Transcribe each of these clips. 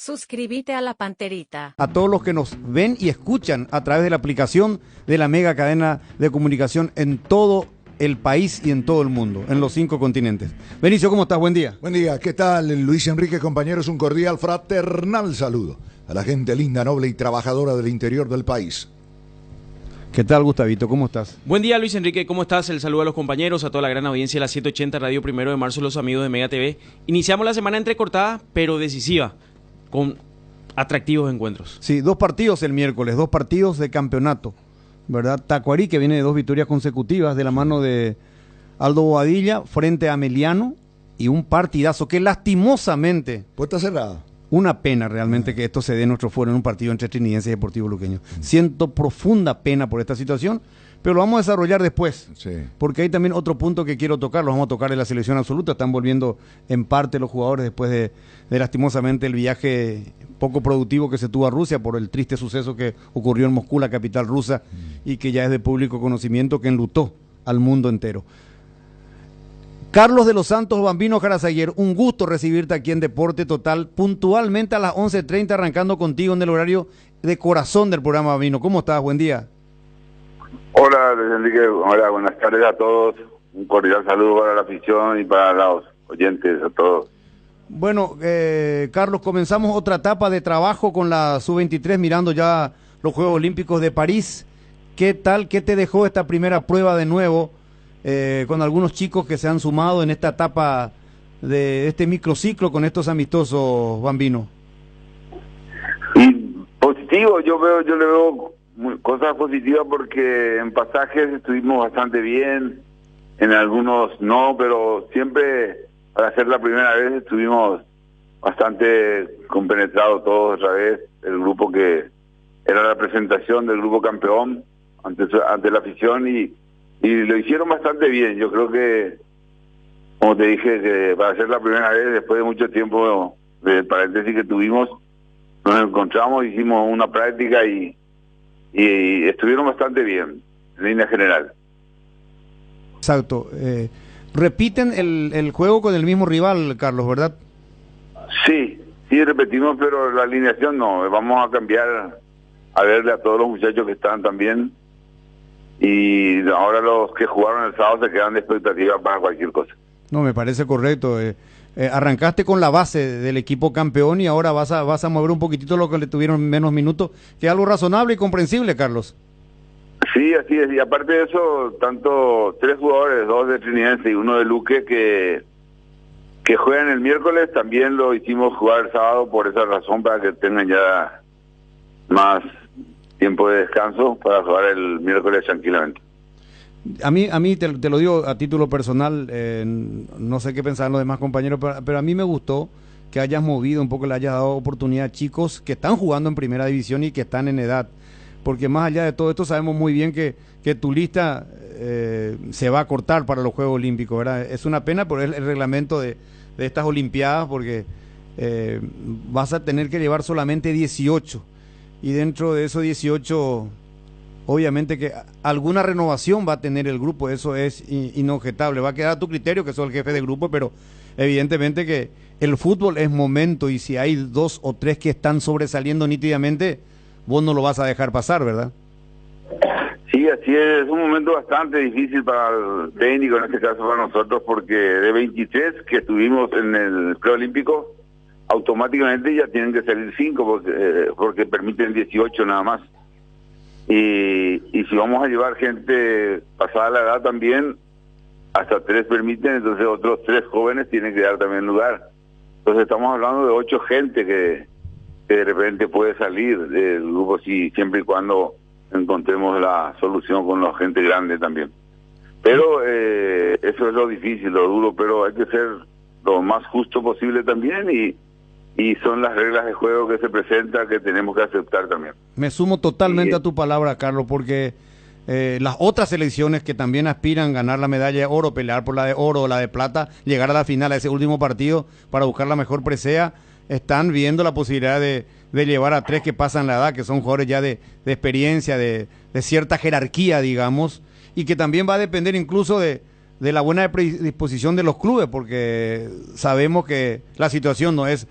Suscríbete a La Panterita. A todos los que nos ven y escuchan a través de la aplicación de la mega cadena de comunicación en todo el país y en todo el mundo, en los 5 continentes. Benicio, ¿cómo estás? Buen día. Buen día, ¿qué tal? Luis Enrique, compañeros, un cordial, fraternal saludo a la gente linda, noble y trabajadora del interior del país. ¿Qué tal, Gustavito? ¿Cómo estás? Buen día, Luis Enrique, ¿cómo estás? El saludo a los compañeros, a toda la gran audiencia de la 780 Radio 1 de Marzo, los amigos de Mega TV. Iniciamos la semana entrecortada, pero decisiva, con atractivos encuentros. Sí, 2 partidos el miércoles, 2 partidos de campeonato, ¿verdad? Tacuarí, que viene de 2 victorias consecutivas de la mano de Aldo Bobadilla frente a Ameliano, y un partidazo que lastimosamente... Puerta cerrada. Una pena realmente que esto se dé en nuestro foro en un partido entre Trinidense y Deportivo Luqueño. Siento profunda pena por esta situación, pero lo vamos a desarrollar después, Sí. porque hay también otro punto que quiero tocar, lo vamos a tocar en la selección absoluta. Están volviendo en parte los jugadores después de lastimosamente el viaje poco productivo que se tuvo a Rusia por el triste suceso que ocurrió en Moscú, la capital rusa, y que ya es de público conocimiento, que enlutó al mundo entero. Carlos de los Santos, Bambino Jarazaguer, un gusto recibirte aquí en Deporte Total, puntualmente a las 11:30, arrancando contigo en el horario de corazón del programa, Bambino. ¿Cómo estás? Buen día. Hola, Luis Enrique. Hola, buenas tardes a todos. Un cordial saludo para la afición y para los oyentes, a todos. Bueno, Carlos, comenzamos otra etapa de trabajo con la Sub-23, mirando ya los Juegos Olímpicos de París. ¿Qué tal? ¿Qué te dejó esta primera prueba de nuevo? Con algunos chicos que se han sumado en esta etapa de este microciclo con estos amistosos, Bambino. Y positivo, yo le veo cosas positivas porque en pasajes estuvimos bastante bien, en algunos no, pero siempre para hacer la primera vez estuvimos bastante compenetrados todos otra vez, el grupo que era la presentación del grupo campeón ante la afición y lo hicieron bastante bien. Yo creo que, como te dije, que para ser la primera vez, después de mucho tiempo de paréntesis que tuvimos, nos encontramos, hicimos una práctica y estuvieron bastante bien, en línea general. Exacto. Repiten el juego con el mismo rival, Carlos, ¿verdad? Sí, repetimos, pero la alineación no. Vamos a cambiar, a verle a todos los muchachos que están también. Y ahora los que jugaron el sábado se quedan de expectativa para cualquier cosa. No, me parece correcto. Arrancaste con la base del equipo campeón y ahora vas a mover un poquitito lo que le tuvieron menos minutos, que es algo razonable y comprensible, Carlos. Sí, así es. Y aparte de eso, tanto 3 jugadores, 2 de Trinidense y 1 de Luque, que juegan el miércoles, también lo hicimos jugar el sábado por esa razón, para que tengan ya más tiempo de descanso para jugar el miércoles tranquilamente. A mí te lo digo a título personal, no sé qué pensaban los demás compañeros, pero a mí me gustó que hayas movido un poco, le hayas dado oportunidad a chicos que están jugando en primera división y que están en edad, porque más allá de todo esto sabemos muy bien que tu lista se va a cortar para los Juegos Olímpicos, ¿verdad? Es una pena por el reglamento de estas Olimpiadas, porque vas a tener que llevar solamente 18, y dentro de esos 18, obviamente que alguna renovación va a tener el grupo, eso es inobjetable. Va a quedar a tu criterio, que sos el jefe de grupo, pero evidentemente que el fútbol es momento, y si hay 2 o 3 que están sobresaliendo nítidamente, vos no lo vas a dejar pasar, ¿verdad? Sí, así es un momento bastante difícil para el técnico, en este caso para nosotros, porque de 23 que estuvimos en el preolímpico, automáticamente ya tienen que salir 5 porque permiten 18 nada más. Y si vamos a llevar gente pasada la edad también, hasta 3 permiten, entonces otros 3 jóvenes tienen que dar también lugar. Entonces estamos hablando de 8 gente que de repente puede salir del grupo, siempre y cuando encontremos la solución con la gente grande también. Pero eso es lo difícil, lo duro, pero hay que ser lo más justo posible también, y son las reglas de juego que se presentan que tenemos que aceptar también. Me sumo totalmente a tu palabra, Carlos, porque las otras selecciones que también aspiran a ganar la medalla de oro, pelear por la de oro o la de plata, llegar a la final, a ese último partido para buscar la mejor presea, están viendo la posibilidad de llevar a 3 que pasan la edad, que son jugadores ya de experiencia, de cierta jerarquía, digamos, y que también va a depender incluso de de la buena predisposición de los clubes, porque sabemos que la situación no es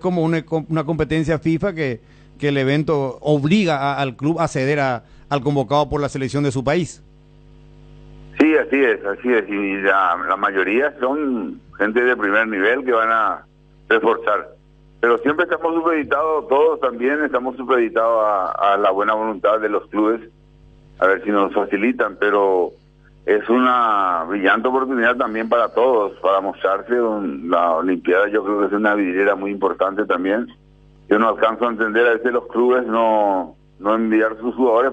como una competencia FIFA que el evento obliga al club a ceder al convocado por la selección de su país. Sí, así es. Y la mayoría son gente de primer nivel que van a reforzar. Pero siempre estamos supeditados, todos también estamos supeditados a la buena voluntad de los clubes, a ver si nos facilitan, pero es una brillante oportunidad también para todos, para mostrarse. La Olimpiada yo creo que es una vidriera muy importante también. Yo no alcanzo a entender a veces los clubes no enviar sus jugadores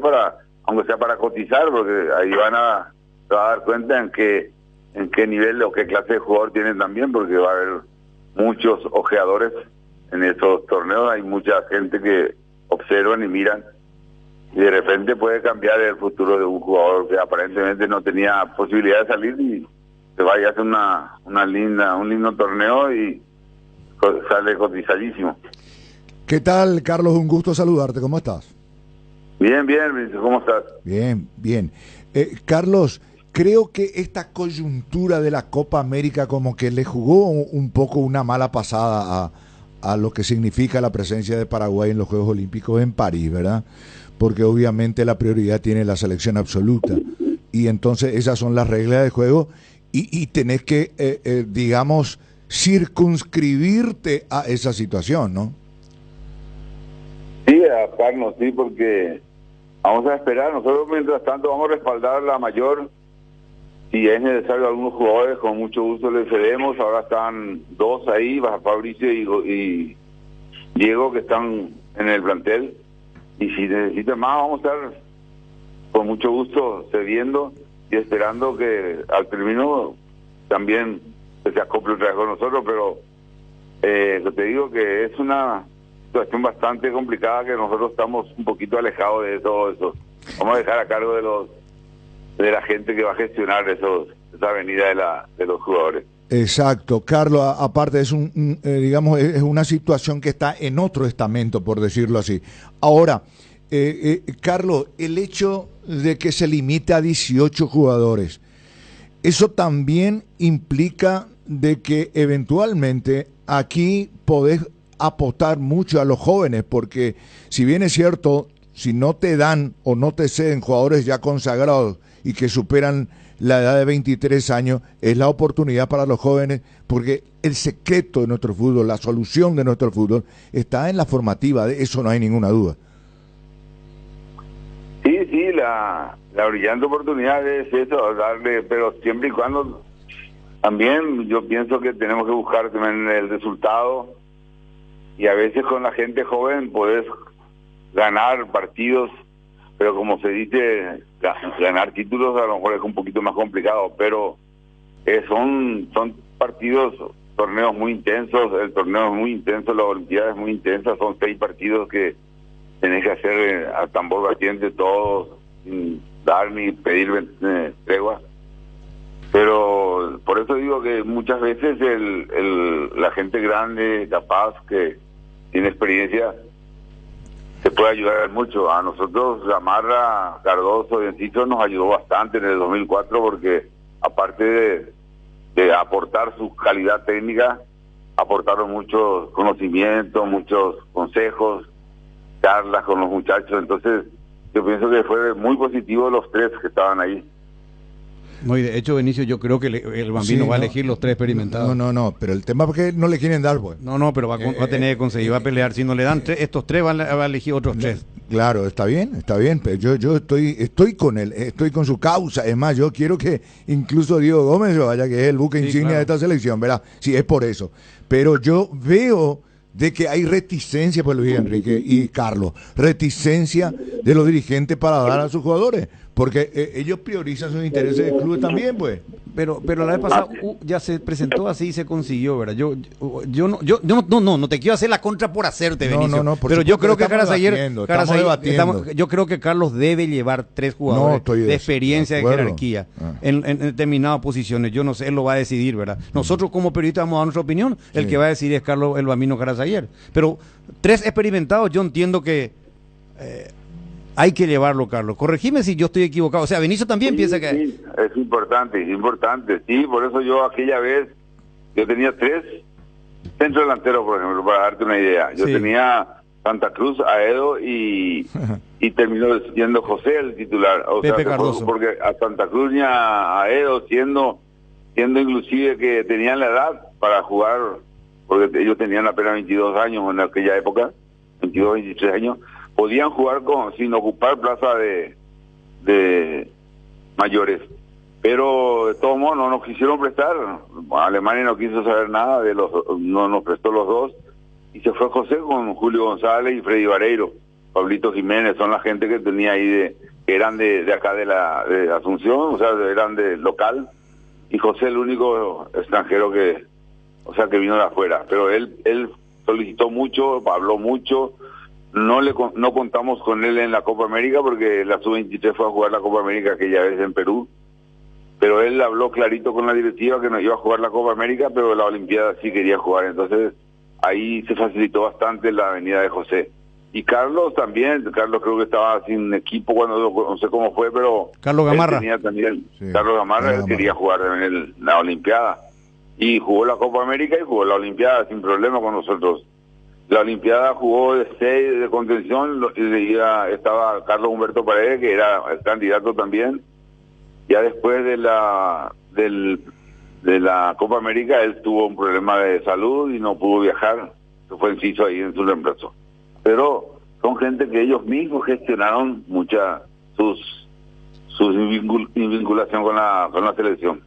aunque sea para cotizar, porque ahí se van a dar cuenta en qué nivel o qué clase de jugador tienen también, porque va a haber muchos ojeadores en estos torneos. Hay mucha gente que observan y miran, y de repente puede cambiar el futuro de un jugador que aparentemente no tenía posibilidad de salir y se vaya a hacer un lindo torneo y sale cotizadísimo. ¿Qué tal, Carlos? Un gusto saludarte. ¿Cómo estás? Bien, ¿cómo estás? Bien. Carlos, creo que esta coyuntura de la Copa América como que le jugó un poco una mala pasada a lo que significa la presencia de Paraguay en los Juegos Olímpicos en París, ¿verdad? Porque obviamente la prioridad tiene la selección absoluta, y entonces esas son las reglas de juego, y tenés que, digamos, circunscribirte a esa situación, ¿no? Sí, adaptarnos, sí, porque vamos a esperar. Nosotros, mientras tanto, vamos a respaldar la mayor. Si es necesario algunos jugadores, con mucho gusto les cedemos. Ahora están dos ahí, Fabricio y Diego, que están en el plantel. Y si necesitan más, vamos a estar con mucho gusto cediendo y esperando que al término también se acople otra vez con nosotros. Pero te digo que es una situación bastante complicada, que nosotros estamos un poquito alejados de todo eso. Vamos a dejar a cargo de la gente que va a gestionar esa venida de los jugadores. Exacto, Carlos. Aparte es digamos, es una situación que está en otro estamento, por decirlo así. Ahora, Carlos, el hecho de que se limite a 18 jugadores, eso también implica de que eventualmente aquí podés apostar mucho a los jóvenes, porque si bien es cierto, si no te dan o no te ceden jugadores ya consagrados y que superan la edad de 23 años, es la oportunidad para los jóvenes, porque el secreto de nuestro fútbol, la solución de nuestro fútbol, está en la formativa, de eso no hay ninguna duda. Sí, la brillante oportunidad es eso, darle, pero siempre y cuando también yo pienso que tenemos que buscar también el resultado, y a veces con la gente joven podés ganar partidos, pero como se dice, ganar títulos a lo mejor es un poquito más complicado, pero son partidos, torneos muy intensos. El torneo es muy intenso, la Olimpiada es muy intensa, son 6 partidos que tenés que hacer a tambor batiente todos, sin dar ni pedir tregua. Pero por eso digo que muchas veces la gente grande, capaz, que tiene experiencia, se puede ayudar mucho. A nosotros, Gamarra, Cardoso y Enciso nos ayudó bastante en el 2004, porque aparte de aportar su calidad técnica, aportaron muchos conocimientos, muchos consejos, charlas con los muchachos. Entonces yo pienso que fue muy positivo los 3 que estaban ahí. No, y de hecho, Benicio, yo creo que el Bambino va a elegir los 3 experimentados. No, pero el tema es que no le quieren dar, pues. No, pero va a tener que conseguir, va a pelear. Si no le dan estos 3, va a elegir otros 3. Claro, está bien, pero yo estoy con él, estoy con su causa. Es más, yo quiero que incluso Diego Gómez vaya, que es el buque insignia de esta selección, ¿verdad? Sí, es por eso. Pero yo veo de que hay reticencia, pues Luis Enrique y Carlos, reticencia de los dirigentes para dar a sus jugadores, porque ellos priorizan sus intereses del club también, pues. Pero la vez pasada ya se presentó así y se consiguió, ¿verdad? No te quiero hacer la contra por hacerte, Benicio. Pero yo creo que yo creo que Carlos debe llevar 3 jugadores de experiencia, de jerarquía en determinadas posiciones. Yo no sé, él lo va a decidir, ¿verdad? Nosotros como periodistas vamos a dar nuestra opinión. El que va a decidir es Carlos el Bambino Carazaguer. Pero 3 experimentados, yo entiendo que Hay que llevarlo, Carlos. Corregime si yo estoy equivocado. O sea, Benicio también Sí, piensa que... sí, es importante. Sí, por eso yo aquella vez, yo tenía 3 centro delanteros, por ejemplo, para darte una idea. Yo Sí. tenía Santa Cruz, Aedo y terminó siendo José el titular. O Pepe sea, Cardoso. porque a Santa Cruz y a Aedo siendo inclusive que tenían la edad para jugar, porque ellos tenían apenas 22 años en aquella época, 22, 23 años, podían jugar sin ocupar plaza de mayores. Pero de todos modos no nos quisieron prestar. Alemania no quiso saber nada no nos prestó los 2 y se fue José con Julio González y Freddy Vareiro. Pablito Jiménez son la gente que tenía ahí que eran de acá de Asunción, o sea, eran de local, y José el único extranjero que vino de afuera. Pero él solicitó mucho, habló mucho. No contamos con él en la Copa América porque la Sub-23 fue a jugar la Copa América aquella vez en Perú. Pero él habló clarito con la directiva que no iba a jugar la Copa América, pero la Olimpiada sí quería jugar. Entonces ahí se facilitó bastante la venida de José. Y Carlos también, Carlos creo que estaba sin equipo cuando, no sé cómo fue, pero... Carlos Gamarra. Él tenía también, Sí, Carlos Gamarra, él quería jugar en la Olimpiada. Y jugó la Copa América y jugó la Olimpiada sin problema con nosotros. La Olimpiada jugó de 6 de contención, estaba Carlos Humberto Paredes, que era el candidato también. Ya después de la Copa América, él tuvo un problema de salud y no pudo viajar. Se fue inciso ahí en su reemplazo. Pero son gente que ellos mismos gestionaron su vinculación con la selección.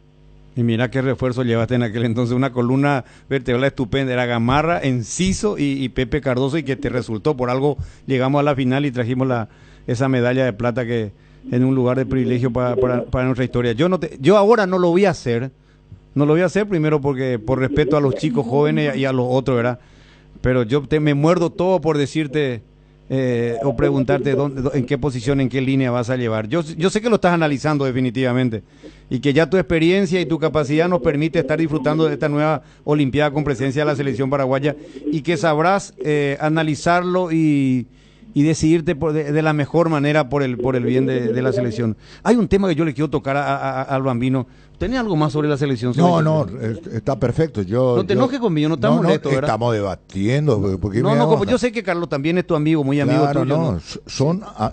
Y mira qué refuerzo llevaste en aquel entonces, una columna vertebral estupenda, era Gamarra, Enciso y Pepe Cardoso, y que te resultó, por algo llegamos a la final y trajimos esa medalla de plata que en un lugar de privilegio para nuestra historia. Yo ahora no lo voy a hacer primero porque por respeto a los chicos jóvenes y a los otros, ¿verdad? Pero yo me muerdo todo por decirte o preguntarte en qué posición, en qué línea vas a llevar. Yo sé que lo estás analizando definitivamente y que ya tu experiencia y tu capacidad nos permite estar disfrutando de esta nueva Olimpiada con presencia de la selección paraguaya y que sabrás analizarlo y decidirte de la mejor manera por el bien de la selección. Hay un tema que yo le quiero tocar al Bambino. ¿Tenés algo más sobre la selección? No, está perfecto. No te enojes conmigo, no estamos molestos, ¿verdad? Estamos debatiendo. Porque como yo sé que Carlos también es tu amigo, muy amigo claro, tuyo. No,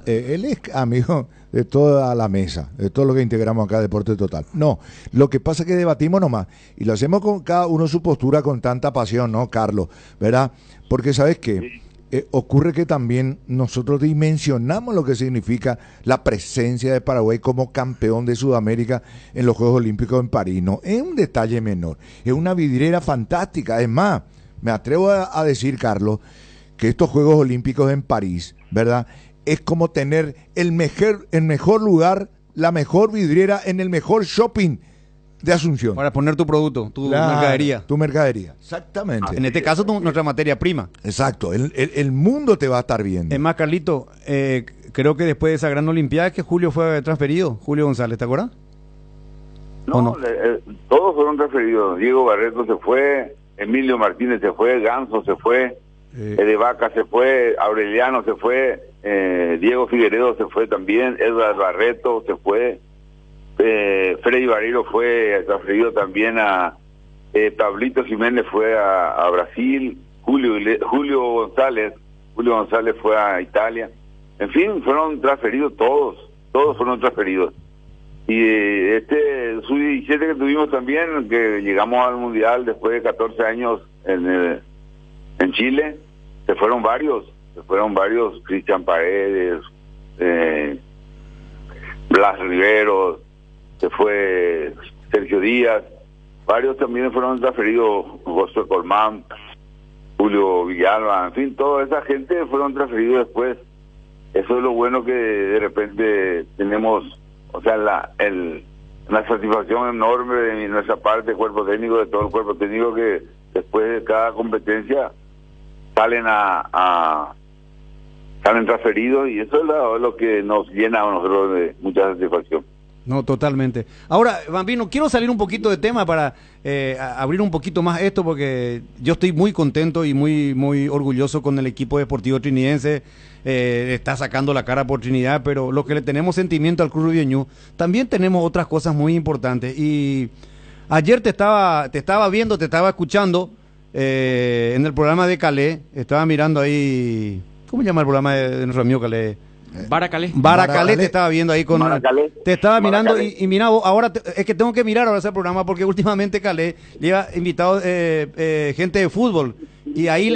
él es amigo de toda la mesa, de todo lo que integramos acá, Deporte Total. No, lo que pasa es que debatimos nomás, y lo hacemos con cada uno su postura con tanta pasión, ¿no, Carlos? ¿Verdad? Porque, ¿sabes qué? Ocurre que también nosotros dimensionamos lo que significa la presencia de Paraguay como campeón de Sudamérica en los Juegos Olímpicos en París. No es un detalle menor, es una vidriera fantástica. Es más, me atrevo a decir, Carlos, que estos Juegos Olímpicos en París, ¿verdad? Es como tener el mejor lugar, la mejor vidriera en el mejor shopping de Asunción. Para poner tu producto, tu mercadería. Tu mercadería, exactamente. En este caso, nuestra materia prima. Exacto, el mundo te va a estar viendo. Es más, Carlito, creo que después de esa gran Olimpiada que Julio fue transferido, Julio González, ¿te acuerdas? No, todos fueron transferidos. Diego Barreto se fue, Emilio Martínez se fue, Ganso se fue, Edevaca se fue, Aureliano se fue, Diego Figueredo se fue también, Edward Barreto se fue, Freddy Vareiro fue transferido también Pablito Jiménez fue a Brasil, Julio González fue a Italia. En fin, fueron transferidos todos fueron transferidos. Y sub-17 que tuvimos también, que llegamos al Mundial después de 14 años en Chile, se fueron varios, Cristian Paredes, Blas Riveros, se fue Sergio Díaz, varios también fueron transferidos, José Colmán, Julio Villalba, en fin, toda esa gente fueron transferidos después. Eso es lo bueno que de repente tenemos, o sea, una satisfacción enorme de nuestra parte, cuerpo técnico, de todo el cuerpo técnico, que después de cada competencia salen transferidos, y eso es lo que nos llena a nosotros de mucha satisfacción. No, totalmente. Ahora, Bambino, quiero salir un poquito de tema para abrir un poquito más esto, porque yo estoy muy contento y muy orgulloso con el equipo deportivo trinidense. Está sacando la cara por Trinidad, pero lo que le tenemos sentimiento al Club Rubiñú, también tenemos otras cosas muy importantes. Y ayer te estaba viendo, te estaba escuchando en el programa de Calé, estaba mirando ahí, ¿cómo se llama el programa de nuestro amigo Calé? Baracalé, te estaba viendo ahí con... Baracalé. Te estaba mirando Baracalé. y mira, ahora es que tengo que mirar ahora ese programa porque últimamente Calé lleva invitado gente de fútbol y ahí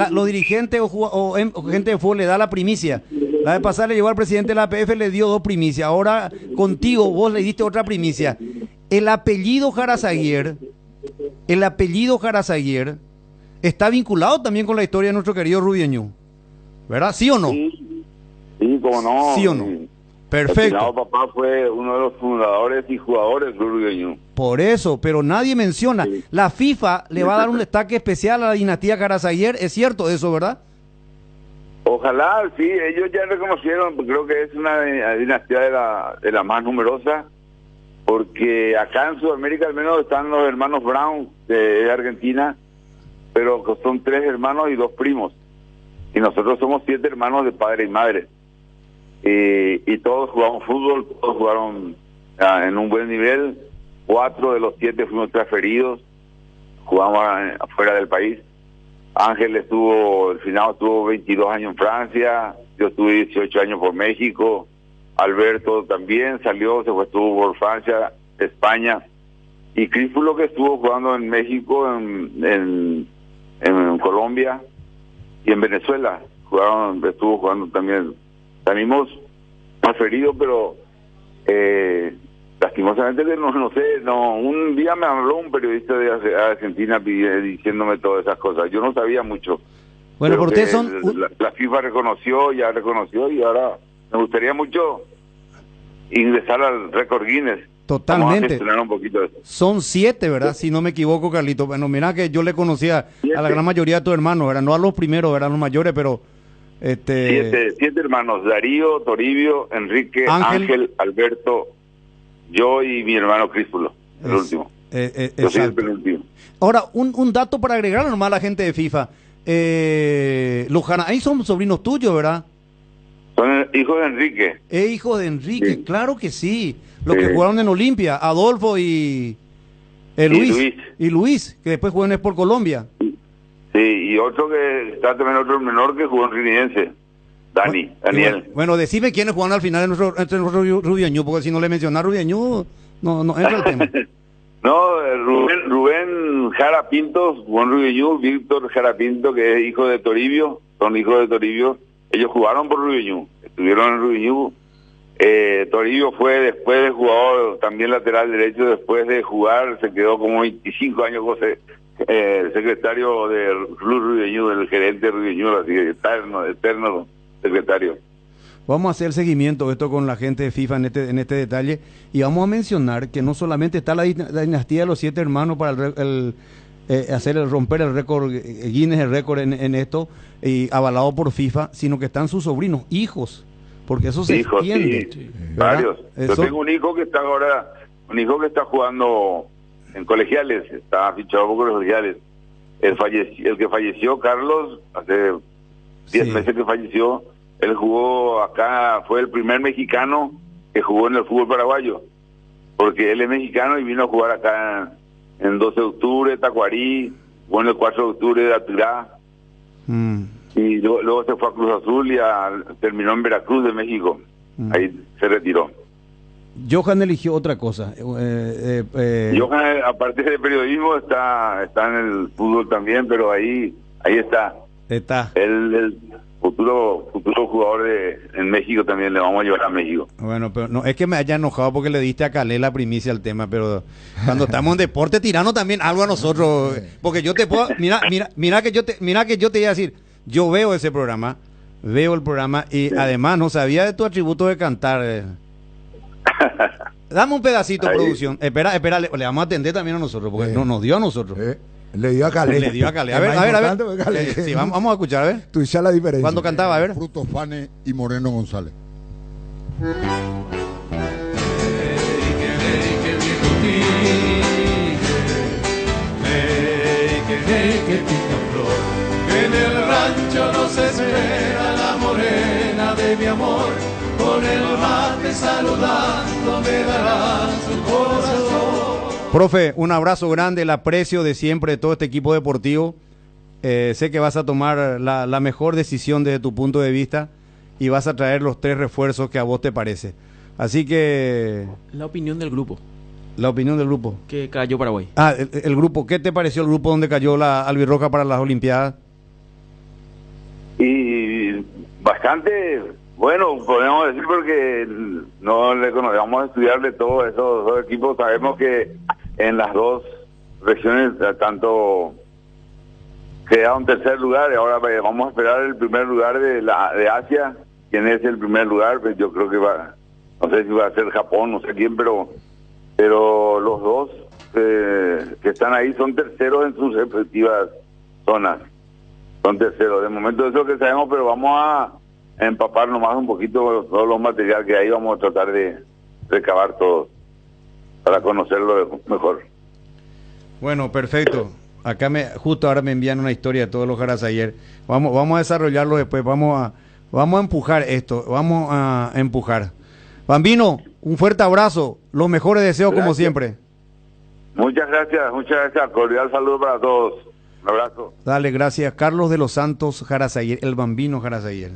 los dirigentes o gente de fútbol le da la primicia. La vez pasada le llevó al presidente de la APF, le dio 2 primicias. Ahora contigo vos le diste otra primicia. El apellido Jarazaguer está vinculado también con la historia de nuestro querido Rubiñú, ¿verdad? ¿Sí o no? Sí, como no. ¿Sí o no? El Perfecto. finado papá fue uno de los fundadores y jugadores del Club Rubiñú. Por eso, pero nadie menciona. Sí. La FIFA le va a dar un destaque especial a la dinastía Jarazaguer. ¿Es cierto eso, verdad? Ojalá, sí, ellos ya reconocieron, creo que es una dinastía de la más numerosa, porque acá en Sudamérica al menos están los hermanos Brown de Argentina, pero son 3 hermanos y 2 primos, y nosotros somos 7 hermanos de padre y madre, y todos jugamos fútbol, todos jugaron en un buen nivel. 4 de los 7 fuimos transferidos, jugamos afuera del país. Ángel el finado estuvo 22 años en Francia, yo estuve 18 años por México, Alberto también salió, estuvo por Francia, España, y Críspulo, que estuvo jugando en México, en Colombia y en Venezuela, estuvo jugando también. Salimos transferidos, pero lastimosamente un día me habló un periodista de Argentina diciéndome todas esas cosas. Yo no sabía mucho. Bueno, Pero por ustedes que son... la FIFA reconoció y ahora me gustaría mucho ingresar al récord Guinness. Vamos a Totalmente. gestionar un poquito de eso. Son 7, ¿verdad? Si no me equivoco, Carlito. Bueno, mira que yo le conocía a la gran mayoría de tus hermanos, ¿verdad? No a los primeros, ¿verdad? Los mayores, pero... 7 hermanos: Darío, Toribio, Enrique, Ángel, Alberto, yo y mi hermano Críspulo, el último. Yo soy el penúltimo. Ahora, un dato para agregar normal a la gente de FIFA. Los Jarazaguer son sobrinos tuyos, ¿verdad? Son hijos de Enrique. Hijos de Enrique, Sí. claro que sí. Los que jugaron en Olimpia, Adolfo y Luis. Y Luis, que después jugó en Sport Colombia. Sí, y otro que está también, otro menor que jugó en Trinidad, Daniel. Bueno, decime quiénes jugaron al final entre nuestro Rubiñú, porque si no le mencionas Rubiñú, no entra el tema. No, Rubén Jara Pinto jugó en Rubiñú, Víctor Jara Pinto, que es hijo de Toribio, son hijos de Toribio. Ellos jugaron por Rubiñú, estuvieron en Rubiñú. Toribio fue después de jugador, también lateral derecho, después de jugar se quedó como 25 años secretario del Club Rubiñú, del gerente Rubiñú, así eterno secretario. Vamos a hacer seguimiento de esto con la gente de FIFA en este detalle, y vamos a mencionar que no solamente está la dinastía de los 7 hermanos para romper el récord Guinness, el récord en esto, y avalado por FIFA, sino que están sus sobrinos, hijos, porque eso se extiende. Sí, ¿verdad? varios. Yo tengo un hijo que está jugando en colegiales, está fichado por colegiales. El que falleció, Carlos, hace 10 meses que falleció, él jugó acá, fue el primer mexicano que jugó en el fútbol paraguayo, porque él es mexicano y vino a jugar acá en 12 de octubre, Tacuarí, jugó en el 4 de octubre de Aturá, y luego se fue a Cruz Azul y terminó en Veracruz de México, ahí se retiró. Johan eligió otra cosa. Johan, aparte de periodismo, está en el fútbol también, pero ahí está. El futuro jugador en México también, le vamos a llevar a México. Bueno, pero no es que me haya enojado porque le diste a Calé la primicia al tema, pero cuando estamos en deporte tirano también algo a nosotros, porque yo te puedo, mira que yo te iba a decir, yo veo ese programa, veo el programa y además no sabía de tu atributo de cantar. Dame un pedacito, producción. Espera, le vamos a atender también a nosotros, porque no nos dio a nosotros. Le dio a Calé. Le dio a Calé. A ver. Sí, vamos a escuchar, a ver. Tú dices la diferencia. Cuando cantaba, a ver. Frutos Fane y Moreno González. que pinta flor. En el rancho nos espera la morena de mi amor, con el mate saludando me dará su corazón. Profe, un abrazo grande, el aprecio de siempre de todo este equipo deportivo. Sé que vas a tomar la mejor decisión desde tu punto de vista y vas a traer los 3 refuerzos que a vos te parece. Así que... La opinión del grupo La opinión del grupo. que cayó Paraguay. Ah, el grupo. ¿Qué te pareció el grupo donde cayó la albirroja para las Olimpiadas? Y bastante bueno, podemos decir, porque no le conocemos, vamos a estudiarle todos esos dos equipos. Sabemos que en las dos regiones tanto queda un tercer lugar, y ahora vamos a esperar el primer lugar de Asia. ¿Quién es el primer lugar? Pues yo creo que no sé si va a ser Japón, no sé quién, pero los dos que están ahí son terceros en sus respectivas zonas. Son terceros. De momento eso es lo que sabemos, pero vamos a empapar nomás un poquito todos los materiales que hay. Vamos a tratar de recabar todo para conocerlo mejor. Bueno, perfecto. Acá justo ahora me envían una historia de todos los Jarasayer. Vamos a desarrollarlo después. Vamos a empujar esto. Vamos a empujar. Bambino, un fuerte abrazo. Los mejores deseos. Gracias. Como siempre. Muchas gracias. Cordial saludo para todos. Un abrazo. Dale, gracias. Carlos de los Santos Jarasayer, el Bambino Jarasayer.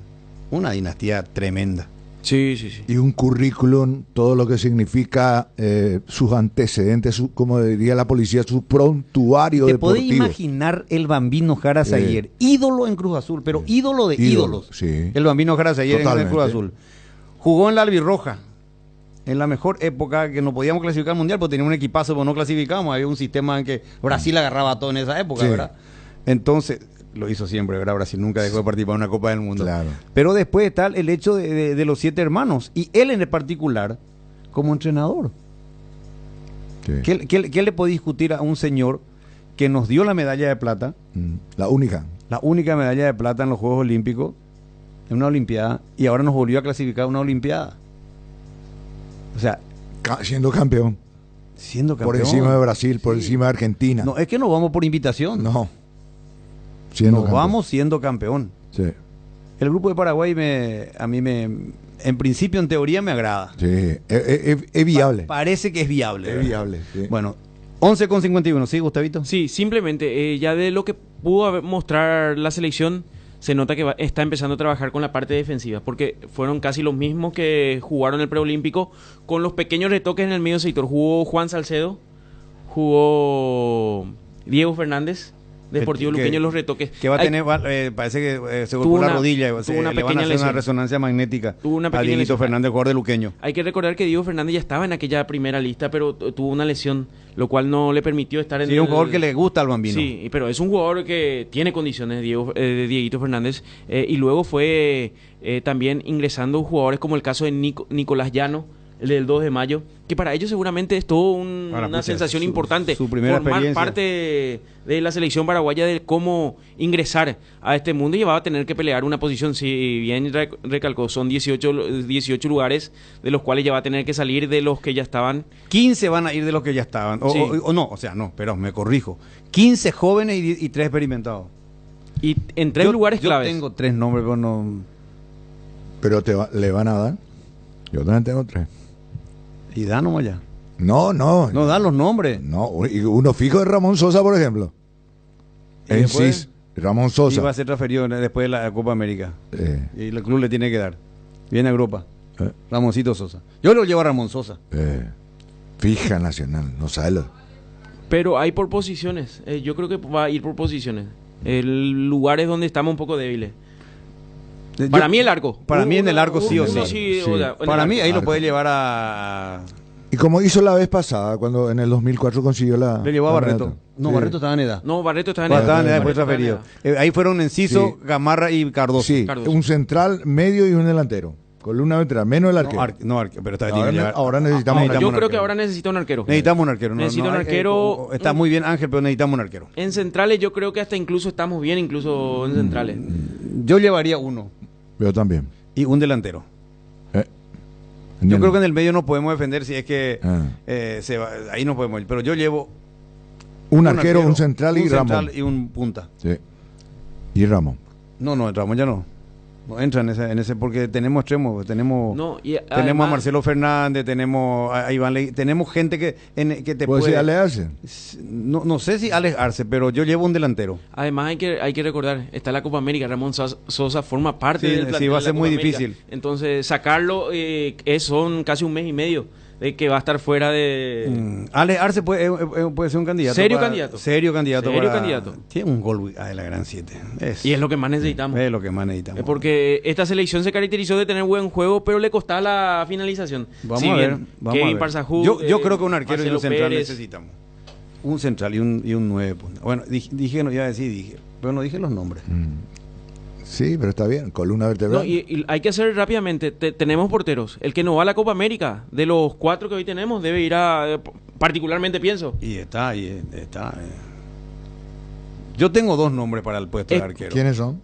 Una dinastía tremenda. Sí. Y un currículum, todo lo que significa sus antecedentes, como diría la policía, su prontuario deportivo. ¿Te podés imaginar el Bambino Jarasayer? Ídolo en Cruz Azul, pero ídolo de ídolos. Sí. El Bambino Jarasayer en Cruz Azul. Jugó en la albirroja, en la mejor época que no podíamos clasificar al mundial, porque tenía un equipazo, pero no clasificábamos. Había un sistema en que Brasil agarraba todo en esa época, ¿verdad? Entonces, lo hizo siempre, ¿verdad? Brasil nunca dejó de participar en una Copa del Mundo. Claro. Pero después está el hecho de los 7 hermanos, y él en particular, como entrenador. Sí. ¿Qué le podía discutir a un señor que nos dio la medalla de plata? La única medalla de plata en los Juegos Olímpicos, en una Olimpiada, y ahora nos volvió a clasificar a una Olimpiada. O sea, siendo campeón. Por encima de Brasil, por encima de Argentina. No, es que no vamos por invitación. No. Vamos siendo campeón. Sí. El grupo de Paraguay en principio, en teoría, me agrada. Sí, es viable. Parece que es viable. Es viable, sí. Bueno, 11:51, ¿sí, Gustavito? Sí, simplemente, ya de lo que pudo mostrar la selección, se nota que está empezando a trabajar con la parte defensiva, porque fueron casi los mismos que jugaron el preolímpico, con los pequeños retoques en el medio sector. Jugó Juan Salcedo, jugó Diego Fernández, Deportivo Luqueño, los retoques. Que va a tener, parece que se golpeó la rodilla, le van a hacer una resonancia magnética a Dieguito Fernández, jugador de Luqueño. Hay que recordar que Diego Fernández ya estaba en aquella primera lista, pero tuvo una lesión, lo cual no le permitió estar en un jugador que le gusta al Bambino. Sí, pero es un jugador que tiene condiciones, Dieguito Fernández, y luego fue también ingresando jugadores como el caso de Nicolás Llano, el del 2 de mayo, que para ellos seguramente es todo una sensación importante. Su primera formar experiencia. Parte de la selección paraguaya, de cómo ingresar a este mundo, y va a tener que pelear una posición. Si bien recalcó, son 18 lugares, de los cuales ya va a tener que salir de los que ya estaban. 15 van a ir de los que ya estaban. Pero me corrijo. 15 jóvenes y 3 experimentados. Y en 3 lugares claves. Yo tengo 3 nombres, pero no... ¿Pero le van a dar? Yo también tengo 3. Y da nomás ya. No. No dan los nombres. No, y uno fijo es Ramón Sosa, por ejemplo. En CIS, Ramón Sosa. Y va a ser transferido después de la Copa América. Y el club le tiene que dar. Viene a Europa. Ramoncito Sosa. Yo lo llevo a Ramón Sosa. Fija Nacional, no sabe. Pero hay por posiciones. Yo creo que va a ir por posiciones. El lugar es donde estamos un poco débiles. Para mí el arco. Para mí en el arco sí o sí. Para mí ahí arco. Lo puede llevar a... Y como hizo la vez pasada, cuando en el 2004 consiguió Le llevó a Barreto. medalla. No, Barreto estaba en edad. No, Barreto estaba en Estaba en edad, edad. después transferido. Ahí fueron Enciso, Gamarra y Cardoso. Sí, un central, medio y un delantero. Columna vertebral, menos el arquero. Pero está ahora necesitamos un Yo arquero. creo que ahora necesita un arquero. Necesitamos un arquero. Necesita un arquero. Está muy bien Ángel, pero necesitamos un arquero. En centrales yo creo que hasta incluso estamos bien, incluso en centrales. Yo llevaría uno. Yo también. Y un delantero. Yo creo que en el medio no podemos defender si es que ahí no podemos ir. Pero yo llevo Un arquero, un central y un Ramón. central y un punta. Sí. Y Ramón. No, Ramón ya no. No entra en ese porque tenemos extremos, tenemos y tenemos además, a Marcelo Fernández, tenemos a Iván Ley, tenemos gente que te ¿Puede puede ser Ale Arce? no sé si Alex Arce, pero yo llevo un delantero. además hay que recordar, está la Copa América, Ramón Sosa forma parte Sí, del plantel sí, va a de la ser muy Copa América. difícil. Entonces, sacarlo son casi un mes y medio de que va a estar fuera de... Alex Arce puede ser un candidato. Serio para- candidato. Serio candidato. Serio para- candidato. Tiene un gol de la gran 7. Y es lo que más necesitamos. Es lo que más necesitamos. Porque esta selección se caracterizó de tener buen juego, pero le costaba la finalización. Vamos Si a ver. bien Vamos Kevin a ver. Parzahú, Yo creo que un arquero y un Marcelo central Pérez. necesitamos. Un central y un 9 punta. Bueno, dije que no iba a decir, pero no dije los nombres. Sí, pero está bien. Columna vertebral. No, y hay que hacer rápidamente. Tenemos porteros. El que no va a la Copa América, de los 4 que hoy tenemos, debe ir particularmente pienso. Y está. Yo tengo 2 nombres para el puesto de arquero. ¿Quiénes son?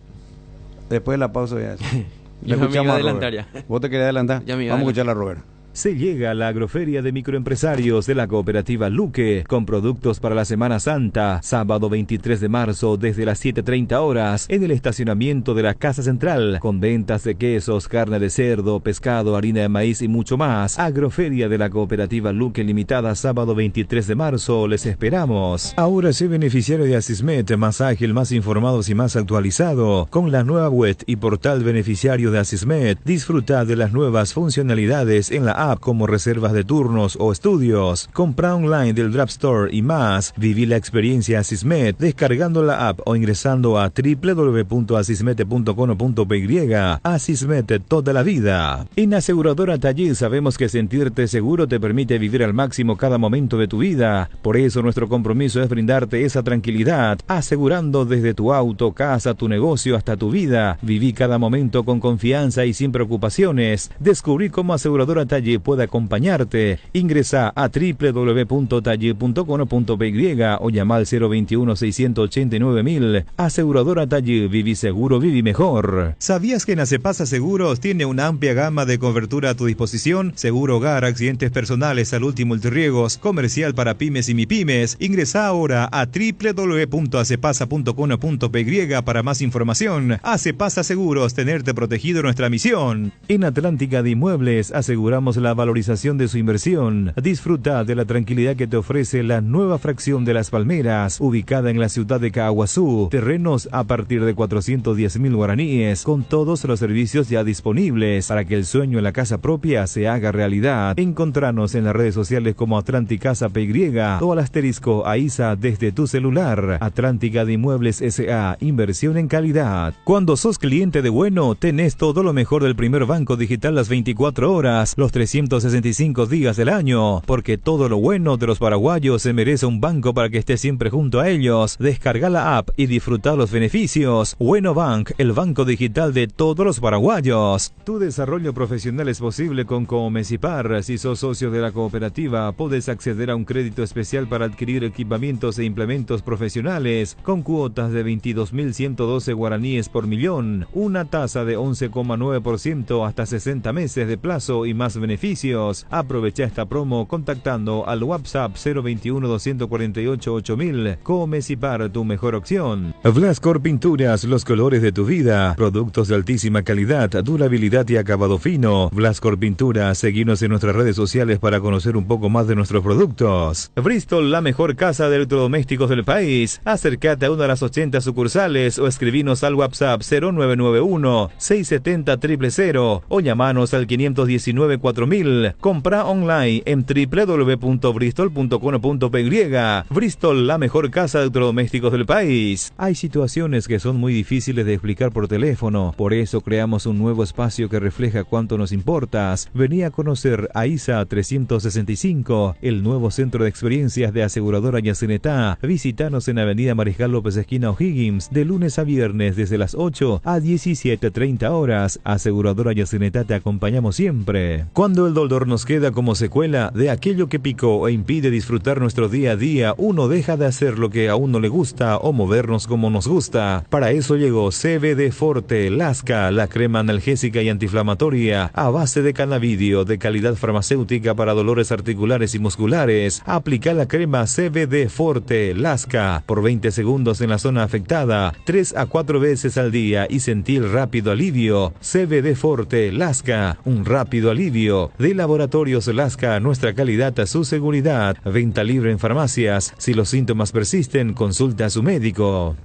Después de la pausa voy a decir. Yo me iba a adelantar Robert. ya. ¿Vos te querés adelantar? Ya me iba a Vamos a adelantar. escuchar a Robert. Se llega a la agroferia de microempresarios de la cooperativa Luque con productos para la Semana Santa, sábado 23 de marzo desde las 7:30 horas en el estacionamiento de la Casa Central, con ventas de quesos, carne de cerdo, pescado, harina de maíz y mucho más. Agroferia de la cooperativa Luque Limitada, sábado 23 de marzo, les esperamos. Ahora sé beneficiario de Asismet, más ágil, más informados y más actualizado. Con la nueva web y portal beneficiario de Asismet, disfruta de las nuevas funcionalidades en la app como reservas de turnos o estudios, compra online del Drop Store y más. Viví la experiencia Asismet descargando la app o ingresando a www.asismet.com.py. Asismet, toda la vida. En Aseguradora Taller sabemos que sentirte seguro te permite vivir al máximo cada momento de tu vida. Por eso nuestro compromiso es brindarte esa tranquilidad, asegurando desde tu auto, casa, tu negocio hasta tu vida. Viví cada momento con confianza y sin preocupaciones. Descubrí cómo Aseguradora Taller puede acompañarte. Ingresa a www.taller.com.py o llama al 021-689-1000. Aseguradora Taller, viví seguro, viví mejor. ¿Sabías que en Acepasa Seguros tiene una amplia gama de cobertura a tu disposición? Seguro hogar, accidentes personales, salud y multirriegos, comercial para pymes y mipymes. Ingresa ahora a www.acepasa.com.py para más información. Acepasa Seguros, tenerte protegido, nuestra misión. En Atlántica de Inmuebles aseguramos la valorización de su inversión. Disfruta de la tranquilidad que te ofrece la nueva fracción de Las Palmeras, ubicada en la ciudad de Caaguazú. Terrenos a partir de 410.000 guaraníes, con todos los servicios ya disponibles para que el sueño en la casa propia se haga realidad. Encontranos en las redes sociales como Atlántica PY o al asterisco AISA desde tu celular. Atlántica de Inmuebles S.A. Inversión en calidad. Cuando sos cliente de Bueno, tenés todo lo mejor del primer banco digital las 24 horas, los 365 días del año, porque todo lo bueno de los paraguayos se merece un banco para que esté siempre junto a ellos. Descarga la app y disfruta los beneficios. Bueno Bank, el banco digital de todos los paraguayos. Tu desarrollo profesional es posible con Comecipar. Si sos socio de la cooperativa, podés acceder a un crédito especial para adquirir equipamientos e implementos profesionales con cuotas de 22.112 guaraníes por millón, una tasa de 11,9% hasta 60 meses de plazo y más beneficios. Aprovecha esta promo contactando al WhatsApp 021-248-8000. Comecipar, tu mejor opción. Blascor Pinturas, los colores de tu vida. Productos de altísima calidad, durabilidad y acabado fino. Blascor Pinturas, seguinos en nuestras redes sociales para conocer un poco más de nuestros productos. Bristol, la mejor casa de electrodomésticos del país. Acércate a una de las 80 sucursales o escribinos al WhatsApp 0991-670-000 o llamanos al 519-4000. Compra online en www.bristol.com.py. Bristol, la mejor casa de electrodomésticos del país. Hay situaciones que son muy difíciles de explicar por teléfono, por eso creamos un nuevo espacio que refleja cuánto nos importas. Vení a conocer a ISA 365, el nuevo centro de experiencias de Aseguradora Yacenetá. Visítanos en Avenida Mariscal López esquina O'Higgins, de lunes a viernes desde las 8 a 17:30 horas. Aseguradora Yacenetá, te acompañamos siempre. Cuando Cuando el dolor nos queda como secuela de aquello que picó e impide disfrutar nuestro día a día, uno deja de hacer lo que a uno le gusta o movernos como nos gusta. Para eso llegó CBD Forte Lasca, la crema analgésica y antiinflamatoria a base de cannabidio de calidad farmacéutica para dolores articulares y musculares. Aplica la crema CBD Forte Lasca por 20 segundos en la zona afectada, 3 a 4 veces al día y sentir rápido alivio. CBD Forte Lasca, un rápido alivio. De Laboratorios Lasca, nuestra calidad a su seguridad. Venta libre en farmacias. Si los síntomas persisten, consulta a su médico.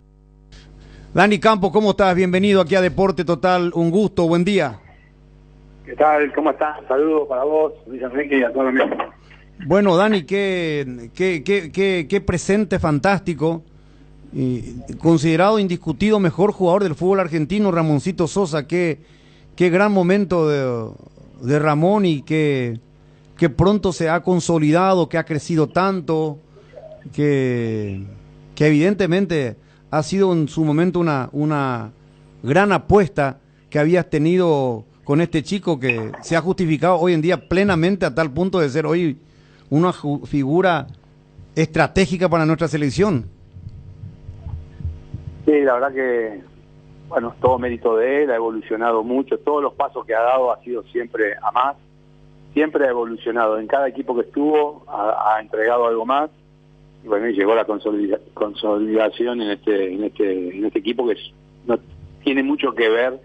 Dani Campo, ¿cómo estás? Bienvenido aquí a Deporte Total. Un gusto, buen día. ¿Qué tal? ¿Cómo estás? Saludos para vos, Luis Enrique, y a todos los miembros. Bueno, Dani, qué presente fantástico. Y considerado indiscutido mejor jugador del fútbol argentino, Ramoncito Sosa. Qué gran momento de Ramón y que pronto se ha consolidado, que ha crecido tanto, que evidentemente ha sido en su momento una gran apuesta que habías tenido con este chico, que se ha justificado hoy en día plenamente a tal punto de ser hoy una figura estratégica para nuestra selección. Sí, la verdad que, bueno, todo mérito de él, ha evolucionado mucho, todos los pasos que ha dado ha sido siempre a más, siempre ha evolucionado, en cada equipo que estuvo ha entregado algo más, y bueno, y llegó la consolidación en este equipo que no tiene mucho que ver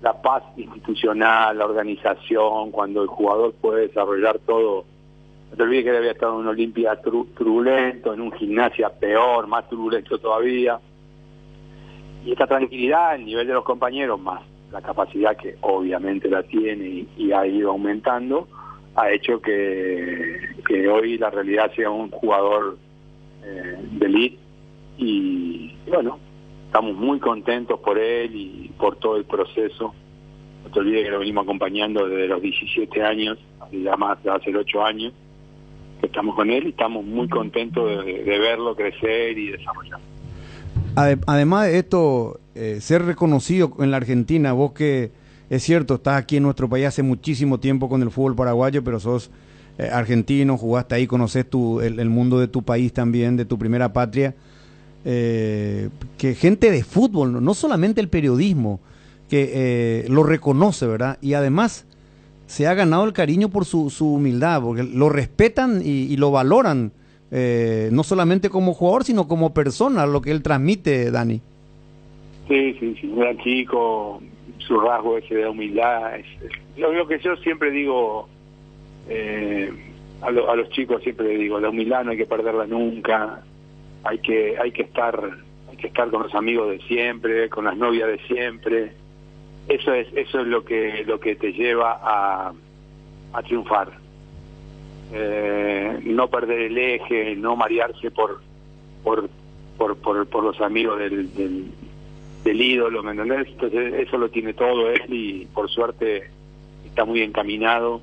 la paz institucional, la organización, cuando el jugador puede desarrollar todo. No te olvides que él había estado en una Olimpia turbulento, en un Gimnasia peor, más turbulento todavía. Y esta tranquilidad, el nivel de los compañeros, más la capacidad que obviamente la tiene y ha ido aumentando, ha hecho que hoy la realidad sea un jugador de elite. Y bueno, estamos muy contentos por él y por todo el proceso. No te olvides que lo venimos acompañando desde los 17 años, ya más de hace 8 años que estamos con él, y estamos muy contentos de verlo crecer y desarrollar. Además de esto, ser reconocido en la Argentina, vos que es cierto, estás aquí en nuestro país hace muchísimo tiempo con el fútbol paraguayo, pero sos argentino, jugaste ahí, conoces el mundo de tu país también, de tu primera patria, que gente de fútbol, no solamente el periodismo, que lo reconoce, ¿verdad? Y además se ha ganado el cariño por su humildad, porque lo respetan y lo valoran. No solamente como jugador, sino como persona, lo que él transmite, Dani. Sí, un gran chico, su rasgo ese de humildad. Lo que yo siempre digo a los chicos, siempre les digo, la humildad no hay que perderla nunca, hay que estar con los amigos de siempre, con las novias de siempre. Eso es lo que te lleva a triunfar. No perder el eje, no marearse por los amigos del ídolo, ¿me entendés? Entonces eso lo tiene todo él y por suerte está muy encaminado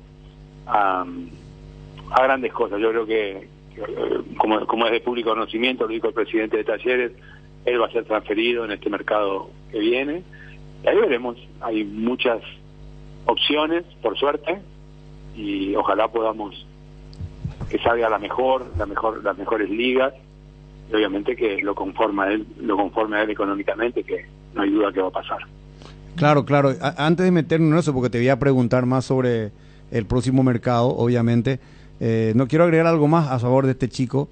a grandes cosas. Yo creo que como es de público conocimiento, lo dijo el presidente de Talleres, él va a ser transferido en este mercado que viene, y ahí veremos. Hay muchas opciones, por suerte, y ojalá podamos que salga las mejores ligas, y obviamente que lo conforme a él económicamente, que no hay duda que va a pasar. Claro. Antes de meternos en eso, porque te voy a preguntar más sobre el próximo mercado, obviamente, no quiero agregar algo más a favor de este chico,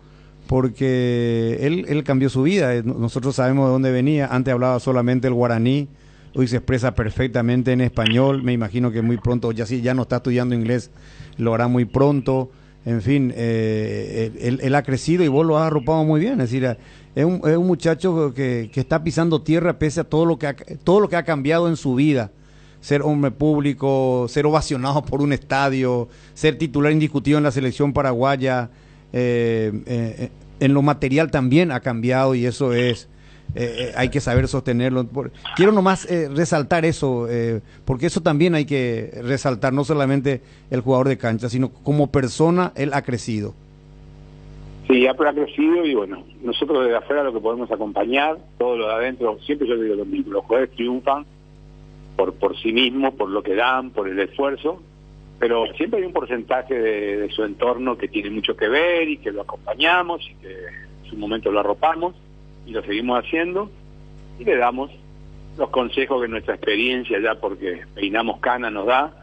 porque él cambió su vida. Nosotros sabemos de dónde venía. Antes hablaba solamente el guaraní, hoy se expresa perfectamente en español. Me imagino que muy pronto, ya no está estudiando inglés, lo hará muy pronto. En fin, él ha crecido y vos lo has arropado muy bien. Es decir, es un muchacho que está pisando tierra pese a todo lo que ha cambiado en su vida. Ser hombre público, ser ovacionado por un estadio, ser titular indiscutido en la selección paraguaya. En lo material también ha cambiado, y eso hay que saber sostenerlo. Quiero nomás resaltar eso, porque eso también hay que resaltar, no solamente el jugador de cancha, sino como persona él ha crecido. Sí, ha crecido, y bueno, nosotros desde afuera lo que podemos acompañar, todo lo de adentro, siempre yo digo lo mismo, los jugadores triunfan por sí mismos, por lo que dan, por el esfuerzo, pero siempre hay un porcentaje de su entorno que tiene mucho que ver y que lo acompañamos y que en su momento lo arropamos y lo seguimos haciendo y le damos los consejos que nuestra experiencia ya porque peinamos cana nos da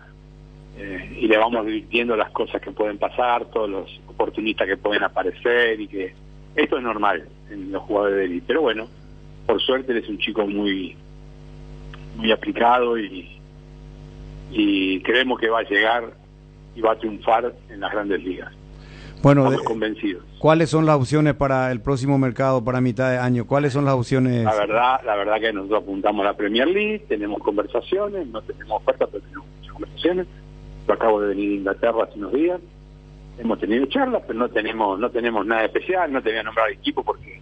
y le vamos advirtiendo las cosas que pueden pasar, todos los oportunistas que pueden aparecer y que esto es normal en los jugadores de élite, pero bueno, por suerte él es un chico muy aplicado y creemos que va a llegar y va a triunfar en las grandes ligas. Bueno, estamos convencidos. ¿Cuáles son las opciones para el próximo mercado, para mitad de año? ¿Cuáles son las opciones? La verdad que nosotros apuntamos a la Premier League, tenemos conversaciones, no tenemos ofertas, pero tenemos muchas conversaciones. Yo acabo de venir de Inglaterra hace unos días, hemos tenido charlas, pero no tenemos nada especial, no te voy a nombrar equipo porque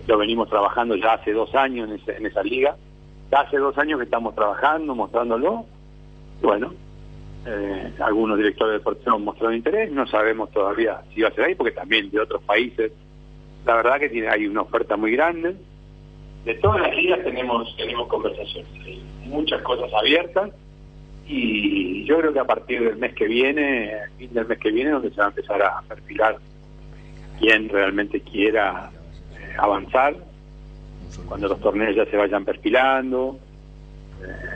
lo venimos trabajando ya hace 2 años en esa liga. Ya hace 2 años que estamos trabajando, mostrándolo. Bueno, algunos directores deportivos han mostrado interés, no sabemos todavía si va a ser ahí, porque también de otros países, la verdad que hay una oferta muy grande. De todas las ligas tenemos conversaciones, hay muchas cosas abiertas, y yo creo que a partir del mes que viene, fin del mes que viene, donde se va a empezar a perfilar quien realmente quiera avanzar, cuando los torneos ya se vayan perfilando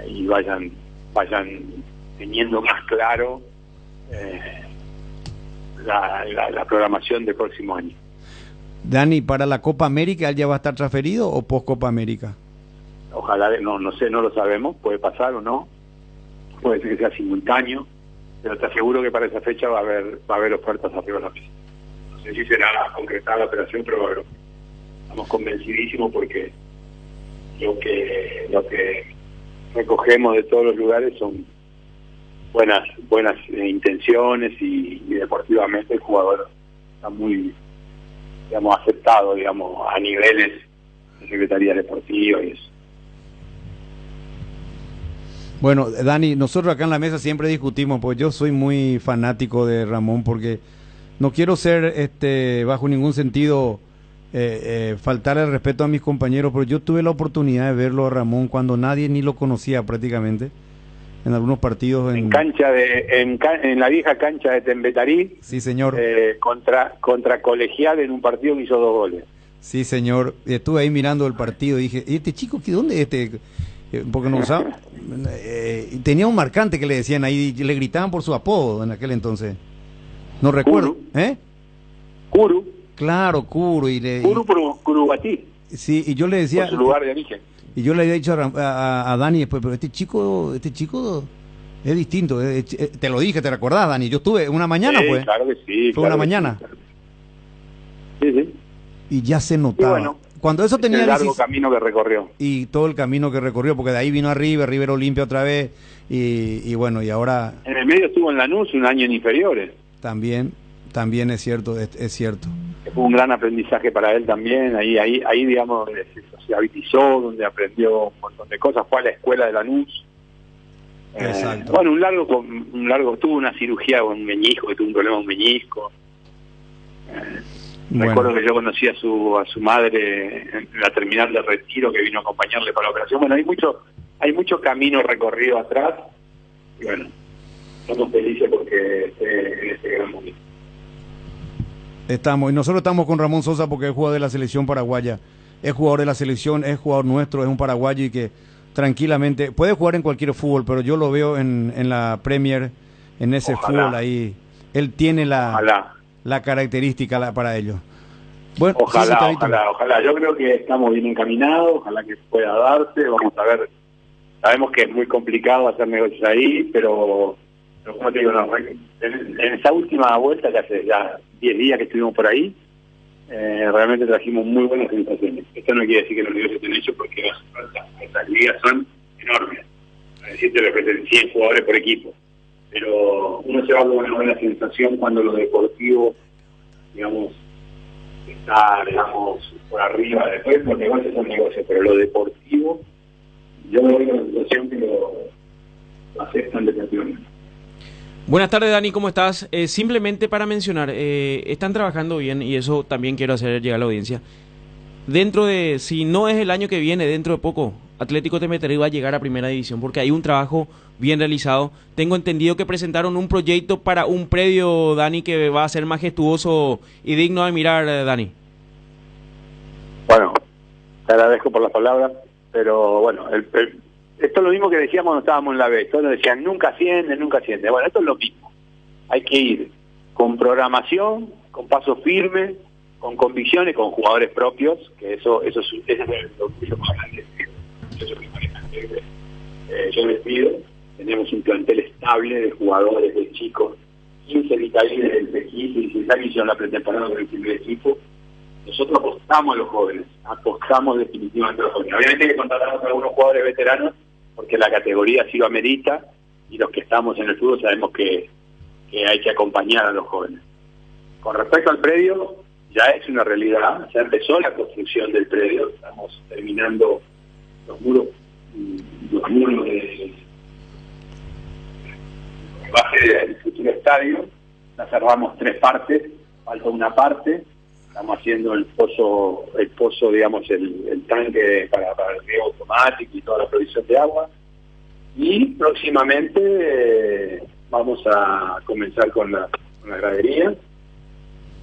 y vayan teniendo más claro la programación del próximo año. Dani, ¿para la Copa América él ya va a estar transferido o post Copa América? Ojalá, no sé, no lo sabemos, puede pasar o no, puede ser que sea simultáneo, pero te aseguro que para esa fecha va a haber ofertas arriba de la mesa. No sé si será concretada la operación, pero bueno, estamos convencidísimos porque lo que recogemos de todos los lugares son buenas intenciones y deportivamente el jugador está muy, digamos, aceptado, digamos, a niveles de Secretaría Deportiva y eso. Bueno, Dani, nosotros acá en la mesa siempre discutimos, pues yo soy muy fanático de Ramón porque no quiero ser bajo ningún sentido faltar el respeto a mis compañeros, pero yo tuve la oportunidad de verlo a Ramón cuando nadie ni lo conocía prácticamente, en algunos partidos en la vieja cancha de Tembetarí. Sí, señor. Contra Colegial en un partido que hizo 2 goles. Sí, señor. Estuve ahí mirando el partido y dije, ¿y este chico dónde es este? Porque no usaba. Tenía un marcante que le decían ahí, le gritaban por su apodo en aquel entonces. No recuerdo. Curu. Claro, Curu. Curubatí. Sí, y yo le decía. Por su lugar de origen. Y yo le había dicho a Dani después, pero este chico es distinto. Te lo dije, ¿te recordás, Dani? Yo estuve una mañana, sí, pues. Claro que sí. Fue una mañana. Sí. Y ya se notaba. Y bueno, cuando eso tenía el largo camino que recorrió. Y todo el camino que recorrió, porque de ahí vino arriba, River Olimpia otra vez, y bueno, y ahora... En el medio estuvo en Lanús un año en inferiores. También es cierto, es cierto. Fue un gran aprendizaje para él también, ahí digamos, se sociabilizó, donde aprendió un montón de cosas, fue a la escuela de Lanús. Exacto. Bueno, un largo, tuvo una cirugía con un meñisco, que tuvo un problema con un meñisco. Recuerdo que yo conocí a su madre en la terminal de Retiro, que vino a acompañarle para la operación. Bueno, hay mucho camino recorrido atrás, y bueno, estamos felices porque en este gran momento. Y nosotros estamos con Ramón Sosa porque es jugador de la selección paraguaya, es jugador de la selección, es jugador nuestro, es un paraguayo y que tranquilamente puede jugar en cualquier fútbol, pero yo lo veo en la Premier, en ese fútbol ahí, él tiene la característica para ello. Bueno, ojalá. Yo creo que estamos bien encaminados, ojalá que pueda darse. Vamos a ver. Sabemos que es muy complicado hacer negocios ahí, pero como te digo, en esa última vuelta, que hace ya 10 días que estuvimos por ahí, realmente trajimos muy buenas sensaciones. Esto no quiere decir que los negocios estén hechos, porque estas ligas son enormes. Es decir, te ofrecen 100 jugadores por equipo. Pero uno se va con una buena sensación cuando lo deportivo, digamos, está, digamos, por arriba. Después los negocios son negocios, pero lo deportivo, yo me doy la sensación que lo aceptan deportivamente. Buenas tardes, Dani, ¿cómo estás? Simplemente para mencionar, están trabajando bien y eso también quiero hacer llegar a la audiencia. Dentro de, si no es el año que viene, dentro de poco, Atlético Temperley va a llegar a primera división, porque hay un trabajo bien realizado. Tengo entendido que presentaron un proyecto para un predio, Dani, que va a ser majestuoso y digno de mirar, Dani. Bueno, te agradezco por las palabras, pero bueno, esto es lo mismo que decíamos cuando estábamos en la B. Todos nos decían, nunca asciende, nunca asciende. Bueno, esto es lo mismo. Hay que ir con programación, con paso firme, con convicciones, con jugadores propios, que eso es lo que yo más grande. Yo les pido, tenemos un plantel estable de jugadores, de chicos, 15 vitalinos del equipo y 16 años hicieron la pretemporada con el primer equipo. Nosotros apostamos a los jóvenes, apostamos definitivamente a los jóvenes. Obviamente que contratamos a algunos jugadores veteranos porque la categoría así lo amerita y los que estamos en el fútbol sabemos que hay que acompañar a los jóvenes. Con respecto al predio, ya es una realidad, ya empezó la construcción del predio, estamos terminando los muros de base del futuro estadio, ya cerramos 3 partes, falta una parte. Estamos haciendo el pozo, digamos, el tanque para el riego automático y toda la provisión de agua. Y próximamente vamos a comenzar con la gradería.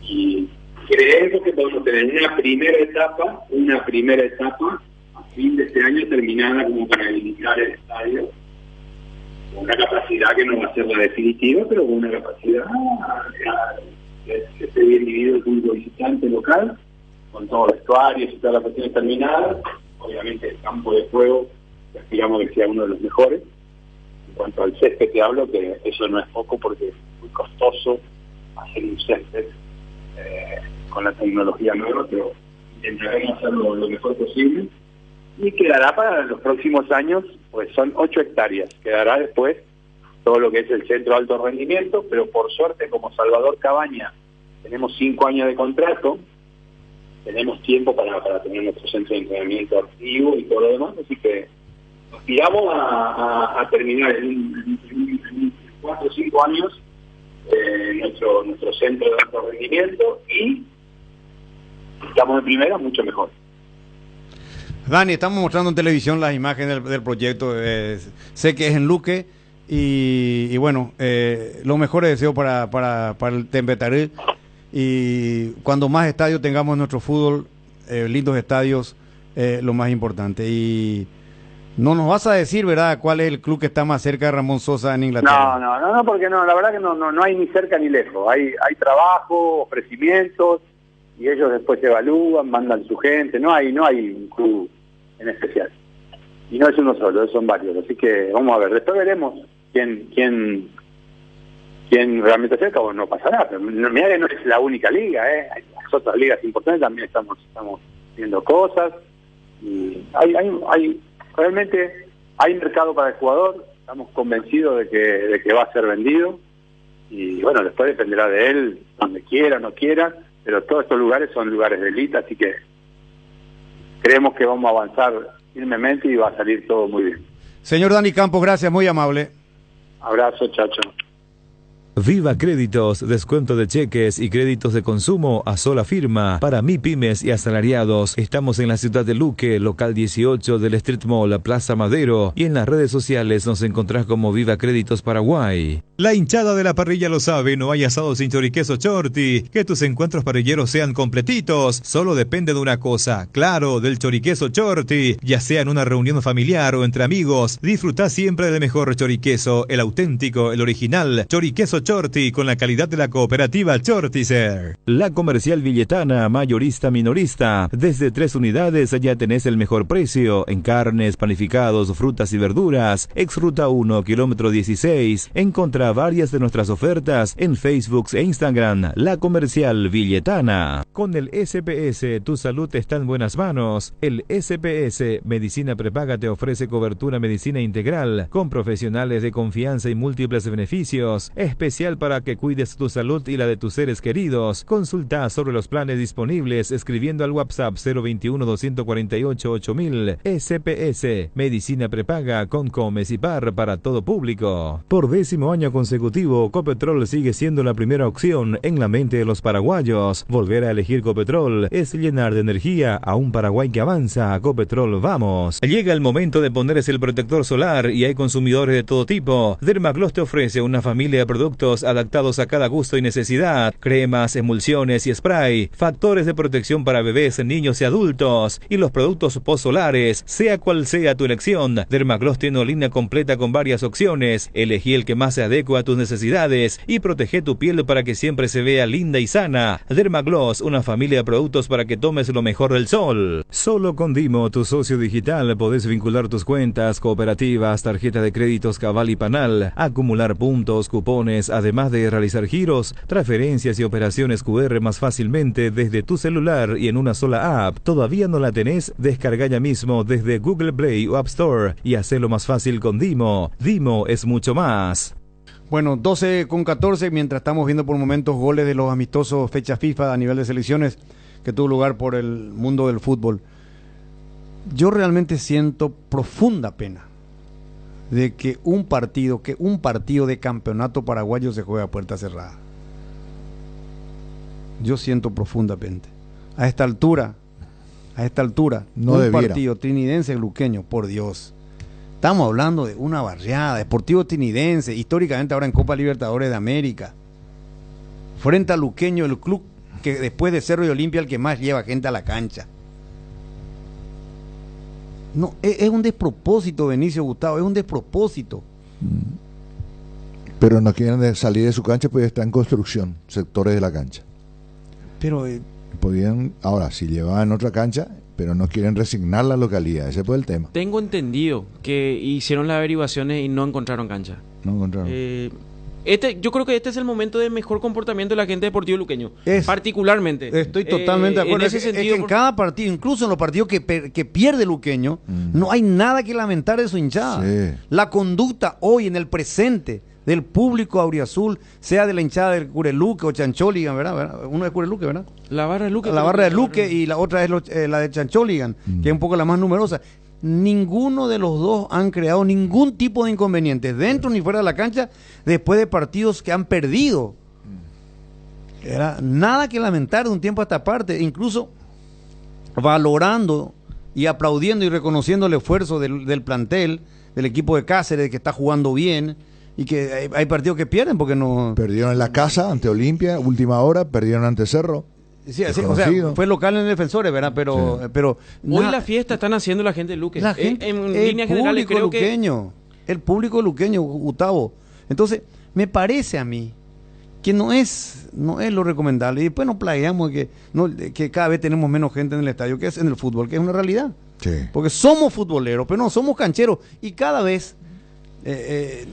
Y creemos que podemos tener una primera etapa a fin de este año terminada como para habilitar el estadio. Con una capacidad que no va a ser la definitiva, pero con una capacidad que esté bien dividido el público visitante local, con todos los vestuarios y todas las cuestiones terminadas. Obviamente el campo de juego, aspiramos que sea uno de los mejores. En cuanto al césped te hablo, que eso no es poco porque es muy costoso hacer un césped con la tecnología nueva, pero intentaremos hacerlo lo mejor posible. Y quedará para los próximos años, pues son 8 hectáreas, quedará después todo lo que es el centro de alto rendimiento, pero por suerte, como Salvador Cabaña, tenemos 5 años de contrato, tenemos tiempo para tener nuestro centro de entrenamiento activo y todo lo demás, así que aspiramos a terminar en 4 o 5 años nuestro centro de alto rendimiento y estamos en primera, mucho mejor. Dani, estamos mostrando en televisión las imágenes del proyecto, sé que es en Luque. Y bueno, los mejores deseos para el Temperley, y cuando más estadios tengamos en nuestro fútbol, lindos estadios, lo más importante. Y no nos vas a decir, ¿verdad?, cuál es el club que está más cerca de Ramón Sosa en Inglaterra. No, porque no, la verdad que no hay ni cerca ni lejos. Hay trabajo, ofrecimientos, y ellos después evalúan, mandan su gente. No hay un club en especial. Y no es uno solo, son varios. Así que vamos a ver, después veremos quién realmente acerca o no pasará. Pero mira que no es la única liga, hay las otras ligas importantes, también estamos viendo cosas. Y realmente hay mercado para el jugador, estamos convencidos de que va a ser vendido. Y bueno, después dependerá de él, donde quiera, no quiera, pero todos estos lugares son lugares de élite, así que creemos que vamos a avanzar firmemente y va a salir todo muy bien. Señor Dani Campos, gracias, muy amable. Abrazo, chacho. Viva Créditos, descuento de cheques y créditos de consumo a sola firma para MIPYMES y asalariados. Estamos en la ciudad de Luque, local 18 del Street Mall, Plaza Madero, y en las redes sociales nos encontrás como Viva Créditos Paraguay. La hinchada de la parrilla lo sabe, no hay asado sin choriqueso Chorti. Que tus encuentros parrilleros sean completitos, solo depende de una cosa, claro, del choriqueso Chorti. Ya sea en una reunión familiar o entre amigos, disfrutá siempre del mejor choriqueso, el auténtico, el original, choriqueso Chorti, con la calidad de la cooperativa Chortizer. La Comercial Villetana, mayorista minorista. Desde 3 unidades ya tenés el mejor precio en carnes, panificados, frutas y verduras. Ex Ruta 1, kilómetro 16. Encontrá varias de nuestras ofertas en Facebook e Instagram. La Comercial Villetana. Con el SPS, tu salud está en buenas manos. El SPS Medicina Prepaga te ofrece cobertura medicina integral con profesionales de confianza y múltiples beneficios. Especialmente especial para que cuides tu salud y la de tus seres queridos. Consulta sobre los planes disponibles escribiendo al WhatsApp 021-248-8000. SPS, medicina prepaga con Comesipar para todo público. Por 10º año consecutivo, Copetrol sigue siendo la primera opción en la mente de los paraguayos. Volver a elegir Copetrol es llenar de energía a un Paraguay que avanza. Copetrol, vamos. Llega el momento de ponerse el protector solar y hay consumidores de todo tipo. Dermagloss te ofrece una familia de productos adaptados a cada gusto y necesidad. Cremas, emulsiones y spray. Factores de protección para bebés, niños y adultos. Y los productos post-solares. Sea cual sea tu elección, Dermagloss tiene una línea completa con varias opciones. Elegí el que más se adecua a tus necesidades y protege tu piel para que siempre se vea linda y sana. Dermagloss, una familia de productos para que tomes lo mejor del sol. Solo con Dimo, tu socio digital, podés vincular tus cuentas, cooperativas, tarjeta de créditos Cabal y Panal, acumular puntos, cupones, además de realizar giros, transferencias y operaciones QR más fácilmente desde tu celular y en una sola app. ¿Todavía no la tenés? Descarga ya mismo desde Google Play o App Store y hacelo más fácil con Dimo. Dimo es mucho más. Bueno, 12:14, mientras estamos viendo por momentos goles de los amistosos fecha FIFA a nivel de selecciones que tuvo lugar por el mundo del fútbol. Yo realmente siento profunda pena de que un partido de campeonato paraguayo se juegue a puerta cerrada. Yo siento profundamente. A esta altura, no un debiera. partido trinidense-luqueño, por Dios. Estamos hablando de una barriada, Deportivo Trinidense, históricamente ahora en Copa Libertadores de América. Frente a Luqueño, el club que después de Cerro y Olimpia el que más lleva gente a la cancha. No, es un despropósito, Benicio, Gustavo, es un despropósito. Pero no quieren salir de su cancha porque está en construcción, sectores de la cancha. Pero Podían, ahora, si llevaban otra cancha, pero no quieren resignar la localidad, ese fue el tema. Tengo entendido que hicieron las averiguaciones y no encontraron cancha. No encontraron. Yo creo que este es el momento de mejor comportamiento de la gente de Deportivo Luqueño. Particularmente. Estoy totalmente de acuerdo. En ese sentido, en cada partido, incluso en los partidos que pierde Luqueño, no hay nada que lamentar de su hinchada. Sí. La conducta hoy, en el presente, del público auriazul, sea de la hinchada del Cureluque o Chancholigan, ¿verdad? Uno de Cureluque, ¿verdad? La barra de Luque. La barra de Luque y la otra es la de Chancholigan, que es un poco la más numerosa. Ninguno de los dos han creado ningún tipo de inconvenientes dentro ni fuera de la cancha después de partidos que han perdido. Era nada que lamentar de un tiempo a esta parte, incluso valorando y aplaudiendo y reconociendo el esfuerzo del plantel, del equipo de Cáceres, que está jugando bien, y que hay partidos que pierden porque no... Perdieron en la casa ante Olimpia, última hora, perdieron ante Cerro. Sí, o sea, fue local en Defensores, ¿verdad? Pero, Sí. pero Hoy la fiesta están haciendo la gente de Luque. la gente, En líneas generales creo el público luqueño, Gustavo. Entonces, me parece a mí que no es lo recomendable. Y después nos plagueamos que cada vez tenemos menos gente en el estadio, que es en el fútbol, que es una realidad. Sí. Porque somos futboleros, pero no somos cancheros. Y cada vez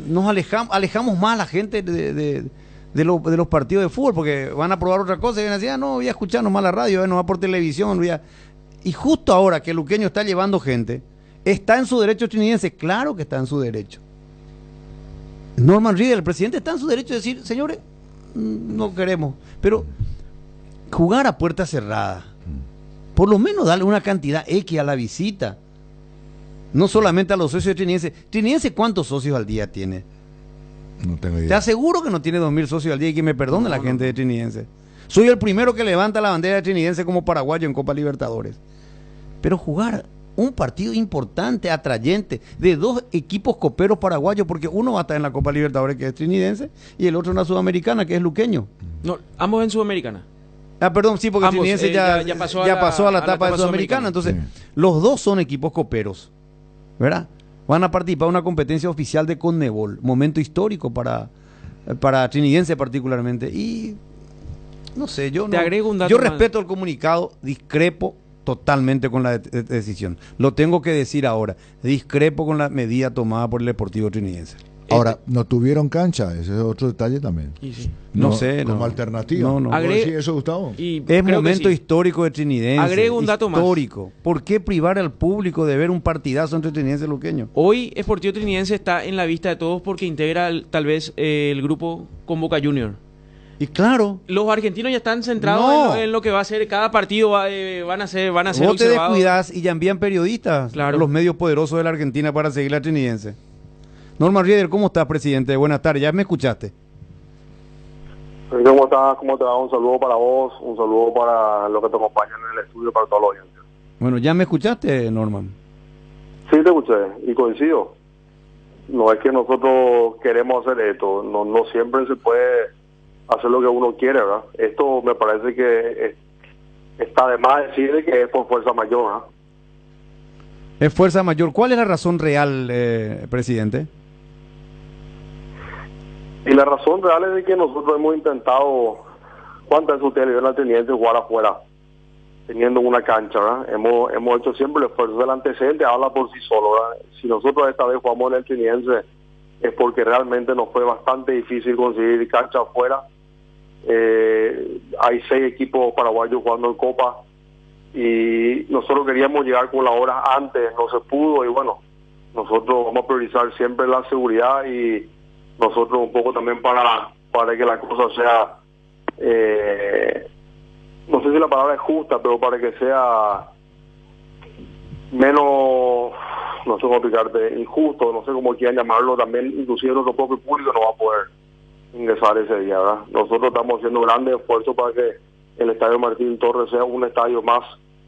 nos alejamos más a la gente de los partidos de fútbol, porque van a probar otra cosa y van a decir, no, voy a escuchar nomás la radio, no va por televisión. Y justo ahora que el luqueño está llevando gente, ¿está en su derecho trinidense? Claro que está en su derecho. Norman Reed, el presidente, está en su derecho de decir, señores, no queremos. Pero jugar a puerta cerrada, por lo menos darle una cantidad X a la visita. No solamente a los socios de Trinidense. ¿Trinidense cuántos socios al día tiene? No tengo Te idea. aseguro que no tiene 2.000 socios al día, y que me perdone la gente de Trinidense. Soy el primero que levanta la bandera de Trinidense como paraguayo en Copa Libertadores. Pero jugar un partido importante, atrayente, de dos equipos coperos paraguayos, porque uno va a estar en la Copa Libertadores, que es Trinidense, y el otro en la Sudamericana, que es luqueño. No, ambos en Sudamericana. Perdón, sí, porque Ambos, Trinidense ya pasó a la etapa de Sudamericana. Entonces, los dos son equipos coperos, ¿verdad? Van a participar en una competencia oficial de Conmebol, momento histórico para Trinidense particularmente. Y no sé, Te agrego un dato yo más. respeto el comunicado, discrepo totalmente con la decisión. Lo tengo que decir ahora, discrepo con la medida tomada por el Deportivo Trinidense. Ahora, no tuvieron cancha, ese es otro detalle también. Y sí. No sé, Como no. alternativa. No. ¿Puedo Agre- decir eso, Gustavo? Y Es creo que momento sí. histórico de Trinidense. Agrego un dato más. histórico. ¿Por qué privar al público de ver un partidazo entre Trinidense y Luqueño? Hoy Sportivo Trinidense está en la vista de todos porque integra tal vez el grupo con Boca Juniors. Y claro, Los argentinos ya están centrados No. en lo que va a ser cada partido, van a ser vos te observados. descuidás y ya envían periodistas, Claro. los medios poderosos de la Argentina para seguir la trinidense. Norman Rieder, ¿cómo estás, presidente? Buenas tardes, ¿ya me escuchaste? ¿Cómo estás? ¿Cómo te va? Un saludo para vos, un saludo para los que te acompañan en el estudio, para toda la audiencia. Bueno, ¿ya me escuchaste, Norman? Sí, te escuché y coincido. No es que nosotros queremos hacer esto, no siempre se puede hacer lo que uno quiere, ¿verdad? Esto me parece que está de más decir de que es por fuerza mayor, ¿verdad? Es fuerza mayor. ¿Cuál es la razón real, presidente? Y la razón real es de que nosotros hemos intentado, ¿cuántas veces ustedes le dieron al teniente jugar afuera, teniendo una cancha, ¿verdad? Hemos hecho siempre el esfuerzo. El antecedente habla por sí solo, ¿verdad? Si nosotros esta vez jugamos en el teniense es porque realmente nos fue bastante difícil conseguir cancha afuera. Hay 6 equipos paraguayos jugando en Copa y nosotros queríamos llegar con la hora antes, no se pudo, y bueno, nosotros vamos a priorizar siempre la seguridad y nosotros un poco también para que la cosa sea, no sé si la palabra es justa, pero para que sea menos, no sé cómo explicarte, injusto, no sé cómo quieran llamarlo, también inclusive nuestro propio público no va a poder ingresar ese día, ¿verdad? Nosotros estamos haciendo grandes esfuerzos para que el Estadio Martín Torres sea un estadio más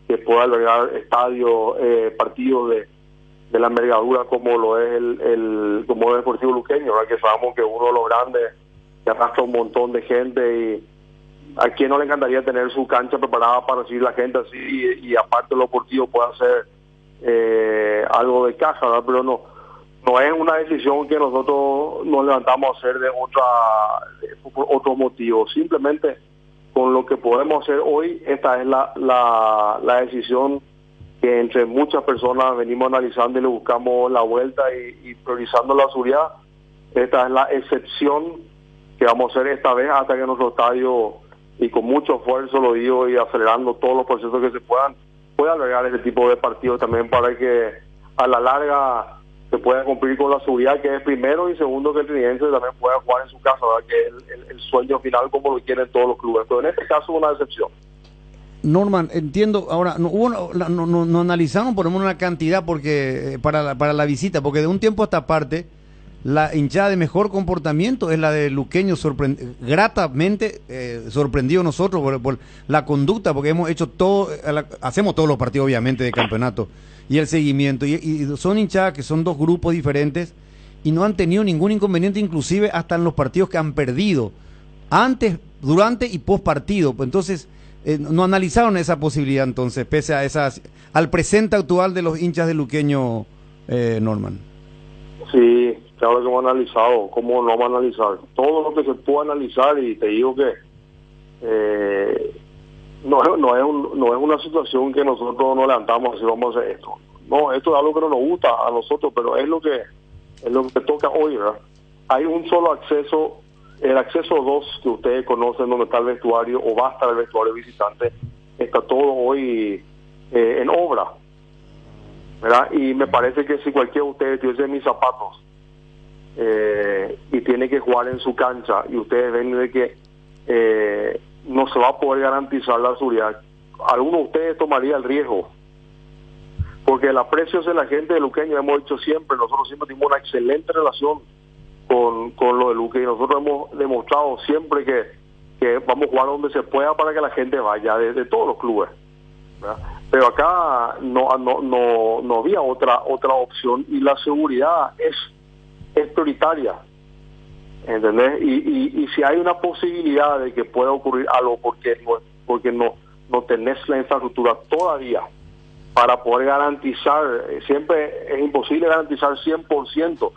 que pueda albergar partidos de la envergadura como lo es el Deportivo Luqueño, ¿verdad? Que sabemos que uno de los grandes que arrastra un montón de gente y a quien no le encantaría tener su cancha preparada para recibir la gente así y aparte lo deportivo pueda hacer algo de caja, ¿verdad? Pero no es una decisión que nosotros nos levantamos a hacer por otro motivo. Simplemente con lo que podemos hacer hoy, esta es la decisión que entre muchas personas venimos analizando y le buscamos la vuelta y priorizando la seguridad. Esta es la excepción que vamos a hacer esta vez hasta que nuestro estadio, y con mucho esfuerzo lo digo y acelerando todos los procesos que se pueda albergar este tipo de partidos también para que a la larga se pueda cumplir con la seguridad, que es primero, y segundo, que el trinidense también pueda jugar en su casa, ¿verdad? Que es el sueño final como lo quieren todos los clubes, pero en este caso una excepción. Norman, entiendo, ahora, no analizaron, ponemos una cantidad porque para la visita, porque de un tiempo a esta parte, la hinchada de mejor comportamiento es la de Luqueño, gratamente sorprendido nosotros por la conducta, porque hemos hecho hacemos todos los partidos obviamente de campeonato, y el seguimiento, y son hinchadas que son 2 grupos diferentes, y no han tenido ningún inconveniente, inclusive hasta en los partidos que han perdido, antes, durante y post partido, pues entonces... no analizaron esa posibilidad entonces, pese a al presente actual de los hinchas de Luqueño, Norman. Sí, claro que hemos analizado. ¿Cómo no vamos a analizar? Todo lo que se puede analizar, y te digo que no es una situación que nosotros nos levantamos así, vamos a hacer esto. No, esto es algo que no nos gusta a nosotros, pero es lo que toca hoy, ¿verdad? Hay un solo acceso. El acceso 2 que ustedes conocen, donde está el vestuario o va a estar el vestuario visitante, está todo hoy en obra, ¿verdad? Y me parece que si cualquiera de ustedes tuviese mis zapatos y tiene que jugar en su cancha y ustedes ven de que no se va a poder garantizar la seguridad, alguno de ustedes tomaría el riesgo, porque el aprecio de la gente de Luqueño, hemos dicho siempre, nosotros siempre tuvimos una excelente relación con lo de Luque, y nosotros hemos demostrado siempre que vamos a jugar donde se pueda para que la gente vaya, de todos los clubes, ¿verdad? Pero acá no había otra opción, y la seguridad es prioritaria, ¿entendés? Y si hay una posibilidad de que pueda ocurrir algo porque no tenés la infraestructura todavía para poder garantizar, siempre es imposible garantizar 100%,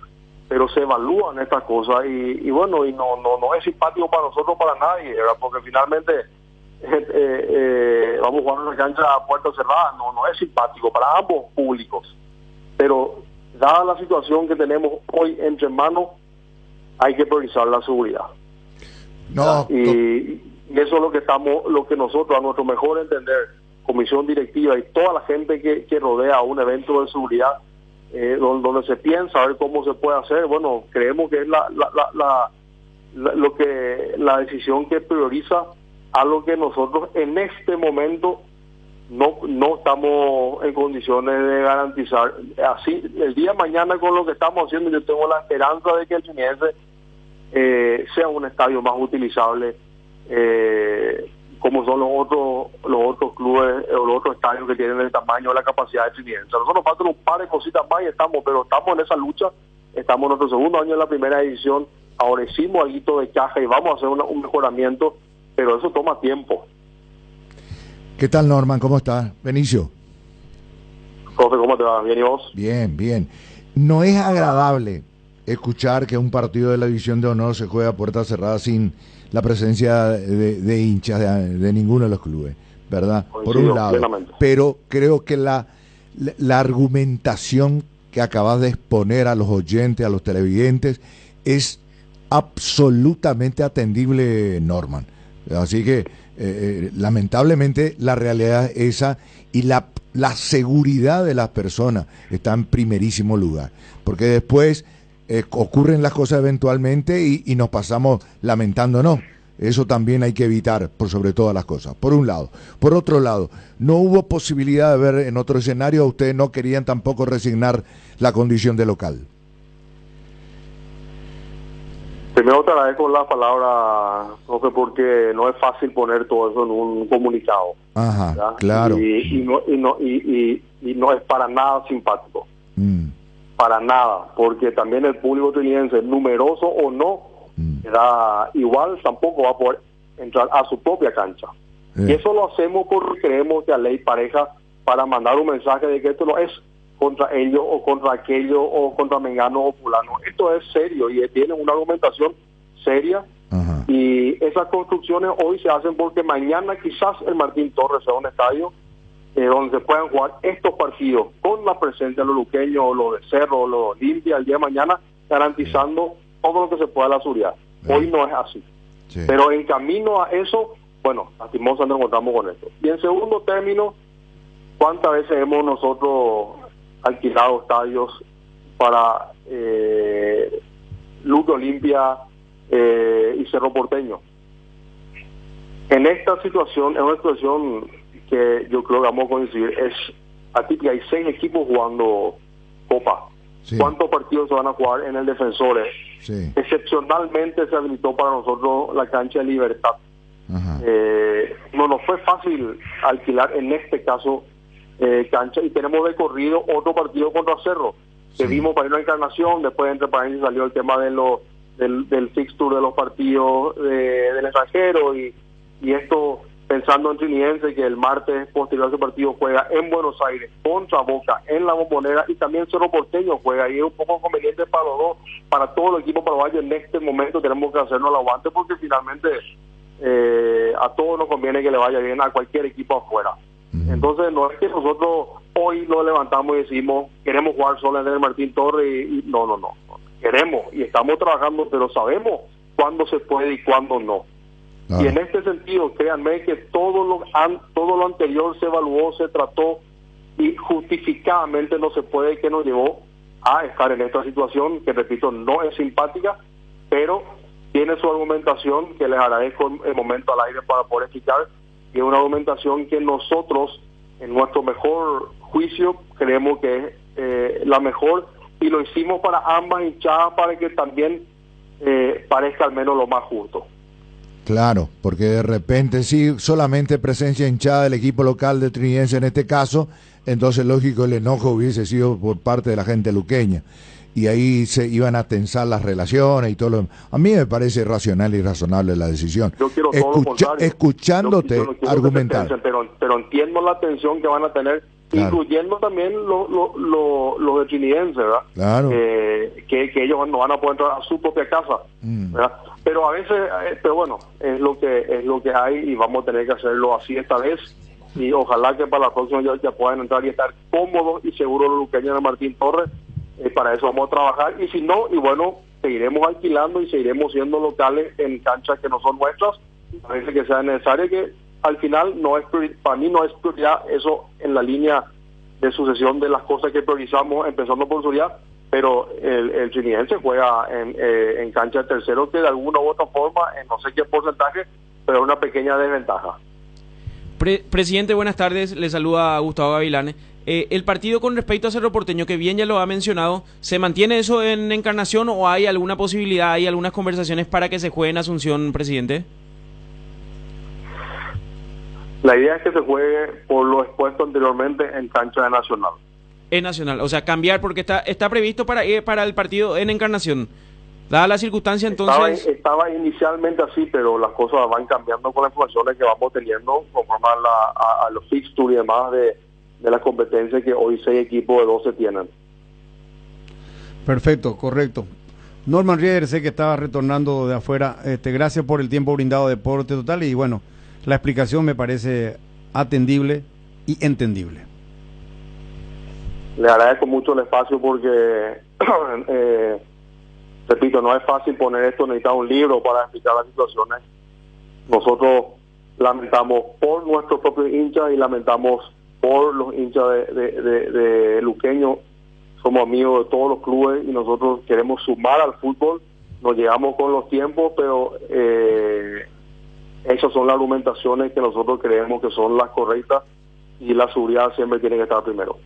pero se evalúan estas cosas y bueno, y no es simpático para nosotros, para nadie, ¿verdad? Porque finalmente vamos a jugar en una cancha a puerta cerrada, no es simpático para ambos públicos, pero dada la situación que tenemos hoy entre manos, hay que priorizar la seguridad. Y eso es lo que nosotros, a nuestro mejor entender, comisión directiva y toda la gente que rodea un evento de seguridad, donde se piensa a ver cómo se puede hacer, bueno, creemos que es la decisión que prioriza algo que nosotros en este momento no estamos en condiciones de garantizar. Así, el día de mañana con lo que estamos haciendo, yo tengo la esperanza de que el Trinidad sea un estadio más utilizable, como son los otros clubes o los otros estadios que tienen el tamaño o la capacidad de Trinidad. Nosotros nos faltan un par de cositas más y estamos en esa lucha. Estamos en nuestro segundo año en la primera división. Ahora hicimos algo de caja y vamos a hacer un mejoramiento, pero eso toma tiempo. ¿Qué tal, Norman? ¿Cómo estás? Benicio. Profe, ¿cómo te va? ¿Bien y vos? Bien, bien. No es agradable escuchar que un partido de la División de Honor se juega a puerta cerrada sin la presencia de hinchas de ninguno de los clubes, ¿verdad? Por un lado. Plenamente. Pero creo que la argumentación que acabas de exponer a los oyentes, a los televidentes, es absolutamente atendible, Norman. Así que lamentablemente la realidad es esa, y la seguridad de las personas está en primerísimo lugar, porque después ocurren las cosas eventualmente y nos pasamos lamentándonos. Eso también hay que evitar, por sobre todas las cosas, por un lado. Por otro lado, no hubo posibilidad de ver en otro escenario, ustedes no querían tampoco resignar la condición de local. Primero te agradezco la palabra, profe, porque no es fácil poner todo eso en un comunicado. Ajá, ¿verdad? claro. Y no es para nada simpático. Para nada, porque también el público trinitense, numeroso o no, era igual, tampoco va a poder entrar a su propia cancha. Y eso lo hacemos porque creemos que la ley pareja para mandar un mensaje de que esto no es contra ellos o contra aquello o contra Mengano o fulano. Esto es serio y tiene una argumentación seria. Ajá. Y esas construcciones hoy se hacen porque mañana quizás el Martín Torres sea un estadio donde se puedan jugar estos partidos con la presencia de los luqueños o los de Cerro o los de Olimpia el día de mañana, garantizando todo lo que se pueda la seguridad. Hoy no es así. Sí. Pero en camino a eso, bueno, lastimosamente nos encontramos con esto. Y en segundo término, ¿cuántas veces hemos nosotros alquilado estadios para Luque Olimpia y Cerro Porteño? En esta situación, es una situación que yo creo que vamos a coincidir, es atípica. Hay 6 equipos jugando Copa. Sí. ¿Cuántos partidos se van a jugar en el Defensores? Sí. Excepcionalmente se habilitó para nosotros la cancha de Libertad. Ajá. No nos fue fácil alquilar en este caso cancha, y tenemos de corrido otro partido contra Cerro, que vimos para ir a Encarnación. Después, entre paréntesis, salió el tema del fixture de los partidos del extranjero, y esto pensando en Trinidense, que el martes posterior a ese partido juega en Buenos Aires contra Boca en la Bombonera, y también Cerro Porteño juega, y es un poco conveniente para los dos, para todo el equipo paraguayo. En este momento tenemos que hacernos el aguante, porque finalmente a todos nos conviene que le vaya bien a cualquier equipo afuera. Entonces no es que nosotros hoy nos levantamos y decimos queremos jugar solo en el Martín Torres y no. Queremos y estamos trabajando, pero sabemos cuándo se puede y cuándo no. Y en este sentido, créanme que todo lo anterior se evaluó, se trató, y justificadamente no se puede, que nos llevó a estar en esta situación, que repito, no es simpática, pero tiene su argumentación, que les agradezco el momento al aire para poder explicar, y es una argumentación que nosotros, en nuestro mejor juicio, creemos que es la mejor, y lo hicimos para ambas hinchadas para que también parezca al menos lo más justo. Claro, porque de repente sí, solamente presencia hinchada del equipo local de Trinidense en este caso, entonces lógico el enojo hubiese sido por parte de la gente luqueña, y ahí se iban a tensar las relaciones y todo lo demás. A mí me parece racional y razonable la decisión. Yo quiero todo lo contrario. Escuchándote yo no quiero argumentar. Pero entiendo la tensión que van a tener, claro, incluyendo también los de Trinidense, ¿verdad? Claro. Que ellos no van a poder entrar a su propia casa, ¿verdad? Pero a veces, pero bueno, es lo que hay, y vamos a tener que hacerlo así esta vez, y ojalá que para la próxima ya puedan entrar y estar cómodos y seguros los luqueños de Martín Torres. Para eso vamos a trabajar, y si no, y bueno, seguiremos alquilando y seguiremos siendo locales en canchas que no son nuestras. Parece que sea necesario, que al final para mí no es prioridad eso en la línea de sucesión de las cosas que priorizamos, empezando por seguridad, pero el Trinidense juega en cancha de tercero, que de alguna u otra forma, en no sé qué porcentaje, pero es una pequeña desventaja. Presidente, buenas tardes, le saluda Gustavo Gavilán. El partido con respecto a Cerro Porteño, que bien ya lo ha mencionado, ¿se mantiene eso en Encarnación o hay alguna posibilidad, hay algunas conversaciones para que se juegue en Asunción, presidente? La idea es que se juegue, por lo expuesto anteriormente, en cancha de Nacional. En Nacional, o sea, cambiar, porque está previsto para el partido en Encarnación. Dada la circunstancia, entonces... Estaba inicialmente así, pero las cosas van cambiando con las informaciones que vamos teniendo conforme a los fixtures y demás de las competencias que hoy 6 equipos de 12 tienen. Perfecto, correcto. Norman Rieder, sé que estaba retornando de afuera. Gracias por el tiempo brindado de Deporte Total y bueno, la explicación me parece atendible y entendible. Le agradezco mucho el espacio porque, repito, no es fácil poner esto, necesita un libro para explicar las situaciones. Nosotros lamentamos por nuestros propios hinchas y lamentamos por los hinchas de Luqueño. Somos amigos de todos los clubes y nosotros queremos sumar al fútbol. Nos llegamos con los tiempos, pero esas son las argumentaciones que nosotros creemos que son las correctas y la seguridad siempre tiene que estar primero.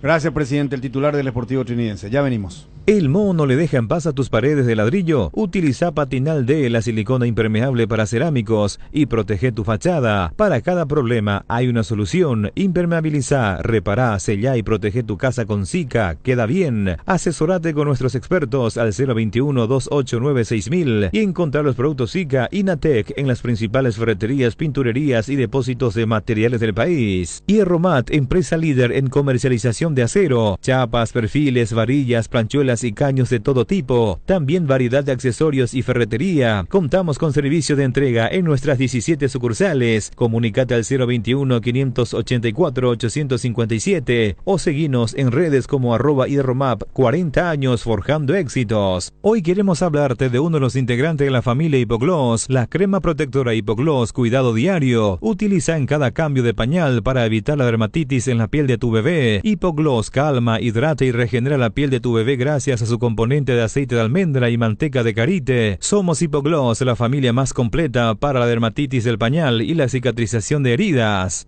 Gracias, presidente, el titular del Sportivo Trinidense. Ya venimos. ¿El moho no le deja en paz a tus paredes de ladrillo? Utiliza Patinal D, la silicona impermeable para cerámicos, y protege tu fachada. Para cada problema hay una solución. Impermeabiliza, repará, sellá y protege tu casa con Sika. Queda bien. Asesorate con nuestros expertos al 021-289-6000 y encontrar los productos Sika Inatec en las principales ferreterías, pinturerías y depósitos de materiales del país. Hierromat, empresa líder en comercialización de acero, chapas, perfiles, varillas, planchuelas y caños de todo tipo. También variedad de accesorios y ferretería. Contamos con servicio de entrega en nuestras 17 sucursales. Comunicate al 021-584-857 o seguinos en redes como @hierromap. 40 años forjando éxitos. Hoy queremos hablarte de uno de los integrantes de la familia Hipogloss, la crema protectora Hipogloss Cuidado Diario. Utiliza en cada cambio de pañal para evitar la dermatitis en la piel de tu bebé. Hipogloss calma, hidrata y regenera la piel de tu bebé gracias a su componente de aceite de almendra y manteca de karité. Somos Hipogloss, la familia más completa para la dermatitis del pañal y la cicatrización de heridas.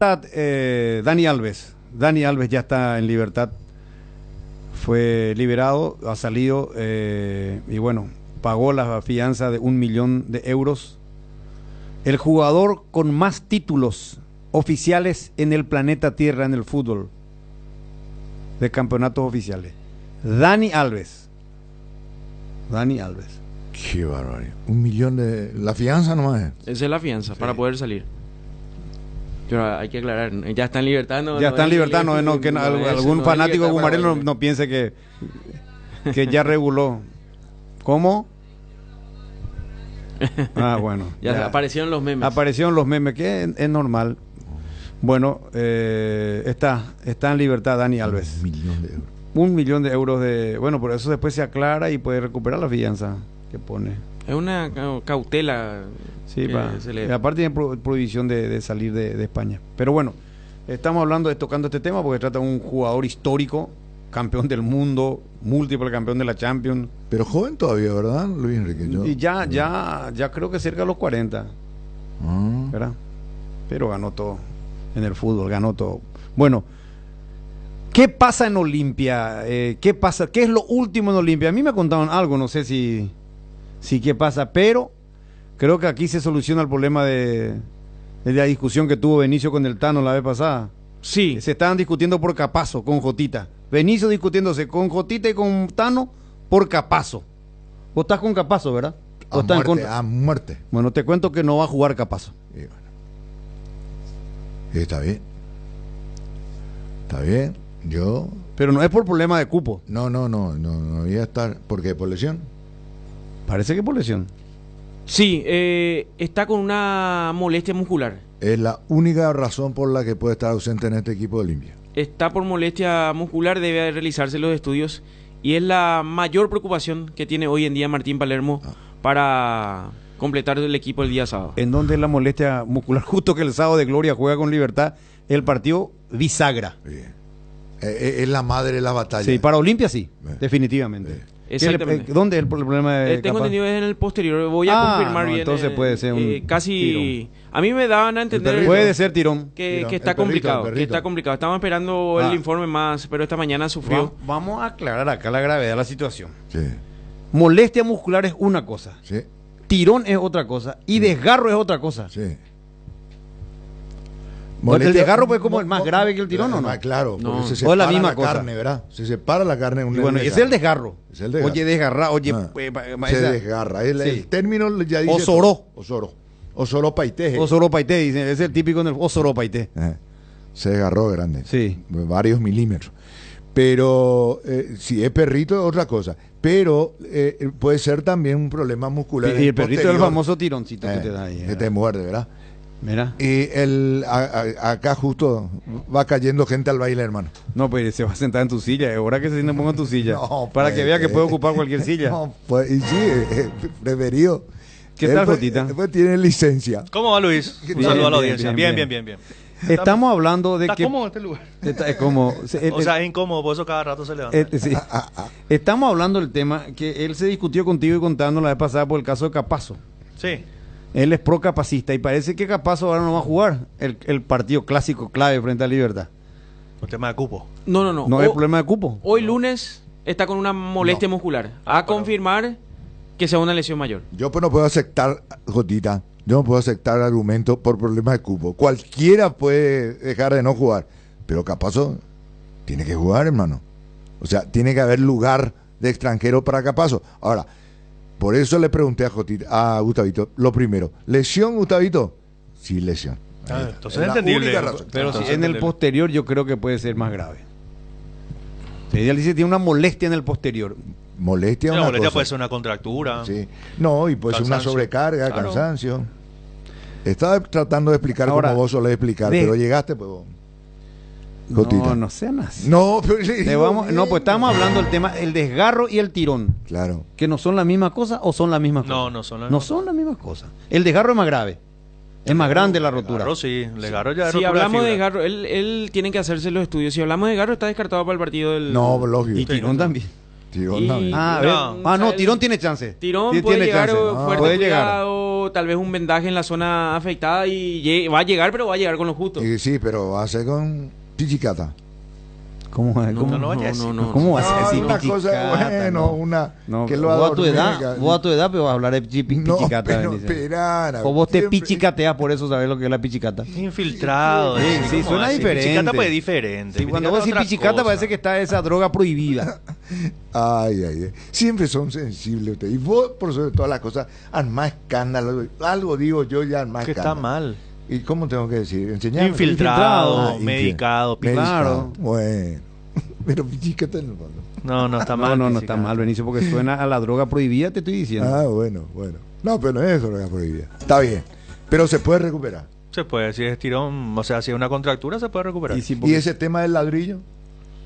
Dani Alves ya está en libertad. Fue liberado, ha salido y bueno, pagó la fianza de 1 millón de euros. El jugador con más títulos oficiales en el planeta Tierra en el fútbol, de campeonatos oficiales. Dani Alves. Qué barbaridad. 1 millón de... La fianza nomás. Esa es la fianza, sí, para poder salir. Pero hay que aclarar, ya está en libertad. Ya está en libertad, no, que algún fanático de Gumarel no piense que ya reguló. ¿Cómo? Ah, bueno. Ya aparecieron los memes. Que es normal. Bueno, está en libertad Dani Alves. 1 millón de euros. 1 millón de euros de... Bueno, por eso después se aclara y puede recuperar la fianza que pone. Es una cautela. Sí, aparte tiene prohibición de salir de España. Pero bueno, estamos tocando este tema porque trata de un jugador histórico, campeón del mundo, múltiple campeón de la Champions. Pero joven todavía, ¿verdad, Luis Enrique? Y ya creo que cerca de los 40. ¿Verdad? Pero ganó todo. En el fútbol ganó todo. Bueno, ¿qué pasa en Olimpia? ¿Qué pasa? ¿Qué es lo último en Olimpia? A mí me contaban algo, no sé si qué pasa, pero creo que aquí se soluciona el problema de la discusión que tuvo Benicio con el Tano la vez pasada. Sí. Se estaban discutiendo por Capazo con Jotita. Benicio discutiéndose con Jotita y con Tano por Capazo. Vos estás con Capazo, ¿verdad? A muerte. Bueno, te cuento que no va a jugar Capazo. Está bien. Pero no es por problema de cupo. No voy a estar. ¿Por qué? ¿Por lesión? Parece que por lesión. Sí, está con una molestia muscular. Es la única razón por la que puede estar ausente en este equipo de Olimpia. Está por molestia muscular, debe realizarse los estudios y es la mayor preocupación que tiene hoy en día Martín Palermo para completar el equipo el día sábado. ¿En dónde es la molestia muscular? Justo que el sábado de Gloria juega con Libertad el partido bisagra. Bien. Es la madre de la batalla. Sí, para Olimpia sí, definitivamente. Exactamente. ¿Dónde es el problema de tengo capaz? entendido es en el posterior. Voy a confirmar no, bien. entonces puede ser un casi. A mí me daban a entender Puede ser tirón. que Tirón. está El perrito, complicado. el Que perrito. está complicado. Estamos esperando el informe más, pero esta mañana sufrió. Vamos a aclarar acá la gravedad de la situación. Sí, Molestia muscular es una cosa, sí, tirón es otra cosa y desgarro es otra cosa. sí. ¿El desgarro pues como el más grave que el tirón o no? Claro, No. porque se O es la separa misma la cosa. carne, ¿verdad? Se separa la carne. Y bueno, ese es el desgarro. Es el desgarro. Oye, desgarra, oye, Se desgarra. El sí. término ya dice... Osoró. Osoropaiteje. Osoropaité, dicen, es el típico en el osoropaité. Se desgarró grande. Sí. Varios milímetros. Pero si es perrito es otra cosa. Pero puede ser también un problema muscular. Y el perrito es el posterior. famoso tironcito que te da ahí. Que ¿verdad? te muerde, ¿verdad? Mira. Y acá justo va cayendo gente al baile, hermano. No, pues se va a sentar en tu silla. Es hora que se ponga en tu silla. No, para pues, que vea que puede ocupar cualquier silla. No, pues, y sí, preferido. ¿Qué Él, tal, pues, Jotita? Después tiene licencia. ¿Cómo va, Luis? Un saludo a la audiencia. Bien. Estamos hablando de Está que... cómodo este lugar. Es como... O sea, es incómodo, por eso cada rato se levanta. sí. Estamos hablando del tema que él se discutió contigo y contando la vez pasada por el caso de Capazo. Sí. Él es pro-capacista y parece que Capazo ahora no va a jugar el partido clásico clave frente a Libertad. Por tema de cupo. No. No es problema de cupo. Hoy lunes está con una molestia muscular. A confirmar que sea una lesión mayor. Yo pues no puedo aceptar, Jotita, yo no puedo aceptar argumentos por problemas de cupo. Cualquiera puede dejar de no jugar, pero Capazo tiene que jugar, hermano. O sea, tiene que haber lugar de extranjero para Capazo. Ahora, por eso le pregunté a Gustavito, lo primero, ¿lesión, Gustavito? Sí, lesión. Entonces Es es la entendible. única razón. Pero Entonces si en el entendible. posterior yo creo que puede ser más grave. Si él dice que tiene una molestia en el posterior. Molestia, Sí, la una molestia cosa. puede ser una contractura. Sí. No, y puede ser una Cansancio. sobrecarga, Claro. cansancio. Estaba tratando de explicar Ahora, como vos solés explicar, de- pero llegaste, pues vos. Jotita. No sean así. No, pero Pues estamos hablando del tema, el desgarro y el tirón. Claro. ¿Que no son la misma cosa o son la misma cosa? No son las No mismas son las mismas cosas. El desgarro es más grave. Es más grande la rotura. Garro sí, le Garro ya es Si rotura hablamos de fibra. Garro, él tiene que hacerse los estudios. Si hablamos de Garro, está descartado para el partido del. No, lógico. Y tirón también. Tirón Y- también. Ah, No, no, o sea, tirón tiene chance. Tirón Sí, puede tiene llegar chance. fuerte Puede llegar. cuidado, tal vez un vendaje en la zona afectada y va a llegar, pero va a llegar con lo justo. Sí, pero va a ser con pichicata. ¿Cómo va no vaya a decir. ¿Cómo va a ser así? una cosa, pichicata? bueno, una... No, que lo vos a tu adormega. edad, pero vas a hablar de No, pichicata. pero bendice. esperara. O vos te siempre- pichicateas, por eso sabés lo que es la pichicata. Infiltrado. Sí, ¿cómo sí, va suena a ser? diferente. Pichicata pues es diferente. Sí, cuando vos decís otra pichicata cosa. parece que está esa droga prohibida. Ay. Siempre son sensibles ustedes. Y vos, por sobre todas las cosas, al más escándalo. Algo digo yo ya al más Que está escándalo. mal. ¿Y cómo tengo que decir? Enseñarme. Infiltrado, Ah, medicado, Claro. Bueno. Pero pichicata en el fondo. No está mal. No está pichicata. mal, Benicio, porque suena a la droga prohibida, te estoy diciendo. Ah, bueno. No, pero no es droga prohibida. Está bien. Pero se puede recuperar. Se puede, si es tirón, o sea, si es una contractura, se puede recuperar. Y si ¿Y ese tema del ladrillo?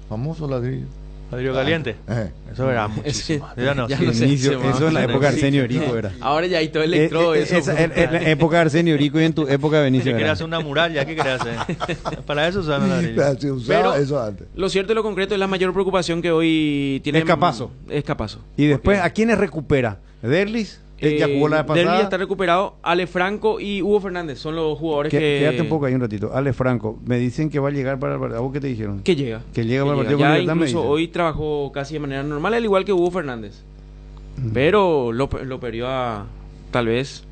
Famoso ladrillo. Ladrillo caliente. Eso Eso era muchísimo. Ese- Yo no ya sé. no sé. Inicio, se eso en la llama. época de Arsenio Rico era. Ahora ya hay todo electrodo. eso. En la época de Arsenio Rico y en tu época de Si Benicio. quería era. hacer una muralla, ¿qué quería hacer? Para eso usaban el ladrillo. Se usaba Pero- eso antes. Lo cierto y lo concreto es la mayor preocupación que hoy tiene. Es Capazo. Es Capazo. Y después, ¿a quiénes recupera? ¿Derlis? Él ya jugó la vez Derby pasada. está recuperado. Ale Franco y Hugo Fernández son los jugadores Quédate un poco ahí un ratito. Ale Franco, me dicen que va a llegar para el partido. ¿A vos qué te dijeron? que llega. Que llega para el partido con Ya Libertad, me incluso dicen. hoy trabajó casi de manera normal, al igual que Hugo Fernández. Pero lo perdió tal vez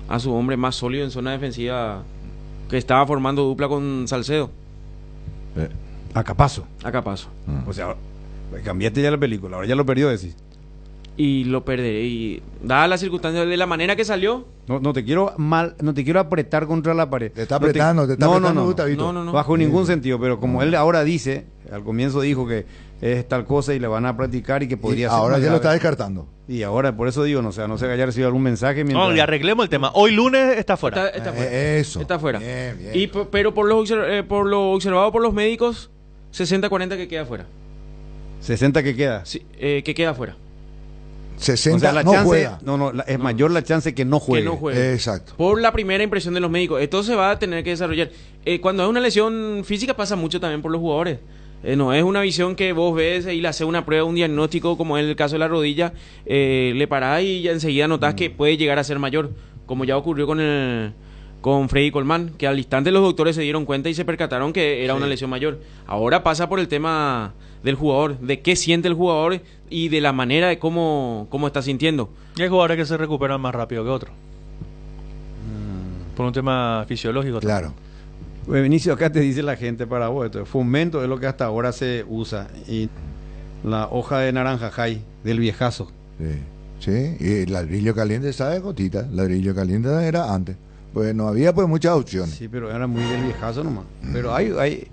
a su hombre más sólido en zona defensiva, que estaba formando dupla con Salcedo. A Capazo. A Capazo. O sea, cambiaste ya la película. Ahora ya lo perdió, decís. Y lo perderé. Y dada la circunstancia de la manera que salió, No te quiero no te quiero apretar contra la pared. Te está apretando, Gustavito. No. Bajo ningún sentido, pero como él ahora dice, al comienzo dijo que es tal cosa y le van a practicar y que podría Y ser. ahora más ya lo grave. está descartando. Y ahora, por eso digo, no sé, no sé que haya recibido algún mensaje mientras. No, le arreglemos el tema. Hoy lunes está fuera. está fuera. Eso. Está fuera. Bien. Pero por lo observado por los médicos, 60-40 que queda fuera. 60 que queda. Sí, que queda fuera. 60 O sea, la no chance, juega. es mayor la chance que no juegue. Que no juegue. Exacto. Por la primera impresión de los médicos. Esto se va a tener que desarrollar. Cuando es una lesión física pasa mucho también por los jugadores. No es una visión que vos ves y le haces una prueba, un diagnóstico, como es el caso de la rodilla, le parás y ya enseguida notás que puede llegar a ser mayor, como ya ocurrió con Freddy Colmán, que al instante los doctores se dieron cuenta y se percataron que era una lesión mayor. Ahora pasa por el tema del jugador, de qué siente el jugador y de la manera de cómo está sintiendo. Y hay jugadores que se recuperan más rápido que otros. Por un tema fisiológico. Claro. Pues, Benicio, acá te dice la gente para vos, esto, fomento es lo que hasta ahora se usa, y la hoja de naranja jai, del viejazo. Sí, y el ladrillo caliente sabe gotita, el ladrillo caliente era antes. Pues no había pues muchas opciones. Sí, pero era muy del viejazo nomás. Pero hay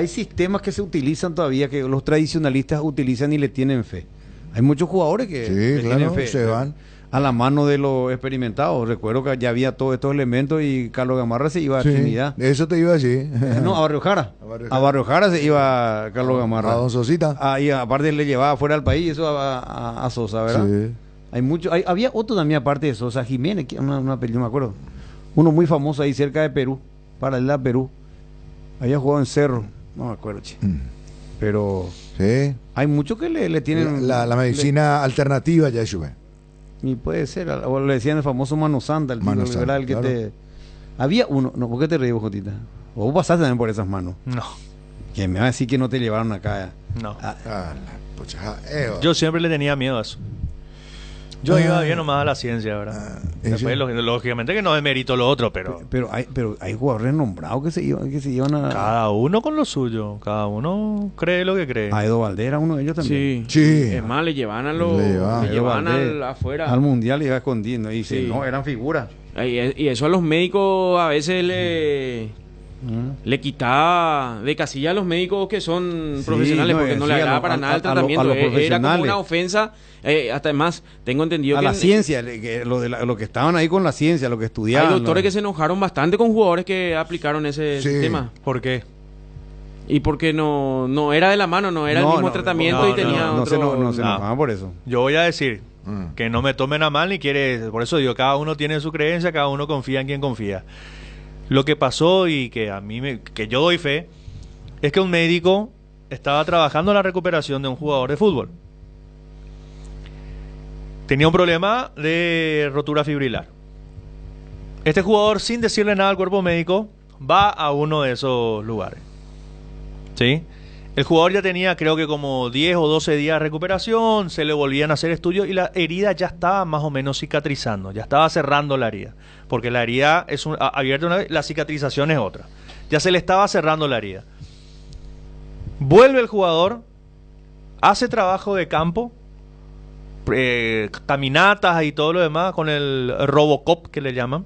sistemas que se utilizan todavía, que los tradicionalistas utilizan y le tienen fe. Hay muchos jugadores que le tienen fe. Se van a la mano de los experimentados. Recuerdo que ya había todos estos elementos y Carlos Gamarra se iba a Trinidad. Eso te iba a decir. No, a Barrio Jara. A Barrio Jara se iba Carlos Gamarra. A Don Sosita. Y aparte le llevaba fuera del país, eso a Sosa, ¿verdad? Sí. Había otro también aparte de Sosa, Jiménez, una película, no me acuerdo. Uno muy famoso ahí cerca de Perú, paralela a Perú. Había jugado en Cerro, no me acuerdo, pero sí. Hay muchos que le tienen la medicina alternativa ya sube. Y puede ser, o le decían el famoso Mano Santa, el Mano tipo, Santa, el que claro. había uno, no, ¿por qué te reís, Jotita? O vos pasaste también por esas manos. No. Que me va a decir que no te llevaron acá. No. Pucha, yo siempre le tenía miedo a eso. Yo iba bien nomás a la ciencia, ¿verdad? Después, lógicamente que no es mérito lo otro, pero hay jugadores nombrados que se iban a... Cada uno con lo suyo, cada uno cree lo que cree. A Edo Valdera, uno de ellos también. Sí. Es más, le llevan afuera. Al mundial le iba escondiendo. Y no, eran figuras. Y eso a los médicos a veces le quita de casilla a los médicos que son profesionales, porque no le agrada para nada el tratamiento. Era como una ofensa. Hasta más, tengo entendido a que la ciencia, lo que estaban ahí con la ciencia, lo que estudiaban. Hay doctores que se enojaron bastante con jugadores que aplicaron ese sistema. ¿Por qué? Y porque no era de la mano, no era el mismo tratamiento y tenía otro... No se enojaban por eso. Yo voy a decir que no me tomen a mal ni quiere... Por eso digo, cada uno tiene su creencia, cada uno confía en quien confía. Lo que pasó y que que yo doy fe es que un médico estaba trabajando en la recuperación de un jugador de fútbol. Tenía un problema de rotura fibrilar. Este jugador, sin decirle nada al cuerpo médico, va a uno de esos lugares. ¿Sí? El jugador ya tenía, creo que como 10 o 12 días de recuperación, se le volvían a hacer estudios y la herida ya estaba más o menos cicatrizando, ya estaba cerrando la herida. Porque la herida es abierta una vez, la cicatrización es otra. Ya se le estaba cerrando la herida. Vuelve el jugador, hace trabajo de campo, caminatas y todo lo demás con el Robocop que le llaman,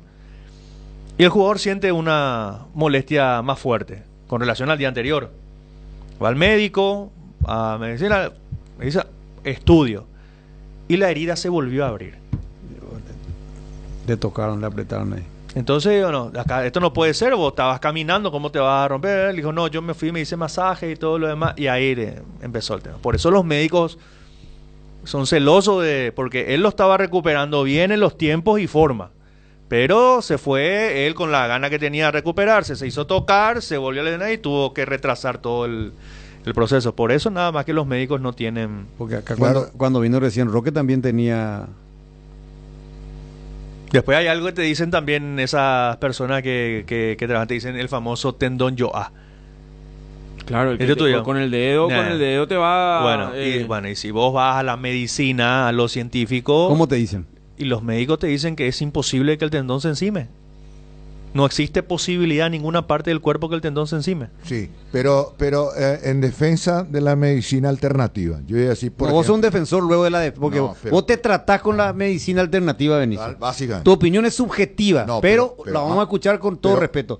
y el jugador siente una molestia más fuerte con relación al día anterior. Va al médico, a medicina, me dice estudio, y la herida se volvió a abrir. Le tocaron, le apretaron ahí. Entonces, bueno, acá, esto no puede ser, vos estabas caminando, ¿cómo te vas a romper? Él dijo, no, yo me fui, me hice masaje y todo lo demás, y ahí empezó el tema. Por eso los médicos son celosos porque él lo estaba recuperando bien en los tiempos y forma, pero se fue él con la gana que tenía de recuperarse, se hizo tocar, se volvió a lesionar y tuvo que retrasar todo el proceso. Por eso nada más que los médicos no tienen... Porque acá cuando vino recién Roque también tenía... Después hay algo que te dicen también esas personas que trabajan, te dicen el famoso tendón Joa. Claro, con el dedo te va... Y si vos vas a la medicina, a lo científico... ¿Cómo te dicen? Y los médicos te dicen que es imposible que el tendón se encime. No existe posibilidad en ninguna parte del cuerpo que el tendón se encime. Sí, pero en defensa de la medicina alternativa. Yo voy a decir, vos sos un defensor luego de la... porque vos te tratás con la medicina alternativa, Benicio. Básicamente. Tu opinión es subjetiva, pero la vamos a escuchar con todo respeto.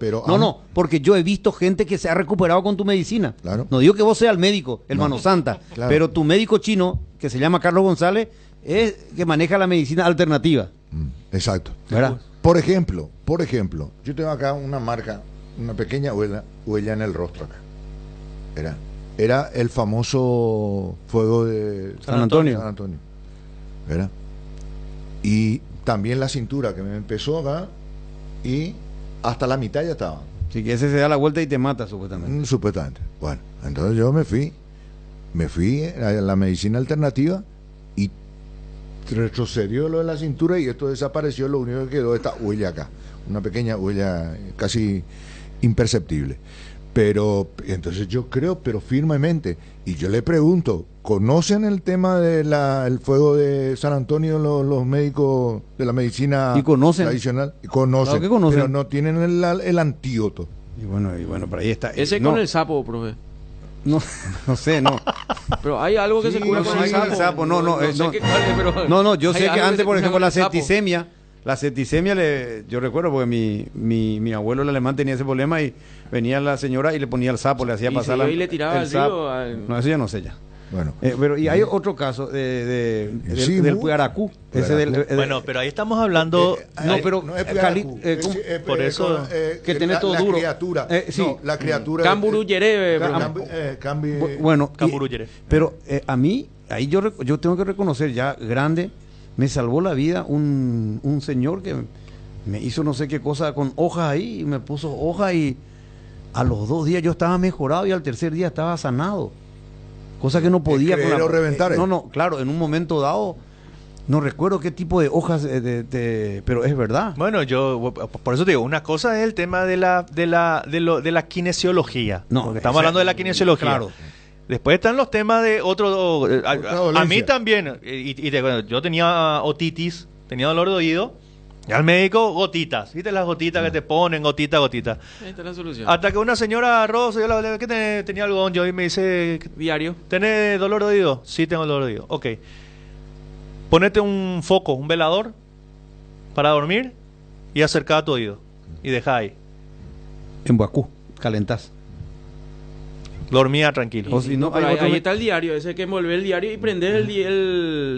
Porque yo he visto gente que se ha recuperado con tu medicina. Claro. No digo que vos seas el médico, el Mano Santa, claro. Pero tu médico chino, que se llama Carlos González, es que maneja la medicina alternativa. Exacto. ¿Verdad? Por ejemplo, yo tengo acá una marca, una pequeña huella en el rostro acá. ¿Verdad? era el famoso fuego de San Antonio. San Antonio. ¿Verdad? Y también la cintura que me empezó acá y hasta la mitad ya estaba. Así que ese se da la vuelta y te mata, supuestamente. Supuestamente. Bueno, entonces yo me fui a la medicina alternativa y retrocedió lo de la cintura y esto desapareció. Lo único que quedó esta huella acá, una pequeña huella casi imperceptible. Pero entonces yo creo, pero firmemente, y yo le pregunto, ¿conocen el tema del fuego de San Antonio los médicos de la medicina ¿Y conocen? tradicional? Y conocen, Claro que conocen. pero no tienen el antídoto. Y bueno, por ahí está. Ese no, con el sapo, profe. no sé, no. Pero hay algo que Sí, se cura no, con el sí, sapo. el sapo, no, sé no. qué cuál es, pero No, yo hay sé que algo antes, se por cura ejemplo, con la el sapo. septicemia, yo recuerdo porque mi abuelo el alemán tenía ese problema y venía la señora y le ponía el sapo, le hacía Y pasar se iba y le tiraba el al sapo. río al- No, eso ya no sé ya. Bueno, Pero y hay otro caso Sí, del muy- Puaracú. Ese Bueno, pero ahí estamos hablando... no, pero no es Cali- Pueracú, por eso que tiene todo la duro. Criatura, Sí. no, la criatura. Camburu Yerebe, Bueno, Camburu Yere. pero a mí, ahí yo tengo que reconocer, ya grande, me salvó la vida un señor que me hizo no sé qué cosa con hojas ahí, y me puso hojas y a los 2 días yo estaba mejorado y al tercer día estaba sanado. Cosa que no podía creer o reventar, No, claro, en un momento dado, no recuerdo qué tipo de hojas, pero es verdad. Bueno, yo por eso te digo, una cosa es el tema de la kinesiología. No, porque estamos hablando de la kinesiología. Claro. Después están los temas de otro... a dolencia. mí también, yo tenía otitis, tenía dolor de oído, y al médico gotitas, ¿viste las gotitas que te ponen, gotita. Ahí está la solución. Hasta que una señora Rosa, yo le ¿qué tenía algodón? Yo y me dice, Diario. ¿tenés dolor de oído? Sí, tengo dolor de oído. Ok. Ponete un foco, un velador para dormir y acerca a tu oído. Y deja ahí. En Bakú, calentás. Dormía tranquilo. O si no, pero hay ahí, otro ahí me- está el diario, ese que envolver el diario y prender el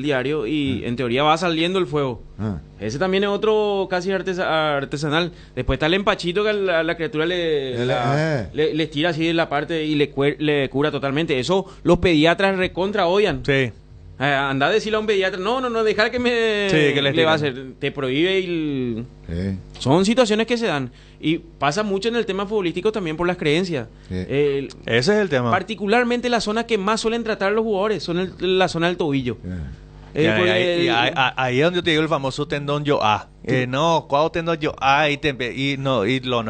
diario y en teoría va saliendo el fuego. Ah. Ese también es otro casi artesanal. Después está el empachito que a la criatura le estira así de la parte y le cura totalmente. Eso los pediatras recontra odian. Sí. Anda a decirle a un pediatra, no, dejar que me Sí, que le va a tiren. hacer. Te prohíbe y... Sí. Son situaciones que se dan. Y pasa mucho en el tema futbolístico también por las creencias. Sí. Ese es el tema. Particularmente la zona que más suelen tratar los jugadores son la zona del tobillo. Y Porque ahí es donde yo te digo el famoso tendón Yoa. No, ¿cuál tendón Yoa?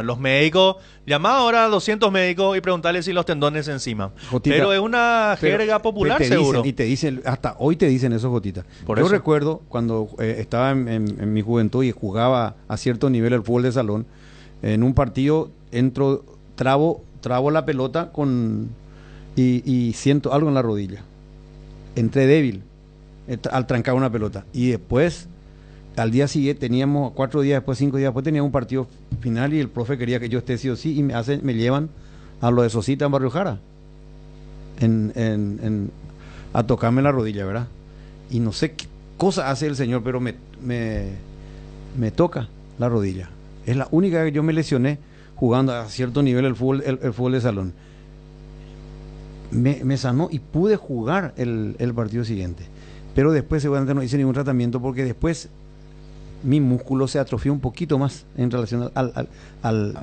Los médicos, llama ahora a 200 médicos y preguntarles si los tendones encima. Jotita, pero es una jerga popular, te seguro. Dicen, y te dicen, hasta hoy te dicen eso, Jotita. Por Yo eso. recuerdo cuando estaba en mi juventud y jugaba a cierto nivel el fútbol de salón, en un partido entro, trabo la pelota y siento algo en la rodilla. Entré débil al trancar una pelota. Y después, al día siguiente, teníamos 4 días después, 5 días después, teníamos un partido final y el profe quería que yo esté sí o sí y me llevan a lo de Sosita en Barrio Jara a tocarme la rodilla, ¿verdad? Y no sé qué cosa hace el señor, pero me toca la rodilla. Es la única vez que yo me lesioné jugando a cierto nivel el fútbol de salón. Me sanó y pude jugar el partido siguiente. Pero después seguramente no hice ningún tratamiento porque después mi músculo se atrofió un poquito más en relación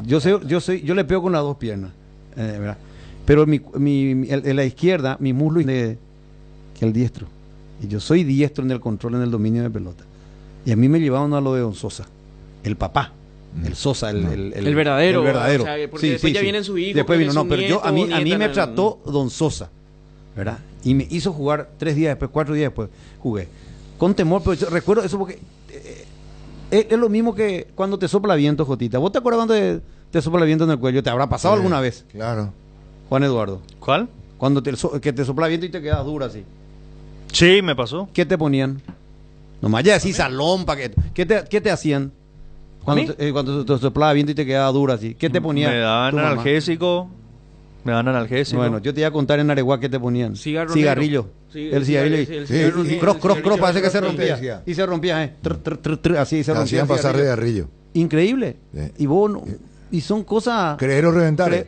yo le pego con las 2 piernas, ¿verdad? Pero en la izquierda mi muslo es que el diestro, y yo soy diestro en el control, en el dominio de pelota, y a mí me llevaban a lo de Don Sosa, el papá, el Sosa, el verdadero, el verdadero. o sea, porque después ya vienen sus hijos, después viene vino, su pero nieto, a mí nieta, me trató Don Sosa, ¿verdad? Y me hizo jugar 3 días después, 4 días después jugué con temor, pero yo recuerdo eso porque es lo mismo que cuando te sopla viento, Jotita. ¿Vos te acuerdas cuando te sopla viento en el cuello? ¿Te habrá pasado alguna vez, Claro. Juan Eduardo? ¿Cuál? Cuando que te sopla viento y te quedas dura así. Sí, me pasó. ¿Qué te ponían? Nomás ya decís salón, ¿qué te hacían? Cuando te soplaba viento y te quedaba dura así. ¿Qué te ponían? Me daban tu mamá? analgésico. Bueno, yo te iba a contar en Areguá qué te ponían. Cigarrillo Cigarrillo. El cigarrillo. Cross, parece que se rompía. Y se rompía, así se rompía. Hacían el pasar de cigarrillo. garrillo. Increíble. Sí. Y vos y son cosas. Creer o reventar.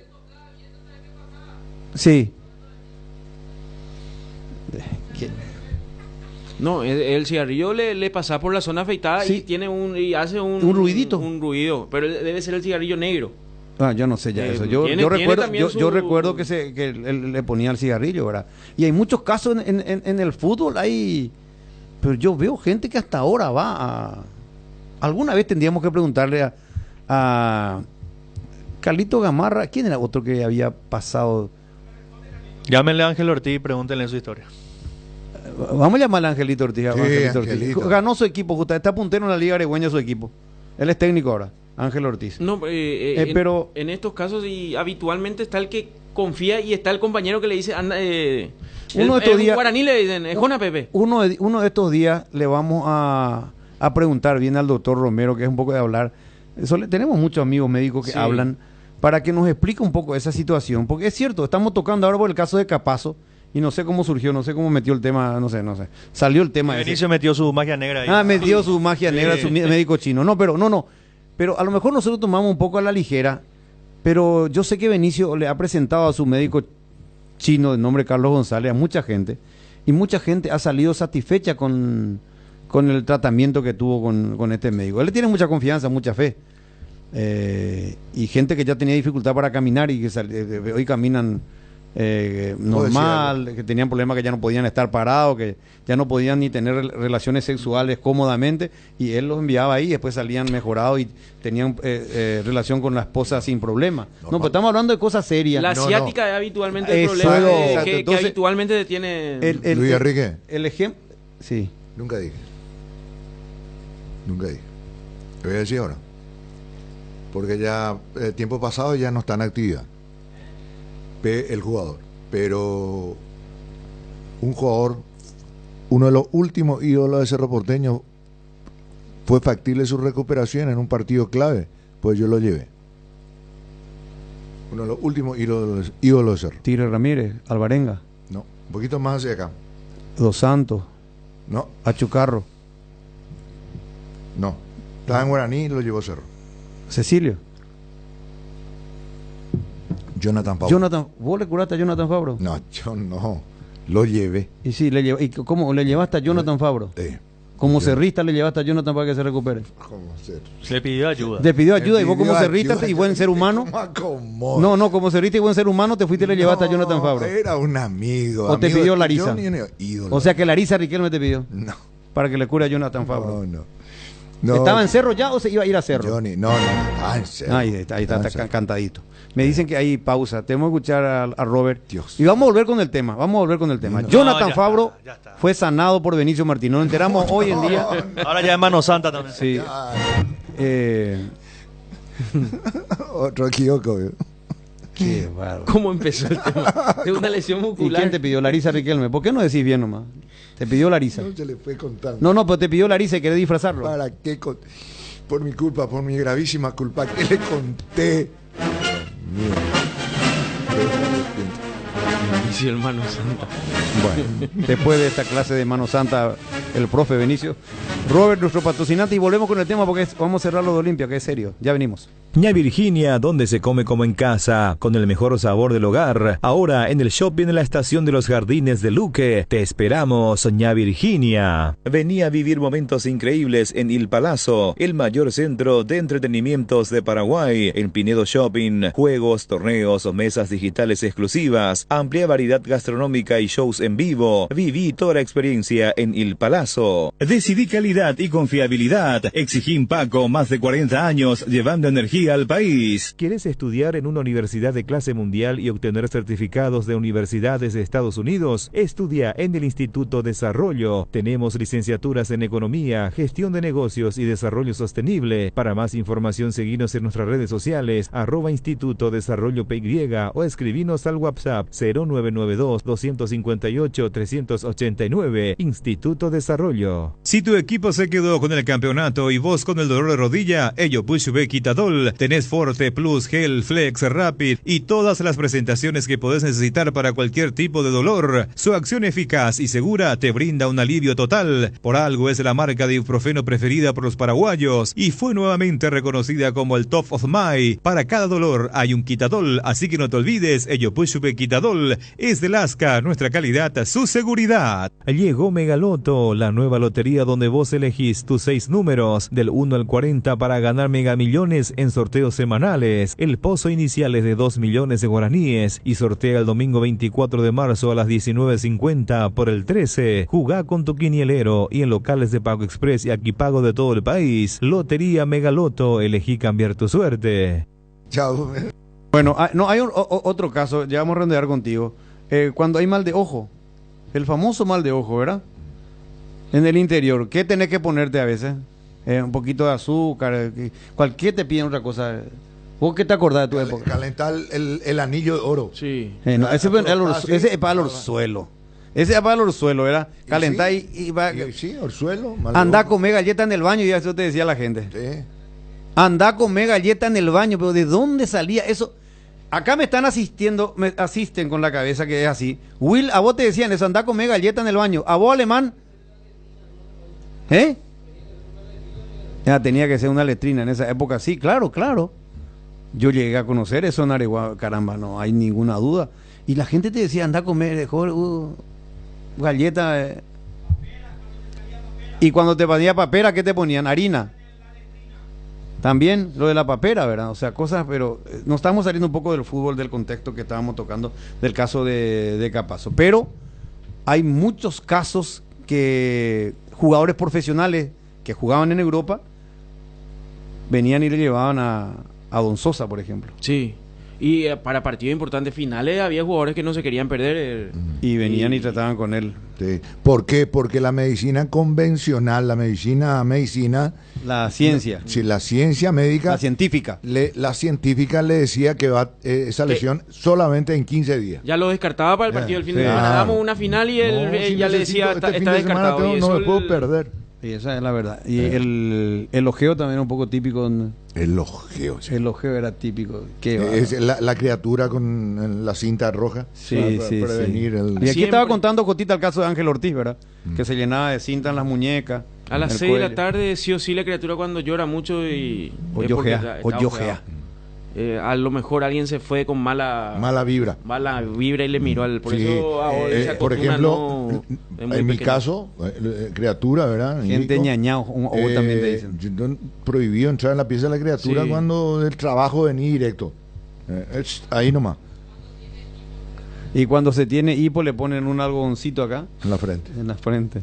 Sí. No, el cigarrillo le pasa por la zona afeitada Sí. y tiene y hace Un ruidito. Un ruido, pero debe ser el cigarrillo negro. Yo no sé ya eso. Tiene Recuerdo, también yo recuerdo que él le ponía el cigarrillo, ¿verdad? Y hay muchos casos en el fútbol, pero yo veo gente que hasta ahora va a... Alguna vez tendríamos que preguntarle a Carlito Gamarra, ¿quién era otro que había pasado? Llámenle a Ángel Ortiz y pregúntenle su historia. Vamos a llamarle a Angelito Ortiz. Sí, Angelito. Ganó su equipo, está puntero en la Liga Aregüeña su equipo. Él es técnico ahora, Ángel Ortiz. No, pero en estos casos y habitualmente está el que confía y está el compañero que le dice, anda, uno de estos días, guaraní le dicen, Jona Pepe. Uno de estos días le vamos a preguntar bien al doctor Romero, que es un poco de hablar. Tenemos muchos amigos médicos que hablan para que nos explique un poco esa situación, porque es cierto, estamos tocando ahora por el caso de Capazo. Y no sé cómo surgió, no sé cómo metió el tema, no sé. Salió el tema ese. Benicio metió su magia negra ahí. Metió su magia negra, su médico chino. No. Pero a lo mejor nosotros tomamos un poco a la ligera, pero yo sé que Benicio le ha presentado a su médico chino de nombre Carlos González a mucha gente, y mucha gente ha salido satisfecha con el tratamiento que tuvo con este médico. Él le tiene mucha confianza, mucha fe. Y gente que ya tenía dificultad para caminar y que hoy caminan normal, que tenían problemas que ya no podían estar parados, que ya no podían ni tener relaciones sexuales cómodamente, y él los enviaba ahí, después salían mejorados y tenían relación con la esposa sin problema. No, pues estamos hablando de cosas serias. La asiática es habitualmente el problema que Entonces, habitualmente tiene... Luis Enrique. El ejemplo... Sí. Nunca dije. Te voy a decir ahora. Porque ya el tiempo pasado ya no está en actividad el jugador, pero un jugador, uno de los últimos ídolos de Cerro Porteño, fue factible su recuperación en un partido clave, pues yo lo llevé. Uno de los últimos ídolos de Cerro. Tigre Ramírez, Alvarenga. No, un poquito más hacia acá. Dos Santos. No. Achucarro. No. Estaba en Guaraní y lo llevó Cerro. Cecilio. Jonathan Fabro. ¿Vos le curaste a Jonathan Fabro? No, yo no. Lo llevé. Y sí, ¿y cómo le llevaste a Jonathan Fabro? Como cerrista le llevaste a Jonathan para que se recupere. Le pidió ayuda. Le pidió ayuda y vos como cerrista y buen ser humano. No, como cerrista y buen ser humano te fuiste y le llevaste a Jonathan Fabro. Era un amigo. ¿O te pidió Larisa? Ídolo. O sea que Larisa Riquelme te pidió. No. Para que le cure a Jonathan Fabro. No. ¿Estaba en Cerro ya o se iba a ir a Cerro? No, estaba en Cerro. Ahí está cantadito. Me dicen que hay pausa. Tenemos que escuchar a Robert. Dios. Y vamos a volver con el tema. Jonathan Fabro fue sanado por Benicio Martín. Nos enteramos hoy en día. Ahora ya es Mano Santa también. Sí. Otro equivoco. Qué bárbaro. ¿Cómo empezó el tema? De una lesión ¿Y muscular. quién te pidió? Larisa Riquelme. ¿Por qué no decís bien nomás? Te pidió Larisa. No se le fue contando. No, pero te pidió Larisa y querés disfrazarlo. ¿Para qué? Por mi culpa, por mi gravísima culpa. ¿Qué le conté? Sí, el Mano Santa. Bueno, después de esta clase de Mano Santa, el profe Benicio, Robert, nuestro patrocinante, y volvemos con el tema porque vamos a cerrar lo de Olimpia, que es serio. Ya venimos. Ña Virginia, donde se come como en casa, con el mejor sabor del hogar. Ahora en el shopping en la estación de los Jardines de Luque. Te esperamos, Ña Virginia. Vení a vivir momentos increíbles en Il Palazzo, el mayor centro de entretenimientos de Paraguay. En Pinedo Shopping, juegos, torneos o mesas digitales exclusivas, amplia variedad gastronómica y shows en vivo. Viví toda la experiencia en Il Palazzo. Decidí calidad y confiabilidad. Exigí Paco, más de 40 años, llevando energía al país. ¿Quieres estudiar en una universidad de clase mundial y obtener certificados de universidades de Estados Unidos? Estudia en el Instituto Desarrollo. Tenemos licenciaturas en Economía, Gestión de Negocios y Desarrollo Sostenible. Para más información, seguinos en nuestras redes sociales, @Instituto Desarrollo PY, o escribinos al WhatsApp 0992-258-389. Instituto Desarrollo. Si tu equipo se quedó con el campeonato y vos con el dolor de rodilla, Ello Push B Quitadol Gel. Tenés Forte, Plus, Gel, Flex, Rapid y todas las presentaciones que podés necesitar para cualquier tipo de dolor. Su acción eficaz y segura te brinda un alivio total. Por algo es la marca de ibuprofeno preferida por los paraguayos y fue nuevamente reconocida como el Top of Mind. Para cada dolor hay un Quitadol, así que no te olvides, Ellopuchupe Quitadol es de Lasca, nuestra calidad, su seguridad. Llegó Megaloto, la nueva lotería donde vos elegís tus 6 números, del 1 al 40 para ganar megamillones en sorteos semanales. El pozo inicial es de 2 millones de guaraníes y sortea el domingo 24 de marzo a las 19:50 por el 13. Jugá con tu quinielero y en locales de Pago Express y Aquipago de todo el país. Lotería Megaloto, elegí cambiar tu suerte. Chao. Bueno, no, hay otro caso, ya vamos a redondear contigo. Cuando hay mal de ojo, el famoso mal de ojo, ¿verdad? En el interior, ¿qué tenés que ponerte a veces? Un poquito de azúcar, cualquier te piden otra cosa. ¿Vos qué te acordás de tu época? Calentar el anillo de oro. Sí. No, ese es para el orzuelo. Ese es para el orzuelo, ¿verdad? Calentar y va. Sí, orzuelo. Andá a comer galleta en el baño, y eso te decía la gente. Sí. Andá a comer galleta en el baño, pero ¿de dónde salía eso? Acá me asisten con la cabeza que es así. Will, a vos te decían eso, andá a comer galleta en el baño. A vos, alemán, ya tenía que ser una letrina en esa época. Sí, claro. Yo llegué a conocer eso en Areguá, caramba, no hay ninguna duda. Y la gente te decía, anda a comer galleta. Y cuando te ponía papera, ¿qué te ponían? Harina. También lo de la papera, ¿verdad? O sea, cosas, pero nos estamos saliendo un poco del fútbol, del contexto que estábamos tocando, del caso de Capazo. Pero hay muchos casos que jugadores profesionales que jugaban en Europa venían y le llevaban a Don Sosa, por ejemplo. Sí. Y para partidos importantes finales había jugadores que no se querían perder. Y venían y trataban con él. Sí. ¿Por qué? Porque la medicina convencional, la medicina... La ciencia. Sí, la ciencia médica... La científica. La científica le decía que va esa lesión solamente en 15 días. Ya lo descartaba para el partido del fin de semana. Damos una final y él ya le decía, está descartado. No me puedo perder. Y esa es la verdad. Y el ojeo también era un poco típico. El ojeo. Sí. El ojeo era típico. Es la criatura con la cinta roja. Sí, para sí. prevenir el... Y aquí estaba contando Cotita el caso de Ángel Ortiz, ¿verdad? Que se llenaba de cinta en las muñecas. A las 6 de la tarde, sí o sí, la criatura cuando llora mucho y... Ojea. A lo mejor alguien se fue con mala vibra y le miró al... Por sí, eso por ejemplo, en mi caso, criatura, ¿verdad? Gente ñañao, o también te dicen. Prohibido entrar en la pieza de la criatura cuando el trabajo venía directo. Ahí nomás. Y cuando se tiene hipo le ponen un algodoncito acá. En la frente.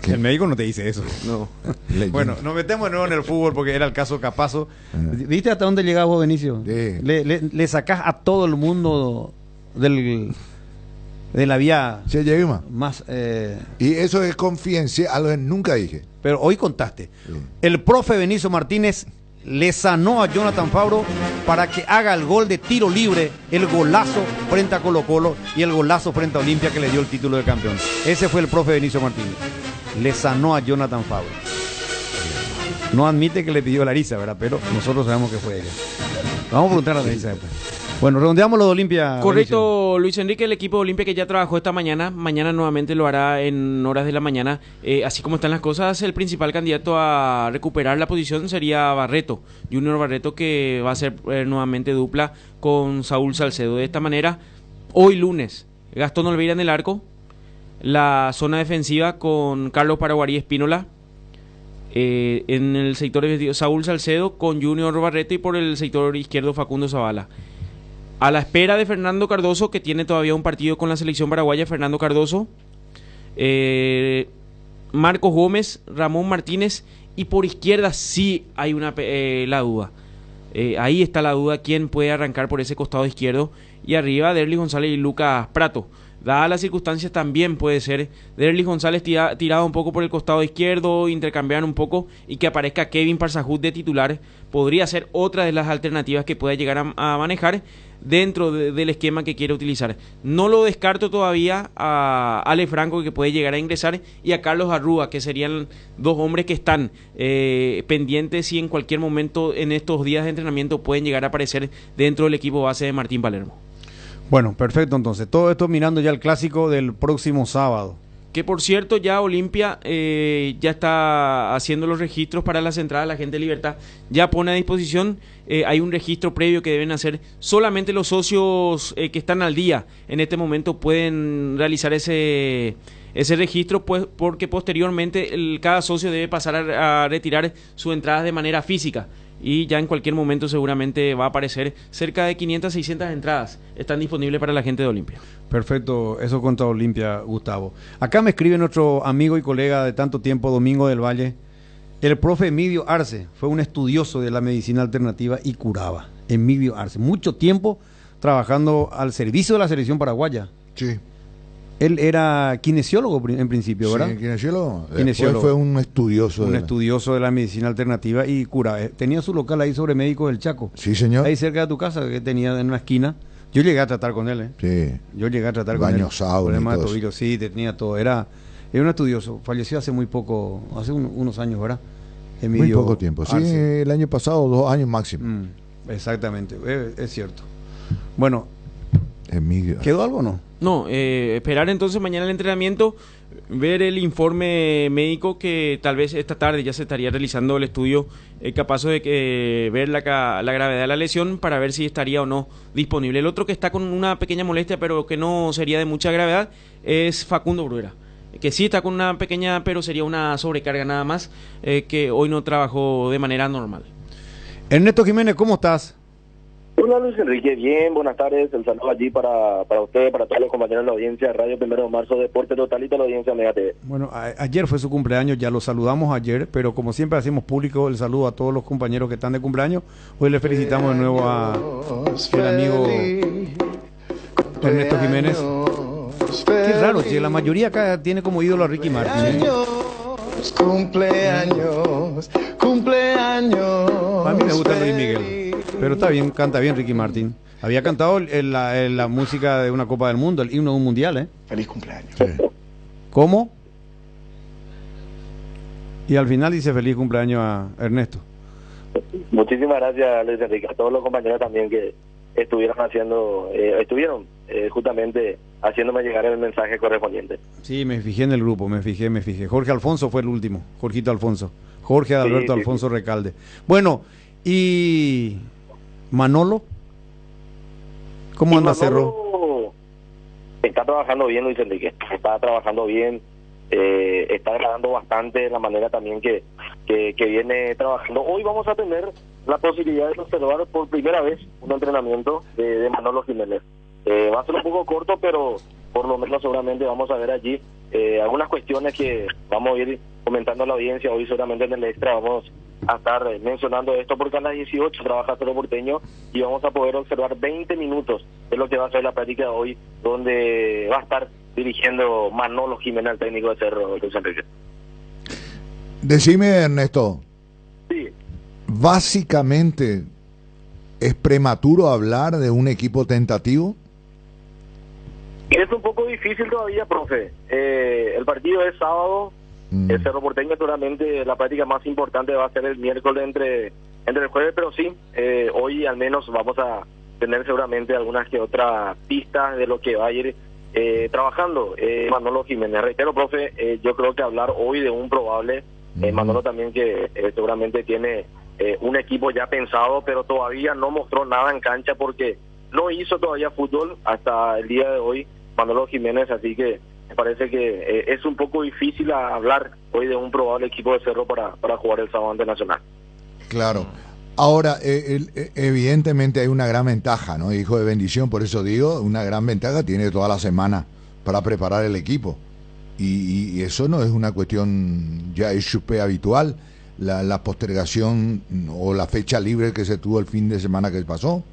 El médico no te dice eso. No. Bueno, nos metemos de nuevo en el fútbol porque era el caso Capazo. ¿Viste hasta dónde llegaba vos, Benicio? Sí. Le sacás a todo el mundo de la vía. Se llega más. Y eso es confidencial, algo que nunca dije. Pero hoy contaste. Sí. El profe Benicio Martínez le sanó a Jonathan Fabro para que haga el gol de tiro libre, el golazo frente a Colo-Colo y el golazo frente a Olimpia que le dio el título de campeón. Ese fue el profe Benicio Martínez. Le sanó a Jonathan Fabro. No admite que le pidió la Larisa, ¿verdad? Pero nosotros sabemos que fue ella. Vamos a preguntar a la Larisa después. Bueno, redondeamos lo de Olimpia. Correcto, Benicio. Luis Enrique, el equipo de Olimpia que ya trabajó esta mañana nuevamente lo hará en horas de la mañana. Así como están las cosas, el principal candidato a recuperar la posición sería Barreto, Junior Barreto, que va a ser nuevamente dupla con Saúl Salcedo. De esta manera, hoy lunes, Gastón Olveira en el arco, la zona defensiva con Carlos Paraguarí Espínola, en el sector defensivo Saúl Salcedo con Junior Barreto y por el sector izquierdo Facundo Zavala. A la espera de Fernando Cardoso, que tiene todavía un partido con la selección paraguaya, Fernando Cardoso, Marcos Gómez, Ramón Martínez, y por izquierda sí hay la duda. Ahí está la duda, quién puede arrancar por ese costado izquierdo, y arriba Derlis González y Lucas Prato. dadas las circunstancias también puede ser Derlis González tirado un poco por el costado izquierdo, intercambiar un poco y que aparezca Kevin Parsahut de titular, podría ser otra de las alternativas que pueda llegar a manejar dentro del esquema que quiere utilizar. No lo descarto todavía a Ale Franco, que puede llegar a ingresar, y a Carlos Arrúa, que serían dos hombres que están pendientes y en cualquier momento en estos días de entrenamiento pueden llegar a aparecer dentro del equipo base de Martín Palermo. Bueno, perfecto, entonces todo esto mirando ya el clásico del próximo sábado. Que por cierto ya Olimpia ya está haciendo los registros para las entradas. La gente de Libertad ya pone a disposición, hay un registro previo que deben hacer. Solamente los socios que están al día en este momento pueden realizar ese registro, pues, porque posteriormente cada socio debe pasar a retirar sus entradas de manera física. Y ya en cualquier momento seguramente va a aparecer cerca de 500, 600 entradas. Están disponibles para la gente de Olimpia. Perfecto, eso contra Olimpia, Gustavo. Acá me escribe nuestro amigo y colega de tanto tiempo, Domingo del Valle. El profe Emidio Arce fue un estudioso de la medicina alternativa y curaba. Emidio Arce, mucho tiempo trabajando al servicio de la selección paraguaya. Sí. Él era kinesiólogo en principio, ¿verdad? Sí, kinesiólogo. Kinesiólogo. Fue un estudioso. Un estudioso de la medicina alternativa y cura. Tenía su local ahí sobre Médicos del Chaco. Sí, señor. Ahí cerca de tu casa, que tenía en una esquina. Yo llegué a tratar con él, Sí. Yo llegué a tratar con él. Baño sauna. Problema de tobillo, sí, tenía todo. Era un estudioso. Falleció hace muy poco, hace unos años, ¿verdad? Muy poco tiempo. Sí, Arce. el año pasado, 2 años máximo. Exactamente, es cierto. Bueno, Emidio. ¿quedó algo o no? No, esperar entonces mañana el entrenamiento, ver el informe médico, que tal vez esta tarde ya se estaría realizando el estudio capaz de ver la gravedad de la lesión para ver si estaría o no disponible. El otro que está con una pequeña molestia pero que no sería de mucha gravedad es Facundo Bruera, que sí está con una pequeña, pero sería una sobrecarga nada más, que hoy no trabajó de manera normal. Ernesto Jiménez, ¿cómo estás? Hola Luis Enrique, bien, buenas tardes, el saludo allí para usted, para todos los compañeros de la audiencia de Radio 1 de Marzo, Deporte Total y toda la audiencia de Mega TV. Bueno, ayer fue su cumpleaños, ya lo saludamos ayer, pero como siempre hacemos público el saludo a todos los compañeros que están de cumpleaños. Hoy le felicitamos de nuevo a el amigo Ernesto Jiménez. Qué raro, che, la mayoría acá tiene como ídolo a Ricky Martin. Cumpleaños. A mí me gusta Luis Miguel, pero está bien, canta bien Ricky Martin. Había cantado la música de una Copa del Mundo, el himno de un mundial, ¿eh? Feliz cumpleaños. Sí. ¿Cómo? Y al final dice feliz cumpleaños a Ernesto. Muchísimas gracias Luis Enrique, a todos los compañeros también que estuvieron justamente haciéndome llegar el mensaje correspondiente. Sí, me fijé en el grupo, me fijé. Jorge Alfonso fue el último, Jorgito Alfonso. Jorge Alberto Alfonso Recalde. Bueno, y Manolo, ¿cómo anda Cerro? Está trabajando bien Luis Enrique, está trabajando bien, está agradando bastante la manera también que viene trabajando. Hoy vamos a tener la posibilidad de observar por primera vez un entrenamiento de Manolo Jiménez. Va a ser un poco corto, pero por lo menos seguramente vamos a ver allí algunas cuestiones que vamos a ir comentando a la audiencia. Hoy seguramente en el extra vamos a estar mencionando esto, porque a las 18 trabaja Cerro Porteño y vamos a poder observar 20 minutos de lo que va a ser la práctica de hoy, donde va a estar dirigiendo Manolo Jiménez, el técnico de Cerro, Luis Enrique. Decime, Ernesto. Sí. Básicamente, ¿es prematuro hablar de un equipo tentativo? Es un poco difícil todavía, profe. El partido es sábado. El Cerro Porteño seguramente la práctica más importante va a ser el miércoles entre el jueves, pero sí, hoy al menos vamos a tener seguramente algunas que otras pistas de lo que va a ir trabajando Manolo Jiménez. Reitero, profe, yo creo que hablar hoy de un probable, Manolo también que seguramente tiene un equipo ya pensado, pero todavía no mostró nada en cancha porque no hizo todavía fútbol hasta el día de hoy Manolo Jiménez, así que me parece que es un poco difícil hablar hoy de un probable equipo de Cerro para jugar el sábado ante Nacional. Claro. Ahora, evidentemente hay una gran ventaja, ¿no? Hijo de bendición, por eso digo, una gran ventaja tiene toda la semana para preparar el equipo. Y eso no es una cuestión, ya es súper habitual, la postergación o la fecha libre que se tuvo el fin de semana que pasó.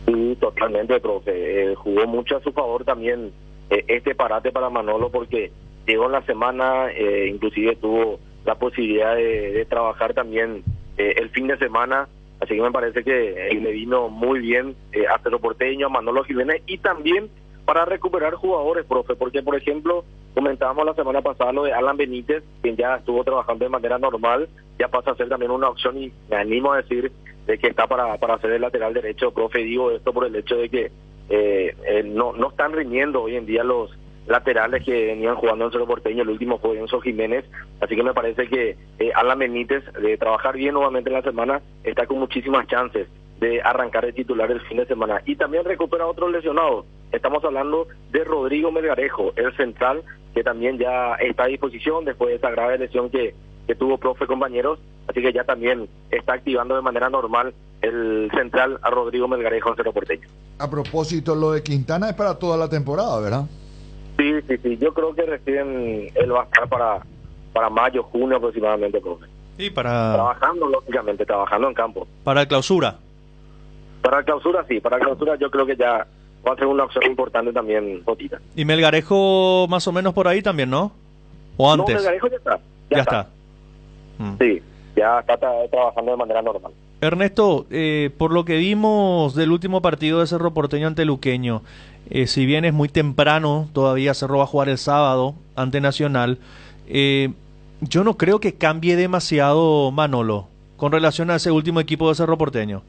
Sí, totalmente, profe. Jugó mucho a su favor también este parate para Manolo, porque llegó en la semana, inclusive tuvo la posibilidad de trabajar también el fin de semana, así que me parece que le vino muy bien a Cerro Porteño, a Manolo Jiménez, y también para recuperar jugadores, profe, porque por ejemplo comentábamos la semana pasada lo de Alan Benítez, quien ya estuvo trabajando de manera normal, ya pasa a ser también una opción, y me animo a decir de que está para ser el lateral derecho, profe. Digo esto por el hecho de que no están rindiendo hoy en día los laterales que venían jugando en Cerro Porteño. El último fue Enzo Jiménez, así que me parece que Alan Benítez, de trabajar bien nuevamente en la semana, está con muchísimas chances de arrancar de titular el fin de semana. Y también recupera otro lesionado. Estamos hablando de Rodrigo Melgarejo, el central, que también ya está a disposición después de esta grave lesión que tuvo, profe, compañeros, así que ya también está activando de manera normal el central a Rodrigo Melgarejo en Cerro Porteño. A propósito, lo de Quintana es para toda la temporada, ¿verdad? Sí, yo creo que recién él va a estar para mayo, junio aproximadamente, profe. Y para... Trabajando, lógicamente, trabajando en campo. Para el clausura. Para la clausura, sí, para la clausura yo creo que ya va a ser una opción importante también, Jotita. Y Melgarejo más o menos por ahí también, ¿no? ¿O antes? No, Melgarejo ya está. Ya está. Sí, ya está trabajando de manera normal. Ernesto, por lo que vimos del último partido de Cerro Porteño ante Luqueño, si bien es muy temprano, todavía Cerro va a jugar el sábado ante Nacional, yo no creo que cambie demasiado Manolo con relación a ese último equipo de Cerro Porteño.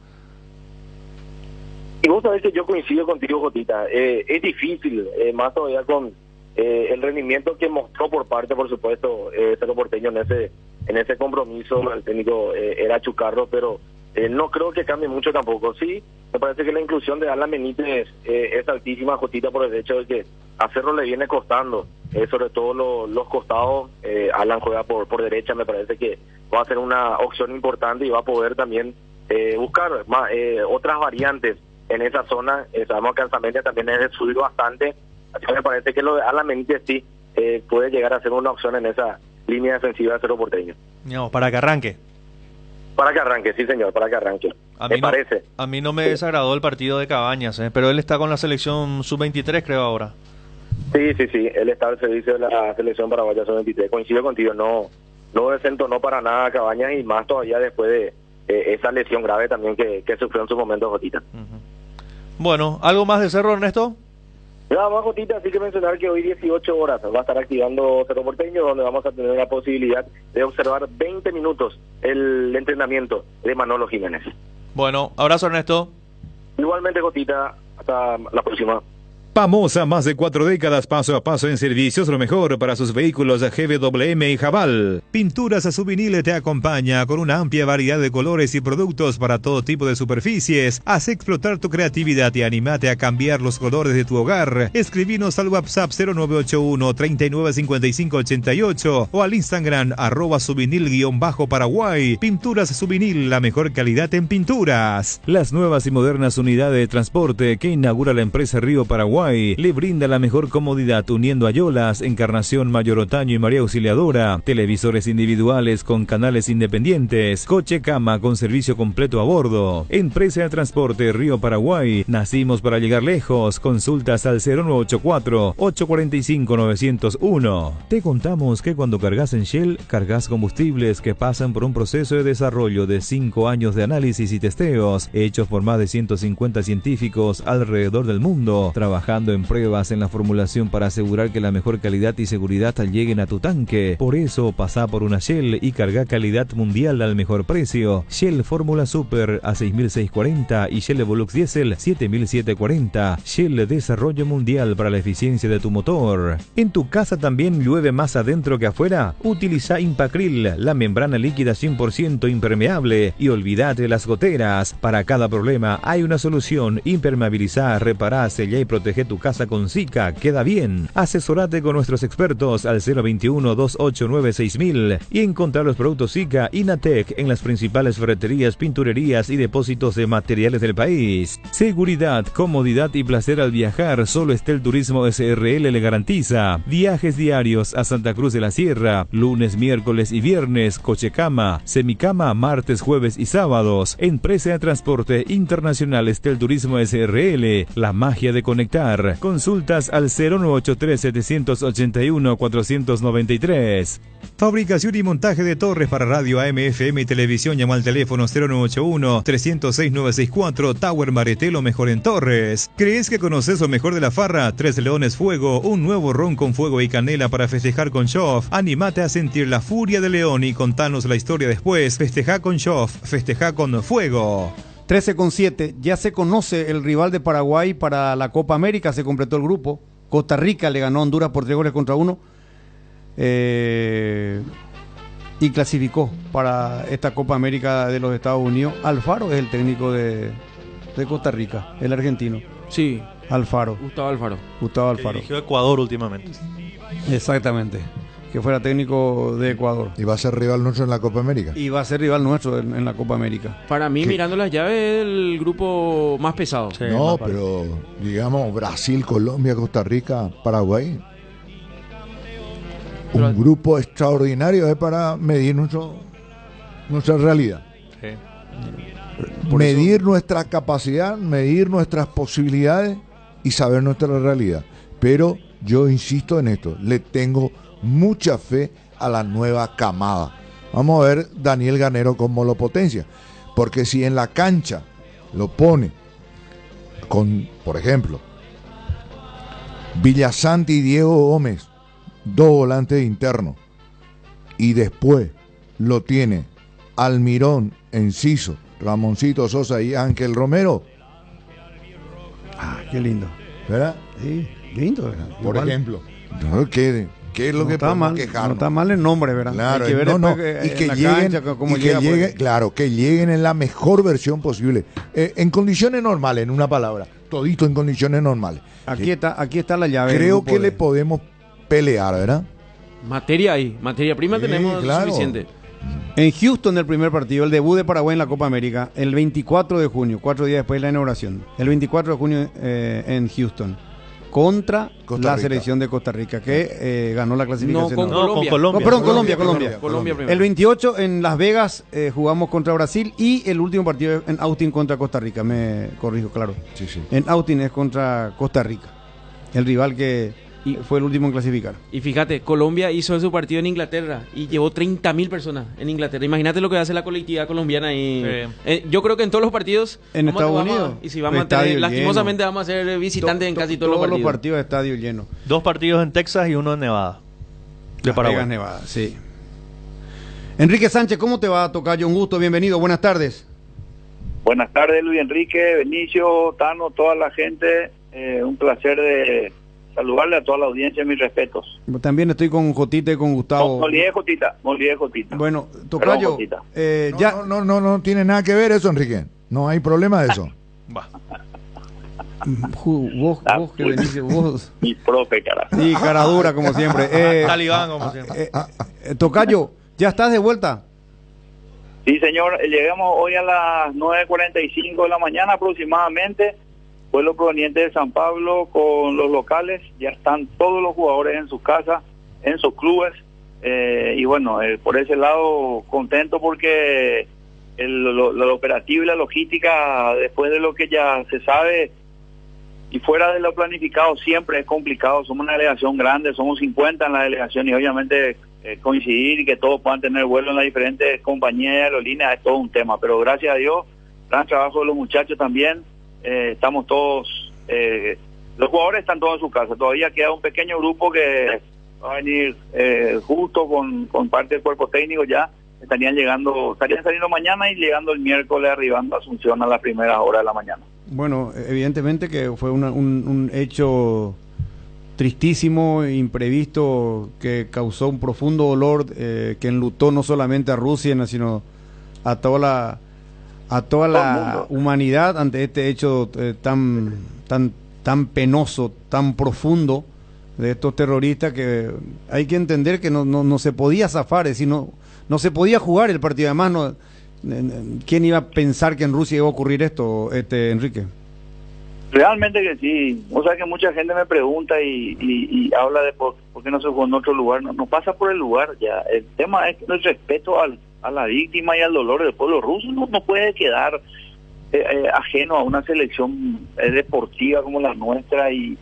Y vos sabés que yo coincido contigo, Jotita. Es difícil, más todavía con el rendimiento que mostró por parte, por supuesto, Cerro Porteño en ese compromiso. El técnico era Chucarro, pero no creo que cambie mucho tampoco. Sí, me parece que la inclusión de Alan Benítez es altísima, Jotita, por el hecho de que a Cerro le viene costando, sobre todo los costados. Alan juega por derecha, me parece que va a ser una opción importante y va a poder también buscar otras variantes en esa zona. Sabemos que Alzamendia también es de subir bastante, así que me parece que lo de Alan Benítez sí puede llegar a ser una opción en esa línea defensiva de Cerro Porteño. No, para que arranque. Para que arranque, sí señor, para que arranque. Parece. A mí no me desagradó el partido de Cabañas, pero él está con la selección sub-23, creo, ahora. Sí, él está al servicio de la selección paraguaya sub-23. Coincido contigo, no desentonó para nada Cabañas, y más todavía después de esa lesión grave también que sufrió en su momento, Jotita. Bueno, ¿algo más de Cerro, Ernesto? Nada más, Jotita, así que mencionar que hoy 18 horas va a estar activando Cerro Porteño, donde vamos a tener la posibilidad de observar 20 minutos el entrenamiento de Manolo Jiménez. Bueno, abrazo, Ernesto. Igualmente, Jotita, hasta la próxima. Famosa, más de 4 décadas, paso a paso en servicios, lo mejor para sus vehículos GWM y Jabal. Pinturas Subvinil te acompaña con una amplia variedad de colores y productos para todo tipo de superficies. Haz explotar tu creatividad y anímate a cambiar los colores de tu hogar. Escribinos al WhatsApp 0981 395588 o al Instagram @subvinil_Paraguay. Pinturas Subvinil, la mejor calidad en pinturas. Las nuevas y modernas unidades de transporte que inaugura la empresa Río Paraguay le brinda la mejor comodidad uniendo Ayolas, Encarnación, Mayor Otaño y María Auxiliadora, televisores individuales con canales independientes, coche cama con servicio completo a bordo. Empresa de Transporte Río Paraguay, nacimos para llegar lejos. Consultas al 0984-845-901. Te contamos que cuando cargas en Shell, cargas combustibles que pasan por un proceso de desarrollo de 5 años de análisis y testeos, hechos por más de 150 científicos alrededor del mundo, trabajando en pruebas en la formulación para asegurar que la mejor calidad y seguridad lleguen a tu tanque. Por eso, pasá por una Shell y carga calidad mundial al mejor precio. Shell Fórmula Super a 6.640 y Shell Evolux Diesel 7.740. Shell Desarrollo Mundial para la eficiencia de tu motor. ¿En tu casa también llueve más adentro que afuera? Utiliza Impacril, la membrana líquida 100% impermeable, y olvídate de las goteras. Para cada problema hay una solución. Impermeabilizar, reparar, sellar y proteger Protege tu casa con Zika, queda bien. Asesorate con nuestros expertos al 021-289-6000 y encontrar los productos Zika Inatec en las principales ferreterías, pinturerías y depósitos de materiales del país. Seguridad, comodidad y placer al viajar, solo Estel Turismo SRL le garantiza. Viajes diarios a Santa Cruz de la Sierra, lunes, miércoles y viernes, cochecama, semicama, martes, jueves y sábados. Empresa de Transporte Internacional Estel Turismo SRL, la magia de conectar. Consultas al 0983-781-493. Fabricación y montaje de torres para radio AM, FM y televisión. Llama al teléfono 0981-306-964. Tower Mareté, lo mejor en torres. ¿Crees que conoces lo mejor de la farra? Tres Leones Fuego, un nuevo ron con fuego y canela para festejar con Shoff. Anímate a sentir la furia de León y contanos la historia después. Festeja con Shoff, festeja con fuego. 13:7, ya se conoce el rival de Paraguay para la Copa América, se completó el grupo. Costa Rica le ganó a Honduras por 3-1 y clasificó para esta Copa América de los Estados Unidos. Alfaro es el técnico de Costa Rica, el argentino. Sí. Alfaro. Gustavo Alfaro. Dirigió Ecuador últimamente. Exactamente. Que fuera técnico de Ecuador. ¿Y va a ser rival nuestro en la Copa América? Y va a ser rival nuestro en la Copa América. Para mí, mirando las llaves, es el grupo más pesado. Sí, no, pero digamos Brasil, Colombia, Costa Rica, Paraguay. Un grupo extraordinario es para medir nuestra realidad. Sí. Medir nuestra capacidad, medir nuestras posibilidades y saber nuestra realidad. Pero yo insisto en esto, le tengo mucha fe a la nueva camada. Vamos a ver Daniel Ganero cómo lo potencia, porque si en la cancha lo pone con, por ejemplo, Villasanti y Diego Gómez, dos volantes internos, y después lo tiene Almirón, Enciso, Ramoncito Sosa y Ángel Romero. Ah, qué lindo. ¿Verdad? Sí, lindo. ¿Verdad? Por Igual. ejemplo, ¿no? ¿Qué es lo No que está podemos mal, quejarnos? no está mal el nombre, ¿verdad? Claro, hay que ver y que lleguen, claro, que lleguen en la mejor versión posible, en condiciones normales, en una palabra, todito en condiciones normales. Aquí está la llave. Creo que le podemos pelear, ¿verdad? Materia prima Sí, tenemos claro. suficiente. En Houston, el primer partido, el debut de Paraguay en la Copa América, el 24 de junio, 4 días después de la inauguración. El 24 de junio en Houston, contra Costa la Rica. selección de Costa Rica, que ganó la clasificación. Con Colombia. Colombia. Colombia primero. El 28 en Las Vegas jugamos contra Brasil y el último partido en Austin contra Costa Rica, me corrijo, claro. Sí, sí. En Austin es contra Costa Rica, el rival que fue el último en clasificar. Y fíjate, Colombia hizo su partido en Inglaterra y llevó 30.000 personas en Inglaterra. Imagínate lo que hace la colectividad colombiana ahí. Yo creo que en todos los partidos En Estados Unidos. Y si vamos a Estadio tener, lleno. lastimosamente vamos a ser visitantes en casi todos los partidos. de estadio lleno. 2 partidos en Texas y 1 en Nevada. De Las Paraguay. Vegas, Nevada, sí. Enrique Sánchez, ¿cómo te va, tocayo? Un gusto, bienvenido, buenas tardes. Buenas tardes, Luis Enrique, Benicio, Tano, toda la gente. Un placer de saludarle a toda la audiencia, mis respetos. También estoy con Jotita y con Gustavo. No olvidé Jotita. Bueno, tocayo, Jotita. ya... No tiene nada que ver eso, Enrique. No hay problema de eso. Vos que Benicio, vos... Mi profe, carajo. Sí, cara dura como siempre. Talibán, como siempre. Tocayo, ¿ya estás de vuelta? Sí, señor. Llegamos hoy a las 9:45 de la mañana aproximadamente. Vuelo proveniente de San Pablo con los locales. Ya están todos los jugadores en sus casas, en sus clubes. Y bueno, por ese lado contento porque lo operativo y la logística, después de lo que ya se sabe y fuera de lo planificado, siempre es complicado. Somos una delegación grande, somos 50 en la delegación y obviamente coincidir y que todos puedan tener vuelo en las diferentes compañías de aerolíneas es todo un tema. Pero gracias a Dios, gran trabajo de los muchachos también. Estamos todos, los jugadores están todos en su casa. Todavía queda un pequeño grupo que va a venir justo con parte del cuerpo técnico. Ya estarían saliendo mañana y llegando el miércoles, arribando a Asunción a las primeras horas de la mañana. Bueno, evidentemente que fue un hecho tristísimo, imprevisto, que causó un profundo dolor, que enlutó no solamente a Rusia, sino a toda la humanidad ante este hecho tan tan penoso, tan profundo de estos terroristas, que hay que entender que no se podía zafar, es decir, no se podía jugar el partido. Además, ¿quién iba a pensar que en Rusia iba a ocurrir esto, Enrique? Realmente que sí. O sea que mucha gente me pregunta y habla de por qué no se jugó en otro lugar. No pasa por el lugar ya. El tema es que el respeto a la víctima y al dolor del pueblo ruso no puede quedar ajeno a una selección deportiva como la nuestra, y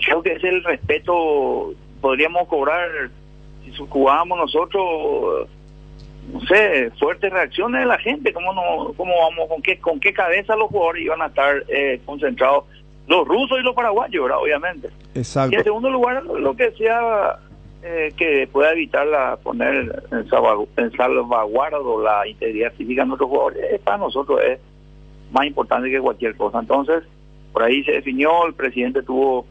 creo que es el respeto. Podríamos cobrar, si jugábamos nosotros, no sé, fuertes reacciones de la gente. ¿Cómo vamos? ¿Con qué cabeza los jugadores iban a estar concentrados? Los rusos y los paraguayos, ¿verdad? Obviamente. Exacto. Y en segundo lugar, lo que sea que pueda evitar poner en salvaguardo la integridad física de nuestros jugadores, para nosotros es más importante que cualquier cosa. Entonces, por ahí se definió, el presidente tuvo